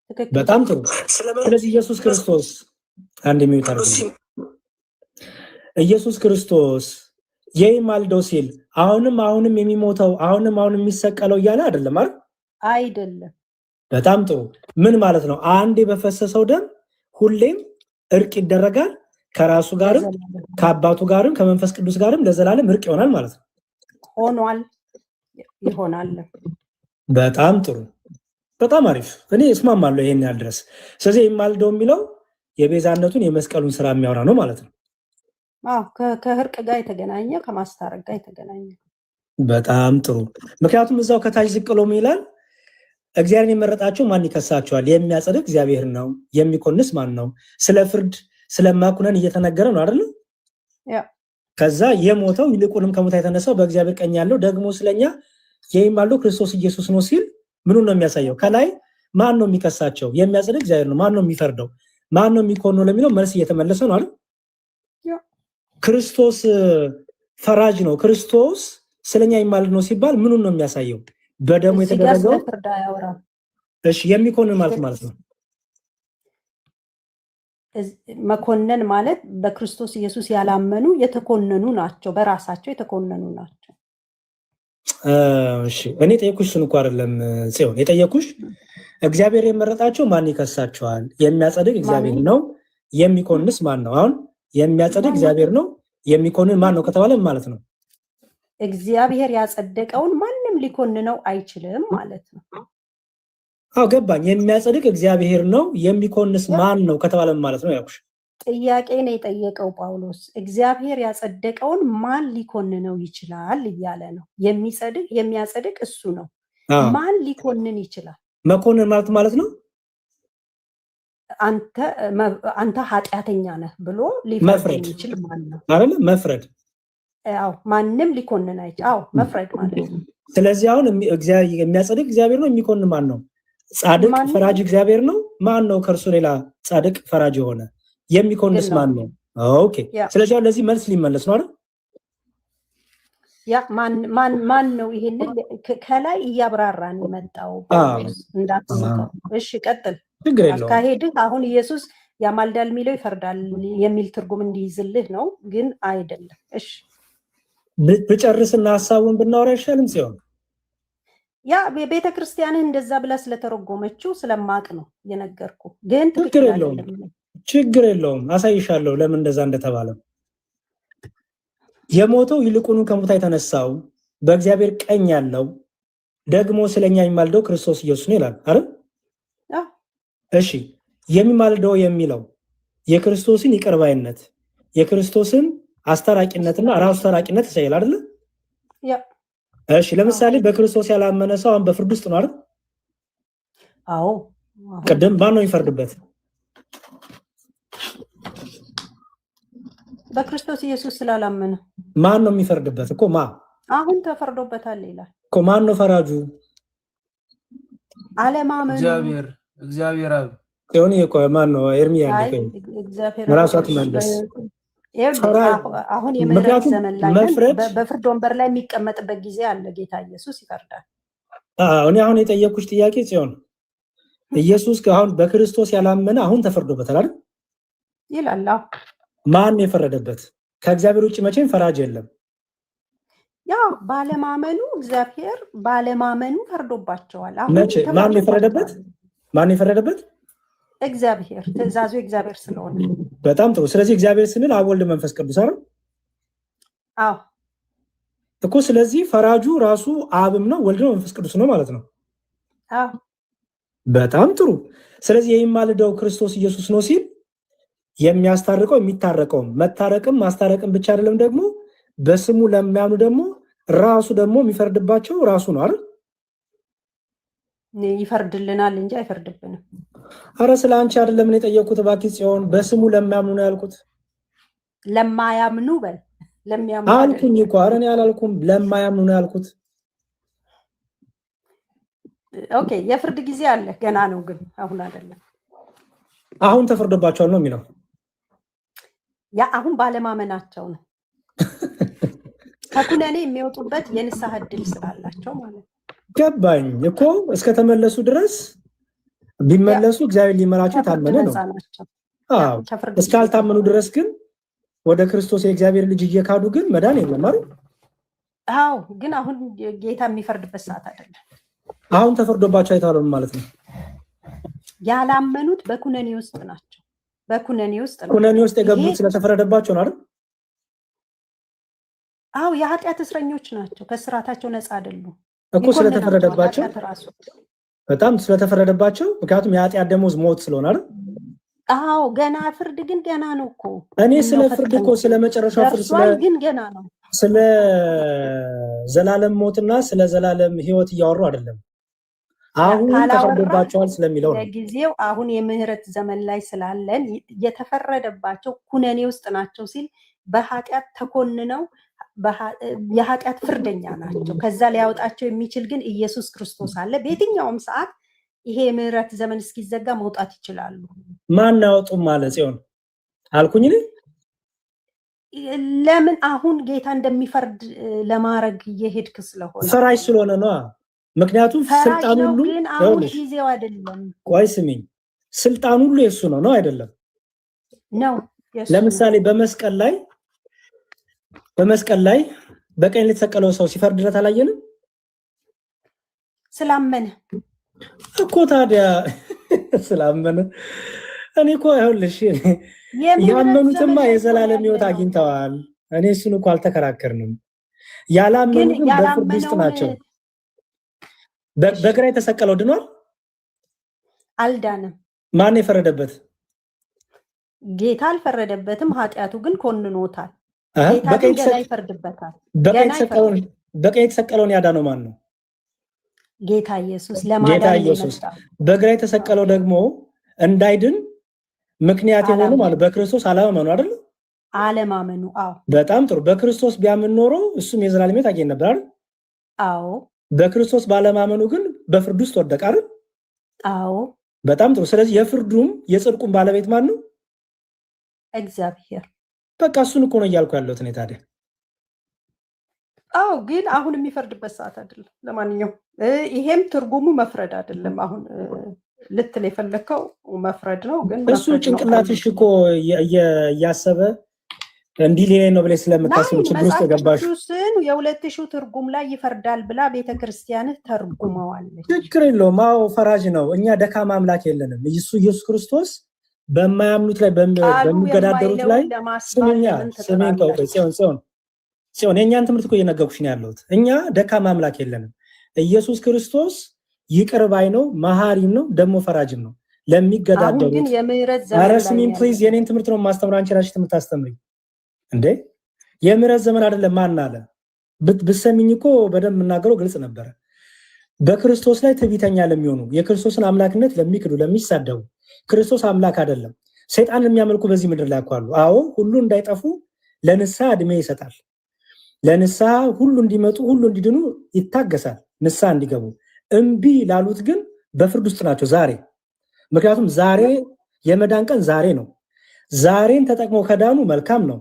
[SPEAKER 3] ትክክል።
[SPEAKER 1] በጣም ጥሩ። ስለዚህ ኢየሱስ ክርስቶስ አንድ የሚውታር ኢየሱስ ክርስቶስ የሚማልደው ሲል አሁንም የሚሞተው አሁንም የሚሰቀለው እያለ አይደለም አይደል?
[SPEAKER 3] አይደለም።
[SPEAKER 1] በጣም ጥሩ። ምን ማለት ነው? አንዴ በፈሰሰው ደም ሁሌም እርቅ ይደረጋል ከራሱ ጋርም ከአባቱ ጋርም ከመንፈስ ቅዱስ ጋርም ለዘላለም እርቅ ይሆናል ማለት ነው።
[SPEAKER 3] ሆኗል፣ ይሆናል።
[SPEAKER 1] በጣም ጥሩ፣ በጣም አሪፍ። እኔ እስማማለሁ ይሄን ያህል ድረስ። ስለዚህ የሚማልደው የሚለው የቤዛነቱን የመስቀሉን ስራ የሚያወራ ነው ማለት ነው።
[SPEAKER 3] አዎ ከእርቅ ጋር የተገናኘ ከማስታረቅ ጋር የተገናኘ። በጣም
[SPEAKER 1] ጥሩ። ምክንያቱም እዛው ከታች ዝቅ ብሎ ይላል እግዚአብሔርን የመረጣቸው ማን ይከሳቸዋል? የሚያጸድቅ እግዚአብሔር ነው፣ የሚኮንስ ማን ነው? ስለ ፍርድ ስለማኩነን እየተነገረ ነው አይደል?
[SPEAKER 3] ያ
[SPEAKER 1] ከዛ የሞተው ይልቁንም ከሙታን የተነሳው በእግዚአብሔር ቀኝ ያለው ደግሞ ስለኛ የሚማልደው ክርስቶስ ኢየሱስ ነው ሲል ምኑን ነው የሚያሳየው? ከላይ ማን ነው የሚከሳቸው? የሚያጸድቅ እግዚአብሔር ነው። ማን ነው የሚፈርደው? ማን ነው የሚኮነው ለሚለው መልስ እየተመለሰ ነው አይደል? ክርስቶስ ፈራጅ ነው። ክርስቶስ ስለኛ የሚማልድ ነው ሲባል ምኑን ነው የሚያሳየው? በደሙ የተደረገው። እሺ የሚኮንን ማለት ነው።
[SPEAKER 3] መኮነን ማለት በክርስቶስ ኢየሱስ ያላመኑ የተኮነኑ ናቸው፣ በራሳቸው የተኮነኑ ናቸው።
[SPEAKER 1] እሺ እኔ ጠየኩሽ እሱን እኮ አይደለም ጽዮን የጠየኩሽ። እግዚአብሔር የመረጣቸው ማን ይከሳቸዋል? የሚያጸድቅ እግዚአብሔር ነው። የሚኮንስ ማን ነው? አሁን የሚያጸድቅ እግዚአብሔር ነው። የሚኮንን ማን ነው ከተባለ ማለት ነው
[SPEAKER 3] እግዚአብሔር ያጸደቀውን ማንም ሊኮንነው አይችልም ማለት ነው።
[SPEAKER 1] አዎ ገባኝ። የሚያጸድቅ እግዚአብሔር ነው። የሚኮንስ ማን ነው ከተባለ ማለት ነው ያልኩሽ።
[SPEAKER 3] ጥያቄ ነው የጠየቀው ጳውሎስ። እግዚአብሔር ያጸደቀውን ማን ሊኮንነው ይችላል እያለ ነው። የሚያጸድቅ እሱ ነው። ማን ሊኮንን ይችላል?
[SPEAKER 1] መኮንን ማለት ነው
[SPEAKER 3] አንተ ኃጢአተኛ ነህ ብሎ ሊፈርድ ይችል ማን ነው
[SPEAKER 1] አይደል? መፍረድ።
[SPEAKER 3] አዎ ማንም ሊኮንን አይችል። አዎ መፍረድ ማለት ነው።
[SPEAKER 1] ስለዚህ አሁን የሚያጸድቅ እግዚአብሔር ነው። የሚኮንን ማን ነው? ጻድቅ ፈራጅ እግዚአብሔር ነው። ማን ነው ከእርሱ ሌላ ጻድቅ ፈራጅ የሆነ? የሚኮንስ ማን ነው? ኦኬ። ስለዚህ አሁን ለዚህ መልስ ሊመለስ ነው አይደል?
[SPEAKER 3] ያ ማን ነው? ይሄንን ከላይ እያብራራን የመጣው እንዳትነካው። እሺ ቀጥል። አካሄድህ አሁን ኢየሱስ ያማልዳል የሚለው ይፈርዳል የሚል ትርጉም እንዲይዝልህ ነው፣ ግን አይደለም። እሺ
[SPEAKER 1] ብጨርስና ሀሳቡን ብናወራ አይሻልም ሲሆን?
[SPEAKER 3] ያ ቤተ ክርስቲያንህ እንደዛ ብላ ስለተረጎመችው ስለማቅ ነው የነገርኩ፣ ግን ትክክል አይደለም።
[SPEAKER 1] ችግር የለውም፣ አሳይሻለሁ ለምን እንደዛ እንደተባለ። የሞተው ይልቁኑ ከሙታን የተነሳው በእግዚአብሔር ቀኝ ያለው ደግሞ ስለኛ የሚማልደው ክርስቶስ ኢየሱስ ነው ይላል አይደል? እሺ የሚማልደው የሚለው የክርስቶስን ይቅርባይነት የክርስቶስን አስታራቂነትና ራሱ ታራቂነት ያሳያል አይደል?
[SPEAKER 3] ያ
[SPEAKER 1] እሺ ለምሳሌ በክርስቶስ ያላመነ ሰው አሁን በፍርድ ውስጥ ነው አይደል?
[SPEAKER 3] አዎ።
[SPEAKER 1] ቅድም ማን ነው የሚፈርድበት?
[SPEAKER 3] በክርስቶስ ኢየሱስ ስላላመነ
[SPEAKER 1] ማን ነው የሚፈርድበት? እኮ
[SPEAKER 3] አሁን ተፈርዶበታል ይላል
[SPEAKER 1] እኮ። ማን ነው ፈራጁ?
[SPEAKER 3] አለማመኑ
[SPEAKER 2] እግዚአብሔር አብ
[SPEAKER 1] ይሁን እኮ ማን ነው? ኤርሚያ ራሱ አትመለስ።
[SPEAKER 3] አሁን የምህረት ዘመን ላይ በፍርድ ወንበር ላይ የሚቀመጥበት ጊዜ አለ። ጌታ ኢየሱስ ይፈርዳል።
[SPEAKER 1] እኔ አሁን የጠየኩሽ ጥያቄ ጽዮን፣ ኢየሱስ አሁን በክርስቶስ ያላመነ አሁን ተፈርዶበታል አይደል
[SPEAKER 3] ይላል።
[SPEAKER 1] ማን የፈረደበት? ከእግዚአብሔር ውጭ መቼም ፈራጅ የለም።
[SPEAKER 3] ያው ባለማመኑ እግዚአብሔር ባለማመኑ ፈርዶባቸዋል።
[SPEAKER 1] ማን የፈረደበት? ማን የፈረደበት?
[SPEAKER 3] እግዚአብሔር። ትእዛዙ እግዚአብሔር ስለሆነ
[SPEAKER 1] በጣም ጥሩ። ስለዚህ እግዚአብሔር ስንል አብ፣ ወልድ፣ መንፈስ ቅዱስ አይደል?
[SPEAKER 3] አዎ
[SPEAKER 1] እኮ። ስለዚህ ፈራጁ ራሱ አብም ነው ወልድ ነው መንፈስ ቅዱስ ነው ማለት ነው።
[SPEAKER 3] አዎ
[SPEAKER 1] በጣም ጥሩ። ስለዚህ የሚማልደው ክርስቶስ ኢየሱስ ነው ሲል የሚያስታርቀው የሚታረቀውም መታረቅም ማስታረቅም ብቻ አይደለም፣ ደግሞ በስሙ ለሚያምኑ ደግሞ ራሱ ደግሞ የሚፈርድባቸው ራሱ ነው አይደል?
[SPEAKER 3] ይፈርድልናል እንጂ አይፈርድብንም።
[SPEAKER 1] አረ ስለ አንቺ አይደለም እኔ የጠየኩት እባክህ ጽዮን፣ በስሙ ለሚያምኑ ነው ያልኩት።
[SPEAKER 3] ለማያምኑ በል ለሚያምኑ
[SPEAKER 1] አልኩኝ እኮ። አረ እኔ አላልኩም፣ ለማያምኑ ነው ያልኩት።
[SPEAKER 3] ኦኬ፣ የፍርድ ጊዜ አለ ገና ነው፣ ግን አሁን አይደለም።
[SPEAKER 1] አሁን ተፈርዶባቸዋል ነው የሚለው።
[SPEAKER 3] ያ አሁን ባለማመናቸው ነው ከኩነኔ የሚወጡበት የንስሐ ዕድል ስላላቸው ማለት ነው።
[SPEAKER 1] ገባኝ እኮ። እስከተመለሱ ድረስ ቢመለሱ እግዚአብሔር ሊመራቸው የታመነ ነው። አዎ፣ እስካልታመኑ ድረስ ግን ወደ ክርስቶስ የእግዚአብሔር ልጅ እየካዱ ግን መዳን የለም አይደል?
[SPEAKER 3] አዎ፣ ግን አሁን ጌታ የሚፈርድበት ሰዓት አይደለም።
[SPEAKER 1] አሁን ተፈርዶባቸው አይታለም ማለት ነው።
[SPEAKER 3] ያላመኑት በኩነኔ ውስጥ ናቸው። በኩነኔ ውስጥ ነው።
[SPEAKER 1] ኩነኔ ውስጥ የገቡት ስለተፈረደባቸው ነው አይደል?
[SPEAKER 3] አዎ፣ የኃጢአት እስረኞች ናቸው። ከስራታቸው ነፃ አይደሉም
[SPEAKER 1] እኮ ስለተፈረደባቸው። በጣም ስለተፈረደባቸው፣ ምክንያቱም የኃጢአት ደሞዝ ሞት ስለሆነ አይደል?
[SPEAKER 3] አዎ፣ ገና ፍርድ ግን ገና ነው እኮ።
[SPEAKER 1] እኔ ስለ ፍርድ እኮ ስለ መጨረሻው ፍርድ
[SPEAKER 3] ግን ገና ነው።
[SPEAKER 1] ስለ ዘላለም ሞትና ስለ ዘላለም ሕይወት እያወሩ አይደለም። አሁን ተፈርዶባቸዋል ስለሚለው ነው።
[SPEAKER 3] ለጊዜው አሁን የምህረት ዘመን ላይ ስላለን የተፈረደባቸው ኩነኔ ውስጥ ናቸው ሲል በኃጢአት ተኮንነው የኃጢአት ፍርደኛ ናቸው። ከዛ ሊያወጣቸው የሚችል ግን ኢየሱስ ክርስቶስ አለ። በየትኛውም ሰዓት ይሄ የምህረት ዘመን እስኪዘጋ መውጣት ይችላሉ።
[SPEAKER 1] ማን ያወጡም ማለት ሲሆን አልኩኝ።
[SPEAKER 3] ለምን አሁን ጌታ እንደሚፈርድ ለማድረግ እየሄድክ ስለሆነ
[SPEAKER 1] ፈራጅ ስለሆነ ነው። ምክንያቱም ስልጣን ሁሉ
[SPEAKER 3] አሁን ጊዜው አይደለም።
[SPEAKER 1] ቆይ ስሚኝ፣ ስልጣን ሁሉ የሱ ነው አይደለም?
[SPEAKER 3] ነው።
[SPEAKER 1] ለምሳሌ በመስቀል ላይ በቀኝ የተሰቀለው ሰው ሲፈርድለት አላየንም?
[SPEAKER 3] ስላመነ
[SPEAKER 1] እኮ። ታዲያ ስላመነ እኔ እኮ ይኸውልሽ፣ ያመኑትማ የዘላለም ሕይወት አግኝተዋል። እኔ እሱን እኮ አልተከራከርንም። ያላመኑትም በፍርድ ውስጥ ናቸው። በግራ የተሰቀለው ድኗል?
[SPEAKER 3] አልዳንም።
[SPEAKER 1] ማን የፈረደበት?
[SPEAKER 3] ጌታ አልፈረደበትም። ኃጢአቱ ግን ኮንኖታል።
[SPEAKER 1] በቀኝ የተሰቀለውን ያዳነው ማን ነው?
[SPEAKER 3] ጌታ ኢየሱስ። ለማዳን
[SPEAKER 1] ኢየሱስ። በግራ የተሰቀለው ደግሞ እንዳይድን ምክንያት የሆኑ ማለት በክርስቶስ አለማመኑ አይደል?
[SPEAKER 3] አለማመኑ። አዎ፣
[SPEAKER 1] በጣም ጥሩ። በክርስቶስ ቢያምን ኖሮ እሱም የዘላለም ሕይወት አግኝ ነበር አይደል?
[SPEAKER 3] አዎ።
[SPEAKER 1] በክርስቶስ ባለማመኑ ግን በፍርድ ውስጥ ወደቀ አይደል?
[SPEAKER 3] አዎ።
[SPEAKER 1] በጣም ጥሩ። ስለዚህ የፍርዱም የጽድቁም ባለቤት ማን ነው?
[SPEAKER 3] እግዚአብሔር።
[SPEAKER 1] በቃ እሱን እኮ ነው እያልኩ ያለሁት እኔ ታዲያ።
[SPEAKER 3] አዎ፣ ግን አሁን የሚፈርድበት ሰዓት አይደለም። ለማንኛውም ይሄም ትርጉሙ መፍረድ አይደለም። አሁን ልትል የፈለከው መፍረድ ነው። ግን
[SPEAKER 1] እሱ ጭንቅላትሽ እኮ እያሰበ እንዲህ ሌላ ነው ብለሽ ስለምታስብ ችግር ውስጥ የገባሽ።
[SPEAKER 3] የ2000 ትርጉም ላይ ይፈርዳል ብላ ቤተክርስቲያን ተርጉመዋለች።
[SPEAKER 1] ችግር የለውም። አዎ፣ ፈራጅ ነው። እኛ ደካማ አምላክ የለንም። ኢየሱስ ክርስቶስ በማያምኑት ላይ በሚገዳደሩት ላይ ጽዮን የእኛን ትምህርት እኮ እየነገርኩሽ ነው ያለሁት። እኛ ደካማ አምላክ የለንም። ኢየሱስ ክርስቶስ ይቅር ባይ ነው፣ መሐሪም ነው፣ ደግሞ ፈራጅም ነው ለሚገዳደሩት። ኧረ ስሚኝ ፕሊዝ፣ የኔን ትምህርት ነው የማስተምረው። አንቺ እራስሽ ትምህርት አስተምሪኝ እንዴ። የምህረት ዘመን አይደለም ማን አለ? ብትሰሚኝ እኮ በደንብ የምናገረው ግልጽ ነበረ። በክርስቶስ ላይ ትዕቢተኛ ለሚሆኑ፣ የክርስቶስን አምላክነት ለሚክዱ፣ ለሚሳደቡ፣ ክርስቶስ አምላክ አይደለም ሰይጣን የሚያመልኩ በዚህ ምድር ላይ አሉ። አዎ፣ ሁሉ እንዳይጠፉ ለንስሐ እድሜ ይሰጣል። ለንስሐ ሁሉ እንዲመጡ ሁሉ እንዲድኑ ይታገሳል፣ ንስሐ እንዲገቡ። እምቢ ላሉት ግን በፍርድ ውስጥ ናቸው ዛሬ። ምክንያቱም ዛሬ የመዳን ቀን ዛሬ ነው። ዛሬን ተጠቅመው ከዳኑ መልካም ነው።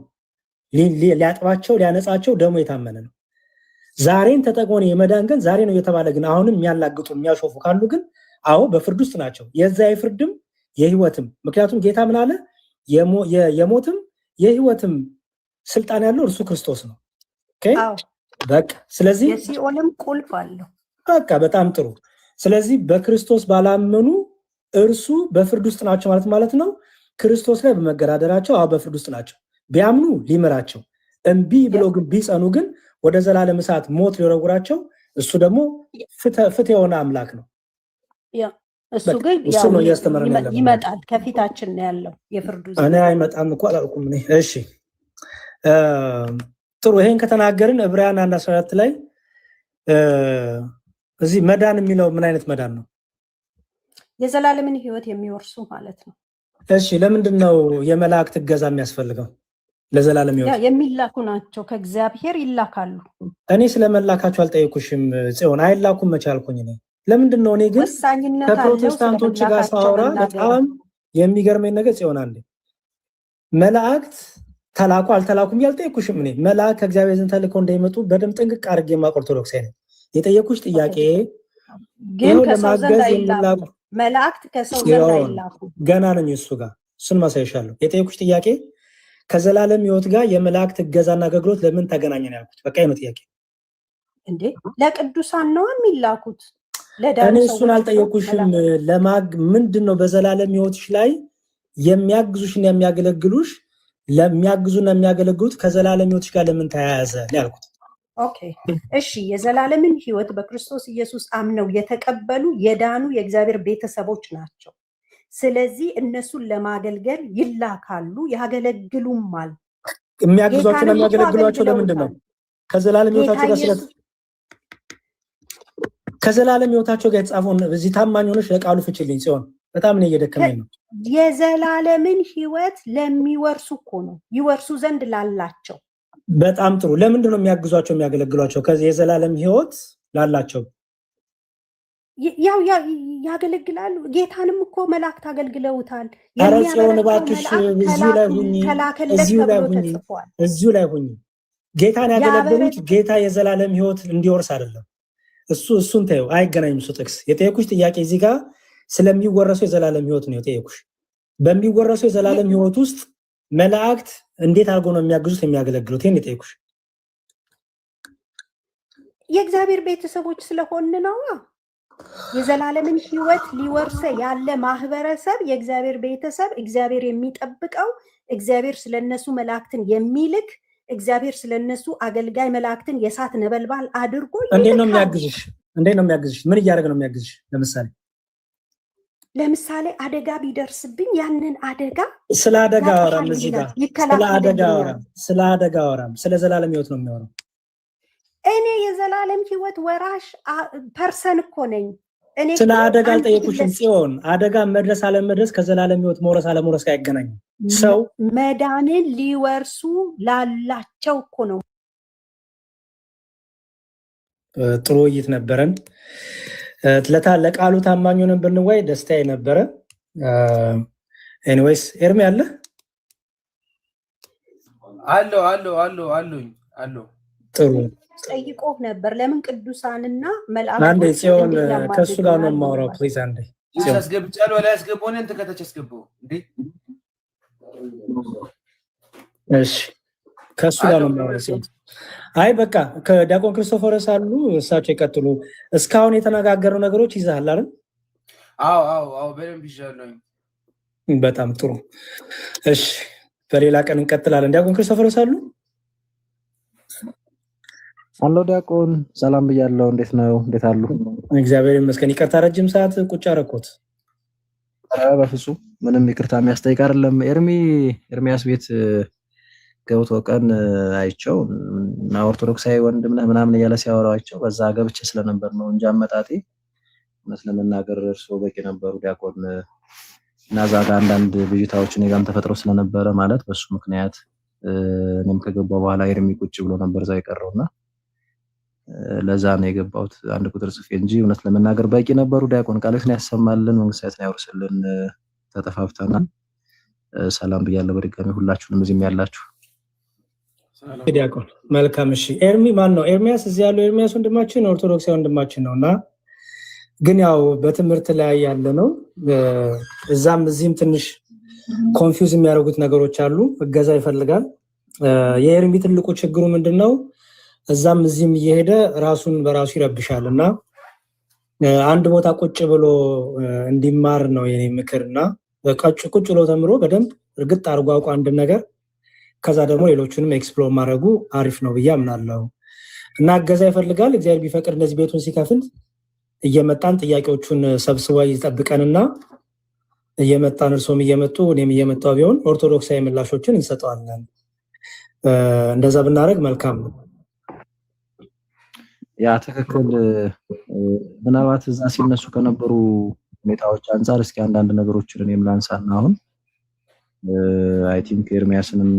[SPEAKER 1] ሊያጥባቸው ሊያነጻቸው ደሙ የታመነ ነው። ዛሬን ተጠቅሞ የመዳን ግን ዛሬ ነው የተባለ ግን አሁንም የሚያላግጡ የሚያሾፉ ካሉ ግን አዎ በፍርድ ውስጥ ናቸው። የዛ የፍርድም የህይወትም ምክንያቱም ጌታ ምን አለ? የሞትም የህይወትም ስልጣን ያለው እርሱ ክርስቶስ ነው። ኦኬ በቃ ስለዚህ
[SPEAKER 3] የሲኦልም ቁልፍ አለው።
[SPEAKER 1] በቃ በጣም ጥሩ። ስለዚህ በክርስቶስ ባላመኑ እርሱ በፍርድ ውስጥ ናቸው ማለት ነው። ክርስቶስ ላይ በመገዳደራቸው አዎ በፍርድ ውስጥ ናቸው። ቢያምኑ ሊምራቸው፣ እምቢ ብለው ግን ቢጸኑ ግን ወደ ዘላለም እሳት ሞት ሊወረውራቸው እሱ ደግሞ ፍትህ የሆነ አምላክ ነው።
[SPEAKER 3] እሱ ግን ይመጣል ከፊታችን ነው ያለው የፍርዱ
[SPEAKER 1] እኔ አይመጣም እኮ አላልኩም እኔ። እሺ ጥሩ። ይሄን ከተናገርን ዕብራውያን 1:14 ላይ እዚህ መዳን የሚለው ምን አይነት መዳን ነው?
[SPEAKER 3] የዘላለምን ህይወት የሚወርሱ ማለት ነው።
[SPEAKER 1] እሺ ለምንድን ነው የመላእክት እገዛ የሚያስፈልገው? ለዘላለም ህይወት
[SPEAKER 3] የሚላኩ ናቸው፣ ከእግዚአብሔር ይላካሉ።
[SPEAKER 1] እኔ ስለመላካቸው አልጠየኩሽም ጽዮን። አይላኩም መቼ አልኩኝ እኔ? ለምንድን ነው እኔ ግን ከፕሮቴስታንቶች ጋር ሳወራ በጣም የሚገርመኝ ነገር ጽዮን አንዴ መላእክት ተላኩ አልተላኩም ያልጠየኩሽም እኔ። መላእክት ከእግዚአብሔር ዘንድ ተልከው እንደሚመጡ በደንብ ጥንቅቅ አድርጌ የማውቅ ኦርቶዶክሳዊ ነኝ። የጠየኩሽ ጥያቄ
[SPEAKER 3] ግን ከሰው ዘንድ አይላኩ መላእክት ከሰው ዘንድ አይላኩ
[SPEAKER 1] ገና ነኝ እሱ ጋር እሱን ማሳይሻለሁ። የጠየኩሽ ጥያቄ ከዘላለም ህይወት ጋር የመላእክት እገዛና አገልግሎት ለምን ተገናኘ ነው ያልኩት። በቃ ይሄ ነው ጥያቄ።
[SPEAKER 3] እንዴ ለቅዱሳን ነው የሚላኩት።
[SPEAKER 1] እኔ እሱን አልጠየኩሽም። ምንድነው በዘላለም ህይወትሽ ላይ የሚያግዙሽና የሚያገለግሉሽ ለሚያግዙና የሚያገለግሉት ከዘላለም ህይወትሽ ጋር ለምን ተያያዘ ነው ያልኩት።
[SPEAKER 3] ኦኬ እሺ። የዘላለምን ህይወት በክርስቶስ ኢየሱስ አምነው የተቀበሉ የዳኑ የእግዚአብሔር ቤተሰቦች ናቸው። ስለዚህ እነሱን ለማገልገል ይላካሉ፣ ያገለግሉማል።
[SPEAKER 1] የሚያግዟቸው የሚያገለግሏቸው ለምንድን ነው? ከዘላለም ህይወታቸው ጋር ከዘላለም ህይወታቸው ጋር የተጻፈውን እዚህ ታማኝ ሆነሽ ለቃሉ ፍችልኝ ሲሆን በጣም ነው እየደከመኝ ነው።
[SPEAKER 3] የዘላለምን ህይወት ለሚወርሱ እኮ ነው፣ ይወርሱ ዘንድ ላላቸው።
[SPEAKER 1] በጣም ጥሩ። ለምንድን ነው የሚያግዟቸው የሚያገለግሏቸው? ከዚህ የዘላለም ህይወት ላላቸው
[SPEAKER 3] ያው ያገለግላሉ። ጌታንም እኮ መላእክት አገልግለውታል።
[SPEAKER 1] አረጽዮን እባክሽ እዚሁ ላይ ሁኚ። ጌታን ያገለግሉት ጌታ የዘላለም ህይወት እንዲወርስ አይደለም። እሱን ተይው፣ አይገናኝም። እሱ ጥቅስ የጠየኩሽ ጥያቄ እዚህ ጋር ስለሚወረሰው የዘላለም ህይወት ነው የጠየኩሽ። በሚወረሰው የዘላለም ህይወት ውስጥ መላእክት እንዴት አድርጎ ነው የሚያግዙት የሚያገለግሉት? ይሄን የጠየኩሽ
[SPEAKER 3] የእግዚአብሔር ቤተሰቦች ስለሆን ነው። የዘላለምን ህይወት ሊወርሰ ያለ ማህበረሰብ የእግዚአብሔር ቤተሰብ፣ እግዚአብሔር የሚጠብቀው፣ እግዚአብሔር ስለነሱ መላእክትን የሚልክ፣ እግዚአብሔር ስለነሱ አገልጋይ መላእክትን የእሳት ነበልባል አድርጎ
[SPEAKER 1] እንዴት ነው የሚያግዝሽ? ምን እያደረገ ነው የሚያግዝሽ?
[SPEAKER 3] ለምሳሌ አደጋ ቢደርስብኝ ያንን አደጋ
[SPEAKER 1] ስለ አደጋ አወራም እዚህ ጋር ስለ አደጋ አወራም፣ ስለ ዘላለም ህይወት ነው የሚያወራው።
[SPEAKER 3] እኔ የዘላለም ህይወት ወራሽ ፐርሰን እኮ ነኝ። እኔ
[SPEAKER 1] ስለ አደጋ አልጠየኩሽም ጽዮን። አደጋ መድረስ አለመድረስ ከዘላለም ህይወት መውረስ አለመውረስ ጋር አይገናኝም። ሰው
[SPEAKER 3] መዳንን ሊወርሱ ላላቸው እኮ ነው።
[SPEAKER 1] ጥሩ ውይይት ነበረን። ለቃሉ ታማኝ ሆነን ብንወያይ ደስታዬ ነበረ። ኤኒዌይስ ኤርሚ አለ
[SPEAKER 2] አለው
[SPEAKER 1] ጥሩ
[SPEAKER 3] ጠይቆ ነበር። ለምን ቅዱሳንና
[SPEAKER 1] መላእክት አንዴ ጽዮን ከሱ ጋር ነው የማወራው። ፕሊዝ አንዴ
[SPEAKER 2] ጽዮን አስገብቻለሁ። ላይ አስገባው ነው ተከታች አስገባው እንዴ። እሺ
[SPEAKER 1] ከሱ ጋር ነው የማወራው ጽዮን። አይ በቃ ከዲያቆን ክርስቶፎረስ አሉ፣ እሳቸው ይቀጥሉ። እስካሁን የተነጋገረው ነገሮች ይዛል አይደል?
[SPEAKER 2] አዎ በደንብ ይዣለሁ።
[SPEAKER 1] በጣም ጥሩ። እሺ በሌላ ቀን እንቀጥላለን። ዲያቆን ክርስቶፎረስ አሉ።
[SPEAKER 4] አሎ ዲያቆን ሰላም ብያለሁ። እንዴት ነው? እንዴት አሉ?
[SPEAKER 1] እግዚአብሔር ይመስገን። ይቅርታ ረጅም ሰዓት ቁጭ አደረኩት።
[SPEAKER 4] በፍጹም ምንም ይቅርታ የሚያስጠይቅ አይደለም። ኤርሚያስ ቤት ገብቶ ቀን አይቸው እና ኦርቶዶክሳዊ ወንድም ነህ ምናምን እያለ ሲያወራቸው በዛ ገብቼ ስለነበር ነው እንጂ አመጣጤ እውነት ለመናገር እርሶ በቂ ነበሩ ዲያቆን። እና እዛ ጋር አንዳንድ ብዥታዎች እኔ ጋርም ተፈጥረው ስለነበረ ማለት በሱ ምክንያት እኔም ከገባሁ በኋላ ኤርሚ ቁጭ ብሎ ነበር እዛ የቀረውና ለዛ ነው የገባሁት አንድ ቁጥር ጽፌ እንጂ እውነት ለመናገር በቂ ነበሩ ዲያቆን። ቃልህን ያሰማልን፣ መንግስታትን ያወርስልን። ተጠፋፍተናል። ሰላም ብያለሁ በድጋሚ ሁላችሁንም እዚህም ያላችሁ።
[SPEAKER 1] ዲያቆን መልካም። እሺ ኤርሚ ማን ነው? ኤርሚያስ እዚህ ያለው ኤርሚያስ ወንድማችን ኦርቶዶክሳዊ ወንድማችን ነውና ግን ያው በትምህርት ላይ ያለ ነው። እዛም እዚህም ትንሽ ኮንፊውዝ የሚያደርጉት ነገሮች አሉ። እገዛ ይፈልጋል። የኤርሚ ትልቁ ችግሩ ምንድነው? እዛም እዚህም እየሄደ ራሱን በራሱ ይረብሻል እና አንድ ቦታ ቁጭ ብሎ እንዲማር ነው የኔ ምክርና ቁጭ ብሎ ተምሮ በደንብ እርግጥ አድርጎ አውቆ አንድ ነገር ከዛ ደግሞ ሌሎቹንም ኤክስፕሎር ማድረጉ አሪፍ ነው ብዬ አምናለሁ እና እገዛ ይፈልጋል። እግዚአብሔር ቢፈቅድ እንደዚህ ቤቱን ሲከፍል እየመጣን ጥያቄዎቹን ሰብስባ ይጠብቀንና እየመጣን እርሶም እየመጡ እኔም እየመጣው ቢሆን ኦርቶዶክሳዊ ምላሾችን እንሰጠዋለን። እንደዛ ብናደርግ መልካም ነው።
[SPEAKER 4] ያ ትክክል። ምናልባት እዛ ሲነሱ ከነበሩ ሁኔታዎች አንፃር እስኪ አንዳንድ ነገሮችን እኔም ላንሳና አሁን አይ ቲንክ ኤርሚያስንም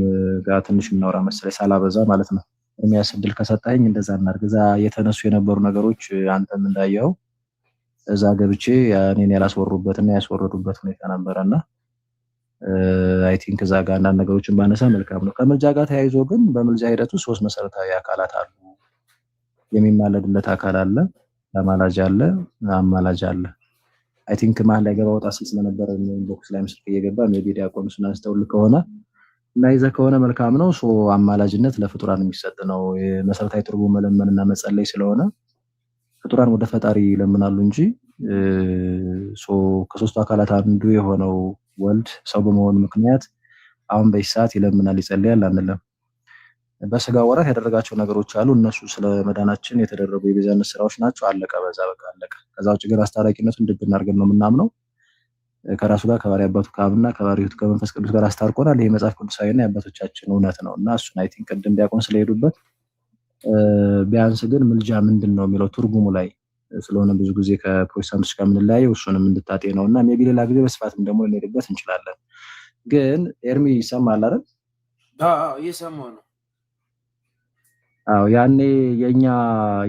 [SPEAKER 4] ጋር ትንሽ እናውራ መሰለኝ ሳላበዛ ማለት ነው። ኤርሚያስ እድል ከሰጠኝ እንደዛ እናድርግ። እዛ የተነሱ የነበሩ ነገሮች አንተም እንዳየው እዛ ገብቼ እኔን ያላስወሩበትና ያስወረዱበት ሁኔታ ነበረና አይ ቲንክ እዛ ጋር አንዳንድ ነገሮችን ባነሳ መልካም ነው። ከምልጃ ጋር ተያይዞ ግን በምልጃ ሂደቱ 3 መሰረታዊ አካላት አሉ። የሚማለድለት አካል አለ፣ ተማላጅ አለ፣ አማላጅ አለ። አይ ቲንክ መሀል ላይ ገባ ወጣ ሲል ስለነበረ ኢንቦክስ ላይ ምስል እየገባ ሜቢ ዲያቆን ስናስተውል ከሆነ እና ይዘህ ከሆነ መልካም ነው። አማላጅነት ለፍጡራን የሚሰጥ ነው። መሰረታዊ ትርጉም መለመንና መጸለይ ስለሆነ ፍጡራን ወደ ፈጣሪ ይለምናሉ እንጂ ከሶስቱ አካላት አንዱ የሆነው ወልድ ሰው በመሆኑ ምክንያት አሁን በዚህ ሰዓት ይለምናል ይጸልያል አንልም። በስጋ ወራት ያደረጋቸው ነገሮች አሉ። እነሱ ስለ መዳናችን የተደረጉ የቤዛነት ስራዎች ናቸው። አለቀ፣ በዛ በቃ አለቀ። ከዛ ውጭ ግን አስታራቂነቱን ድብ እናድርገን ነው የምናምነው። ከራሱ ጋር ከባሪ አባቱ ከአብና ከባሪ ሕይወቱ ከመንፈስ ቅዱስ ጋር አስታርቆናል። ይሄ መጽሐፍ ቅዱሳዊና የአባቶቻችን እውነት ነው እና እሱን አይ ቲንክ ቅድም ዲያቆን ስለሄዱበት ቢያንስ ግን ምልጃ ምንድን ነው የሚለው ትርጉሙ ላይ ስለሆነ ብዙ ጊዜ ከፕሮቴስታንቶች ጋር የምንለያየው እሱንም እንድታጤ ነው እና ሜቢ ሌላ ጊዜ በስፋትም ደግሞ ልንሄድበት እንችላለን። ግን ኤርሚ ይሰማል አይደል?
[SPEAKER 2] እየሰማሁ ነው።
[SPEAKER 4] አዎ ያኔ የኛ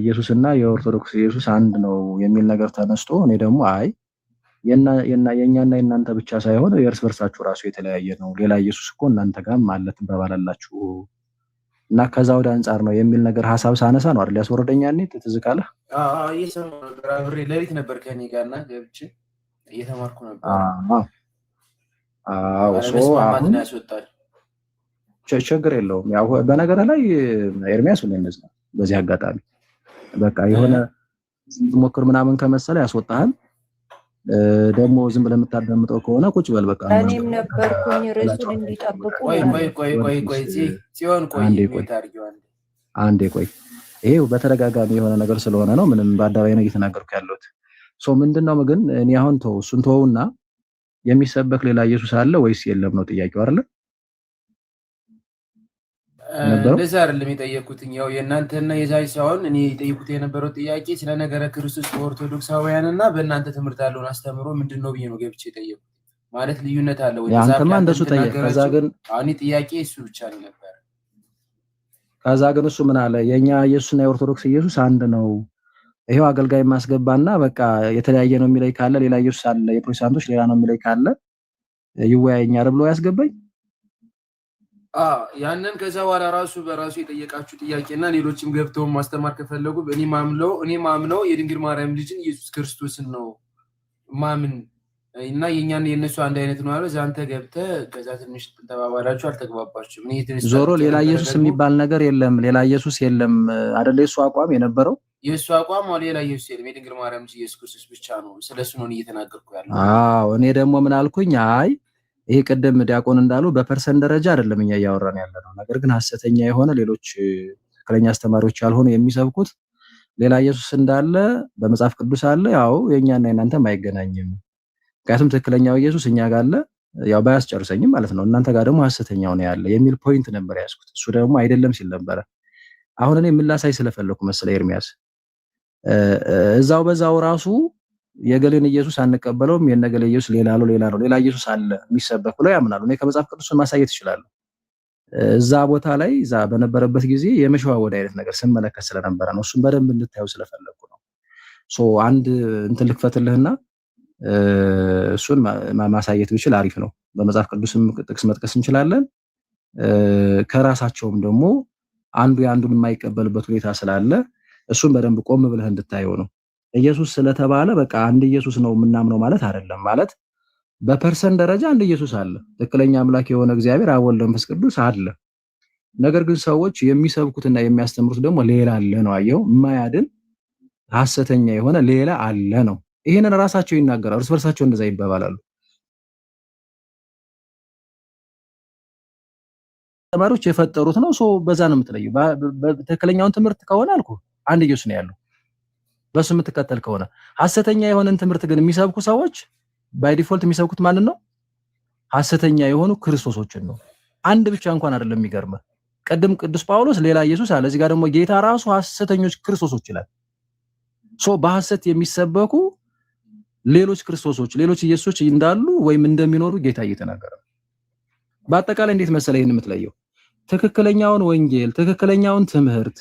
[SPEAKER 4] ኢየሱስና የኦርቶዶክስ ኢየሱስ አንድ ነው የሚል ነገር ተነስቶ እኔ ደግሞ አይ የኛና የእናንተ ብቻ ሳይሆን የእርስ በርሳችሁ ራሱ የተለያየ ነው፣ ሌላ ኢየሱስ እኮ እናንተ ጋር ማለት ትባባላላችሁ እና ከዛ ወደ አንጻር ነው የሚል ነገር ሐሳብ ሳነሳ ነው አይደል ያስወረደኝ። ያኔ ትዝ ካለህ
[SPEAKER 2] እየሰማሁ ነበር። አብሬ ሌሊት ነበር ከኔ ጋርና ገብቼ እየተማርኩ ነበር። አሁን ያስወጣል
[SPEAKER 4] ችግር የለውም። ያው በነገር ላይ ኤርሚያስ ሁሉ እንደዛ በዚህ አጋጣሚ በቃ የሆነ ሞክር ምናምን ከመሰለ ያስወጣሃል። ደግሞ ዝም ብለህ የምታዳምጠው ከሆነ ቁጭ በል በቃ።
[SPEAKER 3] እኔም ነበርኩኝ ርዕሱን እንዲጠብቁ።
[SPEAKER 2] ቆይ ሲሆን
[SPEAKER 4] አንዴ ቆይ። ይሄው በተደጋጋሚ የሆነ ነገር ስለሆነ ነው። ምንም በአደባባይ ነው እየተናገርኩ ያለሁት። ምንድነው ግን እኔ አሁን እሱን ተወውና የሚሰበክ ሌላ ኢየሱስ አለ ወይስ የለም ነው ጥያቄው አይደል?
[SPEAKER 2] እንደዛ አይደለም የጠየቁት። ያው የእናንተና የዛይ ሳይሆን እኔ የጠየቁት የነበረው ጥያቄ ስለ ነገረ ክርስቶስ በኦርቶዶክሳውያንና በእናንተ ትምህርት ያለውን አስተምሮ ምንድነው ብዬ ነው ገብቼ የጠየቁት። ማለት ልዩነት አለ ወይ?
[SPEAKER 4] አንተማ እንደሱ ጠየቅ። ከዛ ግን
[SPEAKER 2] አሁን ጥያቄ እሱ ብቻ ነው ነበር።
[SPEAKER 4] ከዛ ግን እሱ ምን አለ? የኛ ኢየሱስና የኦርቶዶክስ ኢየሱስ አንድ ነው፣ ይሄው አገልጋይ ማስገባና በቃ የተለያየ ነው የሚለይ ካለ ሌላ ኢየሱስ አለ፣ የፕሮቴስታንቶች ሌላ ነው የሚለይ ካለ ይወያየኛል ብሎ ያስገባኝ።
[SPEAKER 2] ያንን ከዛ በኋላ ራሱ በራሱ የጠየቃችሁ ጥያቄና ሌሎችም ገብተው ማስተማር ከፈለጉ እኔ ማምነው የድንግል ማርያም ልጅን ኢየሱስ ክርስቶስን ነው ማምን እና የኛን የነሱ አንድ አይነት ነው አለ። ዛንተ ገብተህ ከዛ ትንሽ ተባባላችሁ፣ አልተግባባችሁም።
[SPEAKER 4] ዞሮ ሌላ ኢየሱስ የሚባል ነገር የለም፣ ሌላ ኢየሱስ የለም አይደል? የሱ አቋም የነበረው
[SPEAKER 2] የሱ አቋም ሌላ ኢየሱስ የለም፣ የድንግል ማርያም ልጅ ኢየሱስ ክርስቶስ ብቻ ነው። ስለሱ ነው እየተናገርኩ ያለው።
[SPEAKER 4] እኔ ደግሞ ምን አልኩኝ? አይ ይሄ ቅድም ዲያቆን እንዳሉ በፐርሰንት ደረጃ አይደለም እኛ እያወራን ያለነው ነገር ግን ሐሰተኛ የሆነ ሌሎች ትክክለኛ አስተማሪዎች ያልሆኑ የሚሰብኩት ሌላ ኢየሱስ እንዳለ በመጽሐፍ ቅዱስ አለ። ያው የኛና የናንተም አይገናኝም። ምክንያቱም ትክክለኛው ኢየሱስ እኛ ጋር አለ፣ ያው ባያስጨርሰኝም ማለት ነው። እናንተ ጋር ደግሞ ሐሰተኛው ነው ያለ የሚል ፖይንት ነበር ያስኩት። እሱ ደግሞ አይደለም ሲል ነበረ። አሁን እኔ ምን ላሳይ ስለፈለኩ መሰለ ኤርሚያስ፣ እዛው በዛው ራሱ የገሌን ኢየሱስ አንቀበለውም፣ የነገሌ ኢየሱስ ሌላ ነው ሌላ ኢየሱስ አለ የሚሰበክ ብለው ያምናሉ። እኔ ከመጽሐፍ ቅዱስን ማሳየት ይችላል። እዛ ቦታ ላይ እዛ በነበረበት ጊዜ የመሸዋወድ አይነት ነገር ስመለከት ስለነበረ ነው። እሱን በደንብ እንድታዩ ስለፈለኩ ነው። አንድ እንትን ልክፈትልህና እሱን ማሳየት ብችል አሪፍ ነው። በመጽሐፍ ቅዱስም ጥቅስ መጥቀስ እንችላለን። ከራሳቸውም ደግሞ አንዱ የአንዱን የማይቀበልበት ሁኔታ ስላለ እሱን በደንብ ቆም ብለህ እንድታየው ነው። ኢየሱስ ስለተባለ በቃ አንድ ኢየሱስ ነው የምናምነው ማለት አይደለም። ማለት በፐርሰን ደረጃ አንድ ኢየሱስ አለ። ትክክለኛ አምላክ የሆነ እግዚአብሔር አብ ወልድ መንፈስ ቅዱስ አለ። ነገር ግን ሰዎች የሚሰብኩትና የሚያስተምሩት ደግሞ ሌላ አለ ነው። አየው፣ የማያድን ሐሰተኛ የሆነ ሌላ አለ ነው። ይሄንን ራሳቸው ይናገራሉ፣ እርስ በርሳቸው እንደዛ ይባባላሉ። ተማሪዎች የፈጠሩት ነው። በዛ ነው የምትለየው። በትክክለኛውን ትምህርት ከሆነ አልኩ አንድ ኢየሱስ ነው ያለው። በሱ የምትከተል ከሆነ ሐሰተኛ የሆነን ትምህርት ግን የሚሰብኩ ሰዎች ባይ ዲፎልት የሚሰብኩት ማንን ነው? ሐሰተኛ የሆኑ ክርስቶሶችን ነው። አንድ ብቻ እንኳን አይደለም። የሚገርመው ቀደም ቅዱስ ጳውሎስ ሌላ ኢየሱስ አለ፣ እዚህ ጋር ደግሞ ጌታ ራሱ ሐሰተኞች ክርስቶሶች ይላል። በሐሰት የሚሰበኩ ሌሎች ክርስቶሶች፣ ሌሎች ኢየሱሶች እንዳሉ ወይም እንደሚኖሩ ጌታ እየተናገረ ነው። በአጠቃላይ እንዴት መሰለህ ይሄን የምትለየው? ትክክለኛውን ወንጌል፣ ትክክለኛውን ትምህርት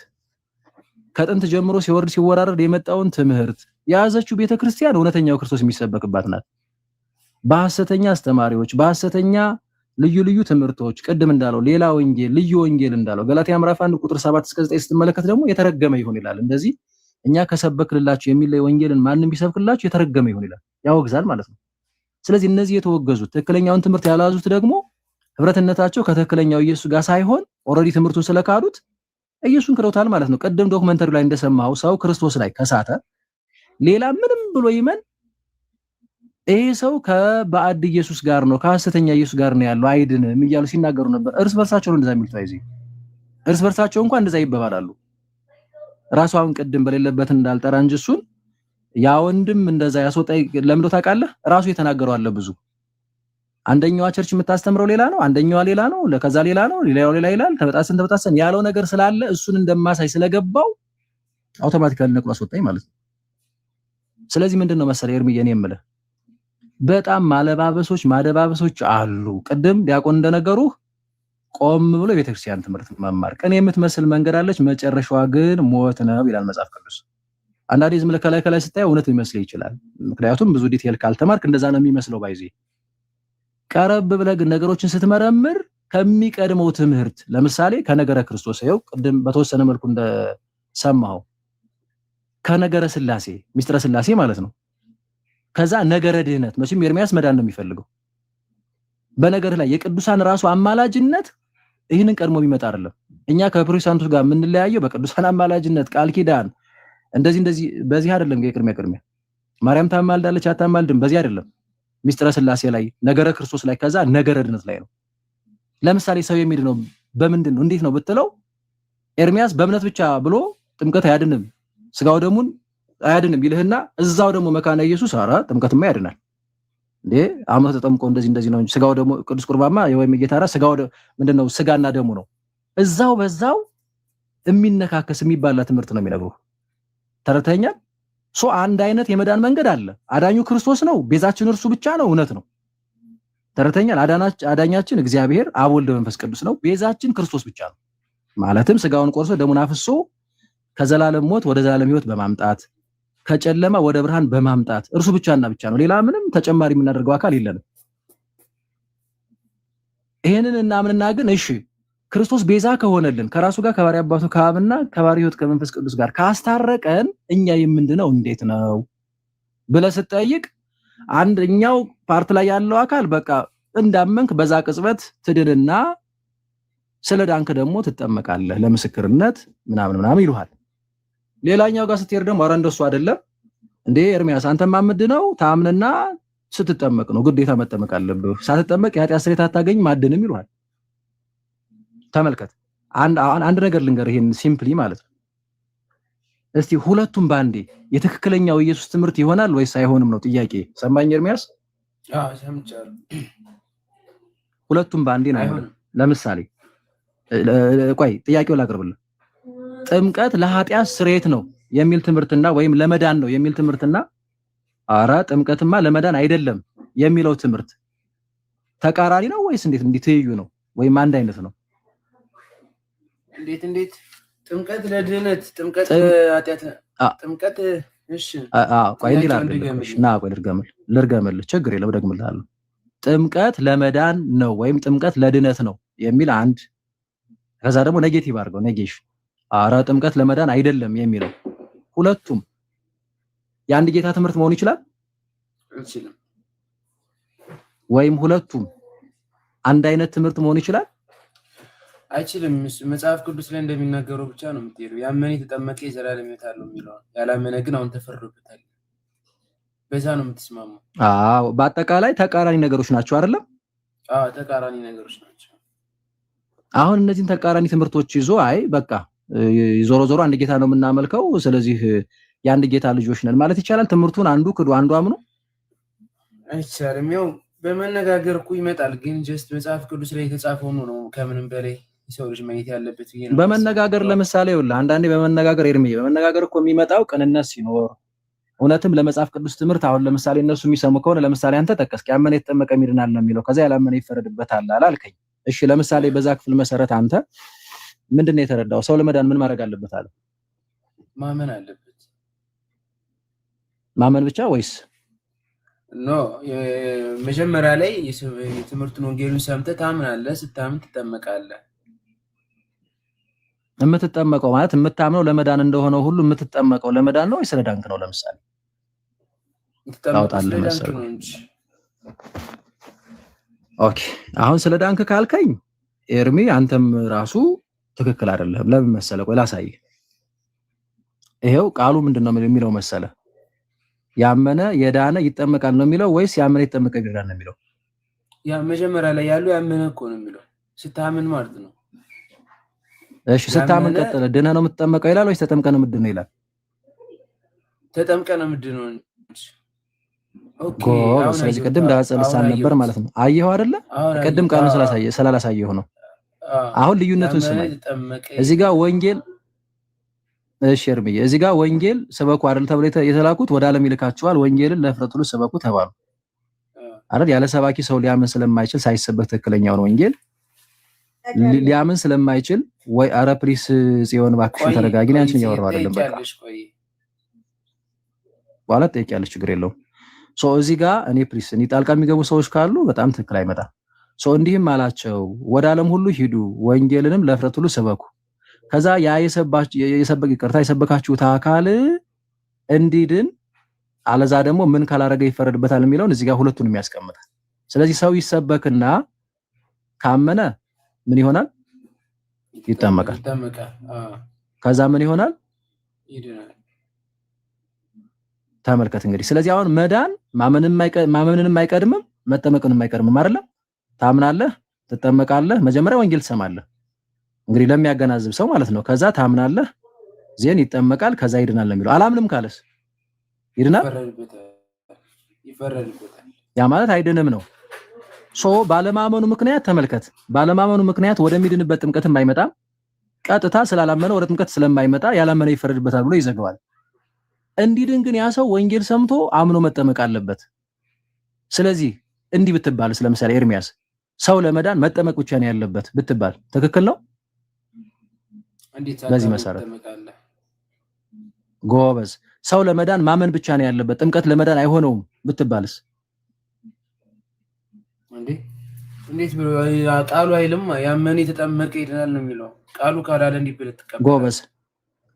[SPEAKER 4] ከጥንት ጀምሮ ሲወርድ ሲወራረድ የመጣውን ትምህርት የያዘችው ቤተክርስቲያን እውነተኛው ክርስቶስ የሚሰበክባት ናት። በሐሰተኛ አስተማሪዎች፣ በሐሰተኛ ልዩ ልዩ ትምህርቶች ቅድም እንዳለው ሌላ ወንጌል፣ ልዩ ወንጌል እንዳለው ገላትያ ምዕራፍ 1 ቁጥር 7 እስከ 9 ስትመለከት ደግሞ የተረገመ ይሁን ይላል። እንደዚህ እኛ ከሰበክልላችሁ የሚለይ ወንጌልን ማንም ቢሰብክላችሁ የተረገመ ይሁን ይላል። ያወግዛል ማለት ነው። ስለዚህ እነዚህ የተወገዙት ትክክለኛውን ትምህርት ያላዙት ደግሞ ህብረትነታቸው ከትክክለኛው ኢየሱስ ጋር ሳይሆን ኦልሬዲ ትምህርቱን ስለካዱት ኢየሱስን ክደውታል ማለት ነው። ቀደም ዶክመንተሪ ላይ እንደሰማው ሰው ክርስቶስ ላይ ከሳተ ሌላ ምንም ብሎ ይመን ይሄ ሰው ከባዕድ ኢየሱስ ጋር ነው ከሐሰተኛ ኢየሱስ ጋር ነው ያለው አይድንም እያሉ ሲናገሩ ነበር። እርስ በርሳቸው እንደዛ የሚሉት አይዚ እርስ በርሳቸው እንኳን እንደዛ ይበባላሉ። ራሱ አሁን ቅድም በሌለበት እንዳልጠራ እንጂ እሱን ያ ወንድም እንደዛ ያስወጣይ ለምዶ ታውቃለህ። ራሱ የተናገረው አለ ብዙ። አንደኛዋ ቸርች የምታስተምረው ሌላ ነው፣ አንደኛዋ ሌላ ነው፣ ለከዛ ሌላ ነው፣ ሌላው ሌላ ይላል። ተበጣሰን ያለው ነገር ስላለ እሱን እንደማሳይ ስለገባው አውቶማቲካሊ ነቅሎ አስወጣኝ ማለት ነው። ስለዚህ ምንድነው መሰለ ኤርሚዬ እኔ የምልህ በጣም ማደባበሶች አሉ። ቅድም ዲያቆን እንደነገሩ ቆም ብሎ የቤተክርስቲያን ትምህርት መማር ቅን የምትመስል መንገድ አለች፣ መጨረሻዋ ግን ሞት ነው ይላል መጽሐፍ ቅዱስ። አንዳንዴ ዝም ብለህ ከላይ ስታየው እውነት ሊመስል ይችላል። ምክንያቱም ብዙ ዲቴል ካልተማርክ እንደዛ ነው የሚመስለው። ባይዚ ቀረብ ብለህ ግን ነገሮችን ስትመረምር ከሚቀድመው ትምህርት ለምሳሌ ከነገረ ክርስቶስ ይኸው ቅድም በተወሰነ መልኩ እንደሰማው ከነገረ ስላሴ ሚስጥረ ስላሴ ማለት ነው። ከዛ ነገረ ድህነት መቼም ኤርሚያስ መዳን ነው የሚፈልገው። በነገር ላይ የቅዱሳን ራሱ አማላጅነት ይህንን ቀድሞ ቢመጣ አይደለም። እኛ ከፕሮቴስታንቶች ጋር የምንለያየው በቅዱሳን አማላጅነት ቃል ኪዳን እንደዚህ በዚህ አይደለም። ቅድሚያ ማርያም ታማልዳለች አታማልድም በዚህ አይደለም። ሚስጥረ ስላሴ ላይ ነገረ ክርስቶስ ላይ ከዛ ነገረ ድህነት ላይ ነው። ለምሳሌ ሰው የሚድነው በምንድን ነው እንዴት ነው ብትለው ኤርሚያስ በእምነት ብቻ ብሎ ጥምቀት አያድንም ስጋው ደሙን አያድንም ይልህና እዛው ደግሞ መካነ ኢየሱስ አራ ጥምቀትማ ያድናል እንዴ አመት ተጠምቆ እንደዚህ ነው እንጂ ስጋው ደግሞ ቅዱስ ቁርባንማ የወይም ጌታራ ስጋው ምንድነው ስጋና ደሙ ነው። እዛው በዛው የሚነካከስ የሚባላ ትምህርት ነው የሚነግሩ ተረተኛ። አንድ አይነት የመዳን መንገድ አለ። አዳኙ ክርስቶስ ነው። ቤዛችን እርሱ ብቻ ነው። እውነት ነው። ተረተኛ አዳኛችን እግዚአብሔር አብ ወልድ መንፈስ ቅዱስ ነው። ቤዛችን ክርስቶስ ብቻ ነው። ማለትም ስጋውን ቆርሶ ደሙን አፍሶ ከዘላለም ሞት ወደ ዘላለም ሕይወት በማምጣት ከጨለማ ወደ ብርሃን በማምጣት እርሱ ብቻና ብቻ ነው። ሌላ ምንም ተጨማሪ የምናደርገው አካል የለንም። ይሄንን እናምንና ግን እሺ ክርስቶስ ቤዛ ከሆነልን ከራሱ ጋር ከባሪ አባቱ ከአብና ከባሪ ሕይወት ከመንፈስ ቅዱስ ጋር ካስታረቀን እኛ የምንድነው እንዴት ነው ብለህ ስትጠይቅ አንደኛው ፓርት ላይ ያለው አካል በቃ እንዳመንክ በዛ ቅጽበት ትድንና ስለዳንክ ደግሞ ትጠመቃለህ ለምስክርነት ምናምን ይሉሃል። ሌላኛው ጋር ስትሄድ ደግሞ አረ እንደሱ አይደለም እንዴ ኤርሚያስ አንተማ ምንድነው ታምንና ስትጠመቅ ነው ግዴታ መጠመቅ አለብህ፣ ሳትጠመቅ የኃጢአት ስርየት አታገኝ ማድንም ይሉሃል። ተመልከት አንድ ነገር ልንገር ይሄን ሲምፕሊ ማለት ነው። እስቲ ሁለቱም ባንዴ የትክክለኛው ኢየሱስ ትምህርት ይሆናል ወይስ አይሆንም ነው ጥያቄ። ሰማኝ ኤርሚያስ?
[SPEAKER 2] ሰምቻለሁ።
[SPEAKER 4] ሁለቱም ባንዴ ነው አይሆንም። ለምሳሌ ቆይ ጥያቄው ላቅርብልህ። ጥምቀት ለኃጢአት ስርየት ነው የሚል ትምህርትና ወይም ለመዳን ነው የሚል ትምህርትና አራ ጥምቀትማ ለመዳን አይደለም የሚለው ትምህርት ተቃራኒ ነው ወይስ እንዴት ትይዩ ነው ወይም አንድ አይነት ነው?
[SPEAKER 2] እንዴት ጥምቀት ለድህነት ጥምቀት ለኃጢአት ጥምቀት እሺ
[SPEAKER 4] ቆይ ልርገምልህ ችግር የለም ደግምልሃለሁ። ጥምቀት ለመዳን ነው ወይም ጥምቀት ለድህነት ነው የሚል አንድ ከዛ ደግሞ ኔጌቲቭ አድርገው ኔጌሽን አረ ጥምቀት ለመዳን አይደለም የሚለው ሁለቱም የአንድ ጌታ ትምህርት መሆን ይችላል
[SPEAKER 2] አይችልም?
[SPEAKER 4] ወይም ሁለቱም አንድ አይነት ትምህርት መሆን ይችላል
[SPEAKER 2] አይችልም? መጽሐፍ ቅዱስ ላይ እንደሚናገረው ብቻ ነው የምትሄደው። ያመነ የተጠመቀ የዘላለም ሕይወት አለው የሚለው ያላመነ ግን አሁን ተፈርዶበታል። በዛ ነው የምትስማማው?
[SPEAKER 4] አዎ በአጠቃላይ ተቃራኒ ነገሮች ናቸው አይደለም?
[SPEAKER 2] አዎ ተቃራኒ ነገሮች ናቸው።
[SPEAKER 4] አሁን እነዚህን ተቃራኒ ትምህርቶች ይዞ አይ በቃ ዞሮ ዞሮ አንድ ጌታ ነው የምናመልከው ስለዚህ የአንድ ጌታ ልጆች ነን ማለት ይቻላል? ትምህርቱን አንዱ ክዶ አንዱ አምኖ
[SPEAKER 2] አይቻልም። ያው በመነጋገር እኮ ይመጣል፣ ግን ጀስት መጽሐፍ ቅዱስ ላይ የተጻፈው ነው ከምንም በላይ የሰው ልጅ ማየት ያለበት ብዬ ነው።
[SPEAKER 4] በመነጋገር ለምሳሌ ይኸውልህ አንዳንዴ በመነጋገር በመነጋገር እኮ የሚመጣው ቅንነት ሲኖር እውነትም ለመጽሐፍ ቅዱስ ትምህርት አሁን ለምሳሌ እነሱ የሚሰሙ ከሆነ ለምሳሌ አንተ ጠቀስክ ያመነ የተጠመቀ ይድናል ነው የሚለው ከዛ ያላመነ ይፈረድበታል አላልከኝ? እሺ ለምሳሌ በዛ ክፍል መሰረት አንተ ምንድነው የተረዳው? ሰው ለመዳን ምን ማድረግ አለበት አለ?
[SPEAKER 2] ማመን አለበት።
[SPEAKER 4] ማመን ብቻ ወይስ
[SPEAKER 2] ኖ? መጀመሪያ ላይ የትምህርቱን ወንጌሉን ሰምተህ ታምናለህ፣ ስታምን ትጠመቃለህ።
[SPEAKER 4] የምትጠመቀው ማለት የምታምነው ለመዳን እንደሆነ ሁሉ የምትጠመቀው ለመዳን ነው ወይስ ለዳንክ ነው? ለምሳሌ ታውጣለህ መሰለህ እንጂ። ኦኬ አሁን ስለ ዳንክ ካልከኝ ኤርሚ አንተም ራሱ ትክክል አይደለም። ለምን መሰለህ? ቆይ ላሳይህ። ይሄው ቃሉ ምንድነው የሚለው መሰለህ? ያመነ የዳነ ይጠመቃል ነው የሚለው ወይስ ያመነ ይጠመቀ ይድናል ነው የሚለው?
[SPEAKER 2] ያ መጀመሪያ ላይ ያለው ያመነ እኮ ነው የሚለው ስታምን ማለት ነው።
[SPEAKER 4] እሺ ስታምን ቀጥለ ድነህ ነው የምትጠመቀው ይላል ወይስ ተጠምቀህ ነው የምትድነው ይላል?
[SPEAKER 2] ተጠምቀህ ነው የምትድነው። ኦኬ
[SPEAKER 4] ስለዚህ ቅድም ዳጸ ልሳን ነበር ማለት ነው። አየኸው አይደለ? ቅድም ቃሉን ስላላሳየኸው ነው። አሁን ልዩነቱን ስማኝ። እዚህ ጋር ወንጌል እሺ እርምዬ እዚህ ጋር ወንጌል ስበኩ አይደል ተብሎ የተላኩት ወደ ዓለም ይልካቸዋል ወንጌልን ለፍጥረት ሁሉ ስበኩ ተባሉ አይደል? ያለ ሰባኪ ሰው ሊያምን ስለማይችል ሳይሰበክ ትክክለኛውን ወንጌል ሊያምን ስለማይችል ወይ አረ ፕሊስ ጽዮን እባክሽን ተረጋጊ ነው አንቺን ያወራው አይደለም። በቃ በኋላ ጠይቂያለሽ ችግር የለውም። ሶ እዚህ ጋር እኔ ፕሊስ እኔ ጣልቃ የሚገቡ ሰዎች ካሉ በጣም ትክክል አይመጣም። ሶ እንዲህም አላቸው ወደ ዓለም ሁሉ ሂዱ ወንጌልንም ለፍጥረት ሁሉ ስበኩ ከዛ ያ የሰበካችሁት አካል እንዲድን አለዛ ደግሞ ምን ካላረገ ይፈረድበታል የሚለውን እዚህ ጋር ሁለቱንም ያስቀምጣል። ስለዚህ ሰው ይሰበክና ካመነ ምን ይሆናል? ይጠመቃል። ከዛ ምን ይሆናል? ይድናል። ተመልከት እንግዲህ ስለዚህ አሁን መዳን ማመንንም አይቀድምም መጠመቅንም አይቀድምም አይደለም? ታምናለህ፣ ትጠመቃለህ፣ መጀመሪያ ወንጌል ትሰማለህ እንግዲህ ለሚያገናዝብ ሰው ማለት ነው። ከዛ ታምናለህ ዜን ይጠመቃል ከዛ ይድናል ነው የሚለው። አላምንም ካለስ ይድናል ይፈረድበታል። ያ ማለት አይድንም ነው። ሶ ባለማመኑ ምክንያት ተመልከት፣ ባለማመኑ ምክንያት ወደሚድንበት ጥምቀትም አይመጣም። ቀጥታ ስላላመነ ወደ ጥምቀት ስለማይመጣ ያላመነ ይፈረድበታል ብሎ ይዘጋዋል። እንዲድን ግን ያ ሰው ወንጌል ሰምቶ አምኖ መጠመቅ አለበት። ስለዚህ እንዲህ ብትባልስ ለምሳሌ ኤርሚያስ ሰው ለመዳን መጠመቅ ብቻ ነው ያለበት ብትባል ትክክል ነው? በዚህ መሰረት ጎበዝ ሰው ለመዳን ማመን ብቻ ነው ያለበት ጥምቀት ለመዳን አይሆነውም ብትባልስ?
[SPEAKER 2] እንዴት ብሎ ቃሉ አይልም? ያመነ የተጠመቀ ይድናል ነው የሚለው። ቃሉ ካላለ እንዲብል ተቀበል።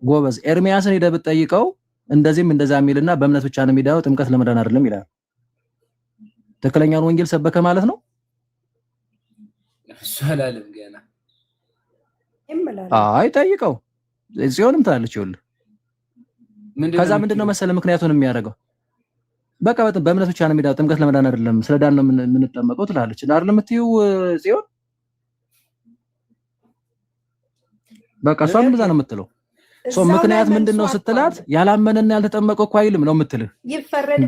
[SPEAKER 4] ጎበዝ ኤርሚያስን ሄደህ ብትጠይቀው እንደዚህም እንደዛ የሚልና በእምነት ብቻ ነው የሚዳነው ጥምቀት ለመዳን አይደለም ይላል። ትክክለኛውን ወንጌል ሰበከ ማለት ነው?
[SPEAKER 2] እሱ አላለም ገና።
[SPEAKER 4] አይ ጠይቀው ጽዮንም ትላለች ይኸውልህ። ከዛ ምንድነው መሰለ ምክንያቱን የሚያደርገው በቃ በእምነት ብቻ ነው የሚዳነው ጥምቀት ለመዳን አይደለም ስለዳን ነው የምንጠመቀው ትላለች አይደል የምትይው ጽዮን? በቃ እሷም እንደዛ ነው የምትለው። ምክንያት ምንድነው ስትላት ያላመነና ያልተጠመቀ እኮ አይልም ነው የምትልህ።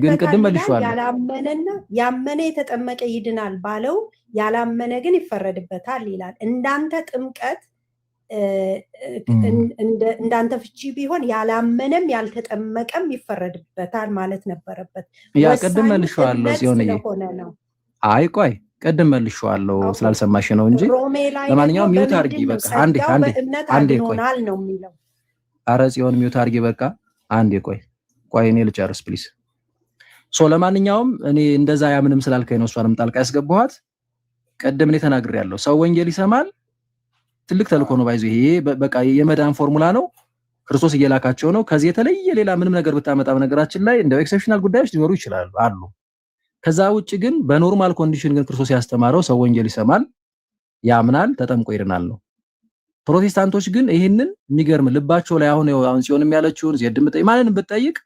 [SPEAKER 4] ግን ቅድም መልሼዋለሁ።
[SPEAKER 3] ያላመነና ያመነ የተጠመቀ ይድናል ባለው ያላመነ ግን ይፈረድበታል ይላል። እንዳንተ ጥምቀት እንዳንተ ፍቺ ቢሆን ያላመነም ያልተጠመቀም ይፈረድበታል ማለት ነበረበት።
[SPEAKER 4] ያ ቅድም መልሼዋለሁ ሲሆንዬ። አይ ቆይ ቅድም መልሼዋለሁ ስላልሰማሽ ነው እንጂ ለማንኛውም ሚውት አድርጊ በቃ አንዴ ቆይ ነው የሚለው። አረ ጽዮን ሚውት አድርጊ በቃ አንዴ ቆይ እኔ ልጨርስ ፕሊዝ። ለማንኛውም እኔ እንደዛ ያምንም ስላልከኝ ነው እሷንም ጣልቃ ያስገባኋት። ቅድም እኔ ተናግሬያለሁ። ሰው ወንጌል ይሰማል ትልቅ ተልኮ ነው ባይዞ ይሄ በቃ የመዳን ፎርሙላ ነው ክርስቶስ እየላካቸው ነው ከዚህ የተለየ ሌላ ምንም ነገር ብታመጣ በነገራችን ላይ እንደው ኤክሰፕሽናል ጉዳዮች ሊኖሩ ይችላሉ አሉ ከዛ ውጪ ግን በኖርማል ኮንዲሽን ግን ክርስቶስ ያስተማረው ሰው ወንጌል ይሰማል ያምናል ተጠምቆ ይድናል ነው ፕሮቴስታንቶች ግን ይሄንን የሚገርም ልባቸው ላይ አሁን ጽዮንም ያለችውን ዜድም ማንንም ብትጠይቅ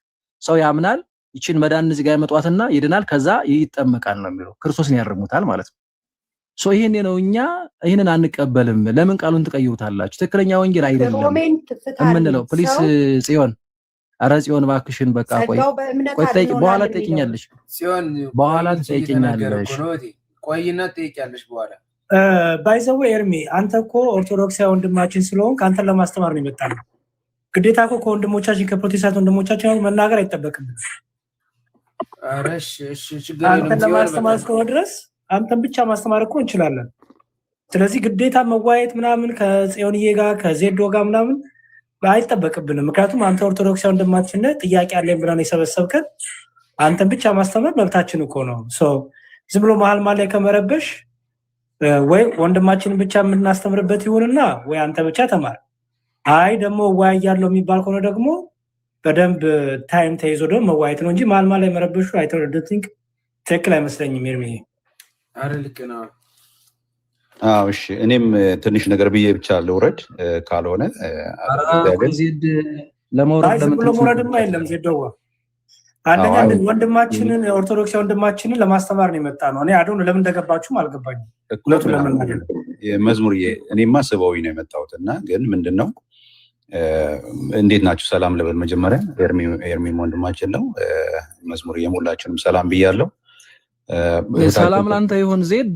[SPEAKER 4] ሰው ያምናል ይችን መዳን እዚህ ጋር ያመጧትና ይድናል ከዛ ይጠመቃል ነው የሚለው ክርስቶስን ያርሙታል ማለት ነው ሶ ይሄን ነው እኛ ይሄንን አንቀበልም ለምን ቃሉን ትቀይሩታላችሁ ትክክለኛ ወንጌል አይደለም እምንለው ፕሊስ ጽዮን አረ ጽዮን እባክሽን በቃ ቆይ ጠይቂ በኋላ ትጠይቂኛለሽ ጽዮን በኋላ ትጠይቂኛለሽ
[SPEAKER 2] ቆይና ትጠይቂያለሽ በኋላ
[SPEAKER 1] ባይዘው ኤርሚ አንተ እኮ ኦርቶዶክሳዊ ወንድማችን ስለሆንክ አንተን ለማስተማር ነው የመጣነው ግዴታ እኮ ከወንድሞቻችን ከፕሮቴስታንት ወንድሞቻችን መናገር አይጠበቅብንም
[SPEAKER 2] አረሽ እሺ ችግር
[SPEAKER 1] የለም ለማስተማር እስከሆነ ድረስ አንተን ብቻ ማስተማር እኮ እንችላለን ስለዚህ ግዴታ መዋየት ምናምን ከጽዮንዬ ጋር ከዜዶ ጋር ምናምን አይጠበቅብንም ምክንያቱም አንተ ኦርቶዶክሳዊ ወንድማችን ነህ ጥያቄ አለኝ ብለን የሰበሰብከን አንተን ብቻ ማስተማር መብታችን እኮ ነው ሶ ዝም ብሎ መሀል ላይ ከመረበሽ ወይ ወንድማችንን ብቻ የምናስተምርበት ይሁንና ወይ አንተ ብቻ ተማር አይ ደግሞ ወያያለው የሚባል ከሆነ ደግሞ በደንብ ታይም ተይዞ ደግሞ መዋየት ነው እንጂ መሀል ላይ መረበሹ አይ ዶንት ቲንክ ትክክል አይመስለኝም ኤርሚ
[SPEAKER 2] አረልክ ነው
[SPEAKER 5] እሺ እኔም ትንሽ ነገር ብዬ ብቻ ልውረድ ካልሆነ
[SPEAKER 4] ዜድ ለመውረድማ
[SPEAKER 1] የለም ዜድዋ አንደኛ ወንድማችንን ኦርቶዶክሳዊ ወንድማችንን ለማስተማር ነው የመጣ ነው እኔ አዶን ለምን እንደገባችሁም አልገባኝም
[SPEAKER 5] መዝሙርዬ እኔማ ስበውኝ ነው የመጣሁትና ግን ምንድነው እንዴት ናችሁ ሰላም ልበል መጀመሪያ ኤርሚ ወንድማችን ነው መዝሙርዬ ሁላችንም ሰላም ብያለሁ
[SPEAKER 4] ሰላም ላንተ ይሁን ዜድ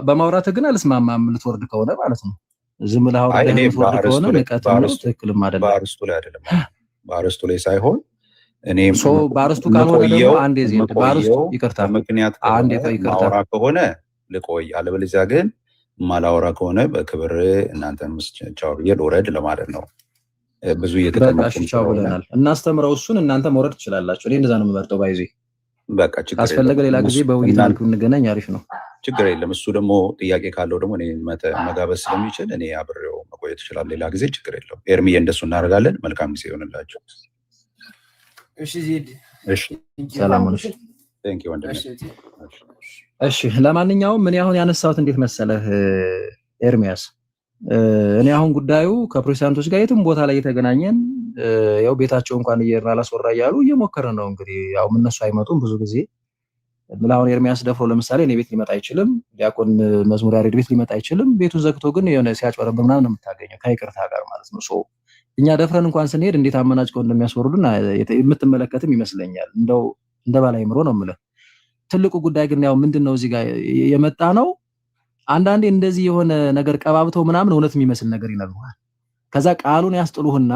[SPEAKER 4] በማውራት ግን አልስማማም ልትወርድ ከሆነ ማለት ነው ዝም ብለህ አውርደህ ልትወርድ ከሆነ ንቀት ነው ትክክልም አይደለም
[SPEAKER 5] በአርስቱ ላይ ሳይሆን እኔ
[SPEAKER 4] በአርስቱ ካልሆነ ደግሞ አንዴ ዜድ በአርስቱ ይቅርታ
[SPEAKER 5] ምክንያት ማውራ ከሆነ ልቆይ አለበለዚያ ግን ማላውራ ከሆነ በክብር እናንተን መስጫው ልወረድ ለማለት ነው ብዙ
[SPEAKER 4] እየተቀመጣችሁ ብለናል እናስተምረው እሱን እናንተ መውረድ ትችላላችሁ እኔ እንደዛ ነው የምመርጠው ባይዚ
[SPEAKER 5] በቃ ችግር
[SPEAKER 4] አስፈለገ ሌላ ጊዜ በውይይት መልኩ እንገናኝ አሪፍ ነው
[SPEAKER 5] ችግር የለም እሱ ደግሞ ጥያቄ ካለው ደግሞ እኔ መጋበዝ ስለሚችል እኔ አብሬው መቆየት ይችላል ሌላ ጊዜ ችግር የለውም ኤርሚ እንደሱ እናደርጋለን መልካም ጊዜ ይሆንላችሁ
[SPEAKER 2] እሺ ዜድ
[SPEAKER 5] እሺ
[SPEAKER 4] ሰላም ሁኑ
[SPEAKER 5] ቴንክ ዩ ወንድሜ
[SPEAKER 4] እሺ ለማንኛውም ምን ያሁን ያነሳሁት እንዴት መሰለህ ኤርሚያስ እኔ አሁን ጉዳዩ ከፕሮቴስታንቶች ጋር የትም ቦታ ላይ የተገናኘን ያው ቤታቸው እንኳን እየርና አላስወራ ያሉ እየሞከረ ነው እንግዲህ ያው እነሱ አይመጡም ብዙ ጊዜ ምናውን ኤርሚያስ ደፍሮ ለምሳሌ እኔ ቤት ሊመጣ አይችልም ዲያቆን መዝሙር ያሬድ ቤት ሊመጣ አይችልም ቤቱን ዘግቶ ግን የሆነ ሲያጭበረብር ምናምን ነው የምታገኘው ከይቅርታ ጋር ማለት ነው ሶ እኛ ደፍረን እንኳን ስንሄድ እንዴት አመናጭቀው እንደሚያስወርዱን የምትመለከትም ይመስለኛል እንደው እንደባላይ ምሮ ነው የምልህ ትልቁ ጉዳይ ግን ያው ምንድነው እዚህ ጋር የመጣ ነው አንዳንዴ እንደዚህ የሆነ ነገር ቀባብተው ምናምን እውነት የሚመስል ነገር ይነግሩሃል ከዛ ቃሉን ያስጥሉህና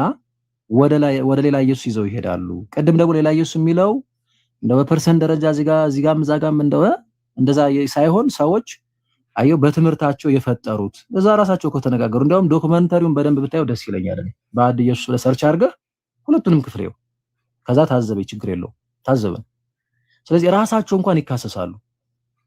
[SPEAKER 4] ወደ ሌላ ኢየሱስ ይዘው ይሄዳሉ ቀደም ደግሞ ሌላ ኢየሱስ የሚለው እንደው በፐርሰንት ደረጃ እዚህ ጋር እንደዛ ሳይሆን ሰዎች አየው በትምህርታቸው የፈጠሩት እዛ ራሳቸው ከተነጋገሩ እንደውም ዶክመንታሪውን በደንብ ብታየው ደስ ይለኛል እኔ ባድ ኢየሱስ ለሰርች አድርገህ ሁለቱንም ክፍሌው ከዛ ታዘበኝ ችግር የለው ታዘበን ስለዚህ ራሳቸው እንኳን ይካሰሳሉ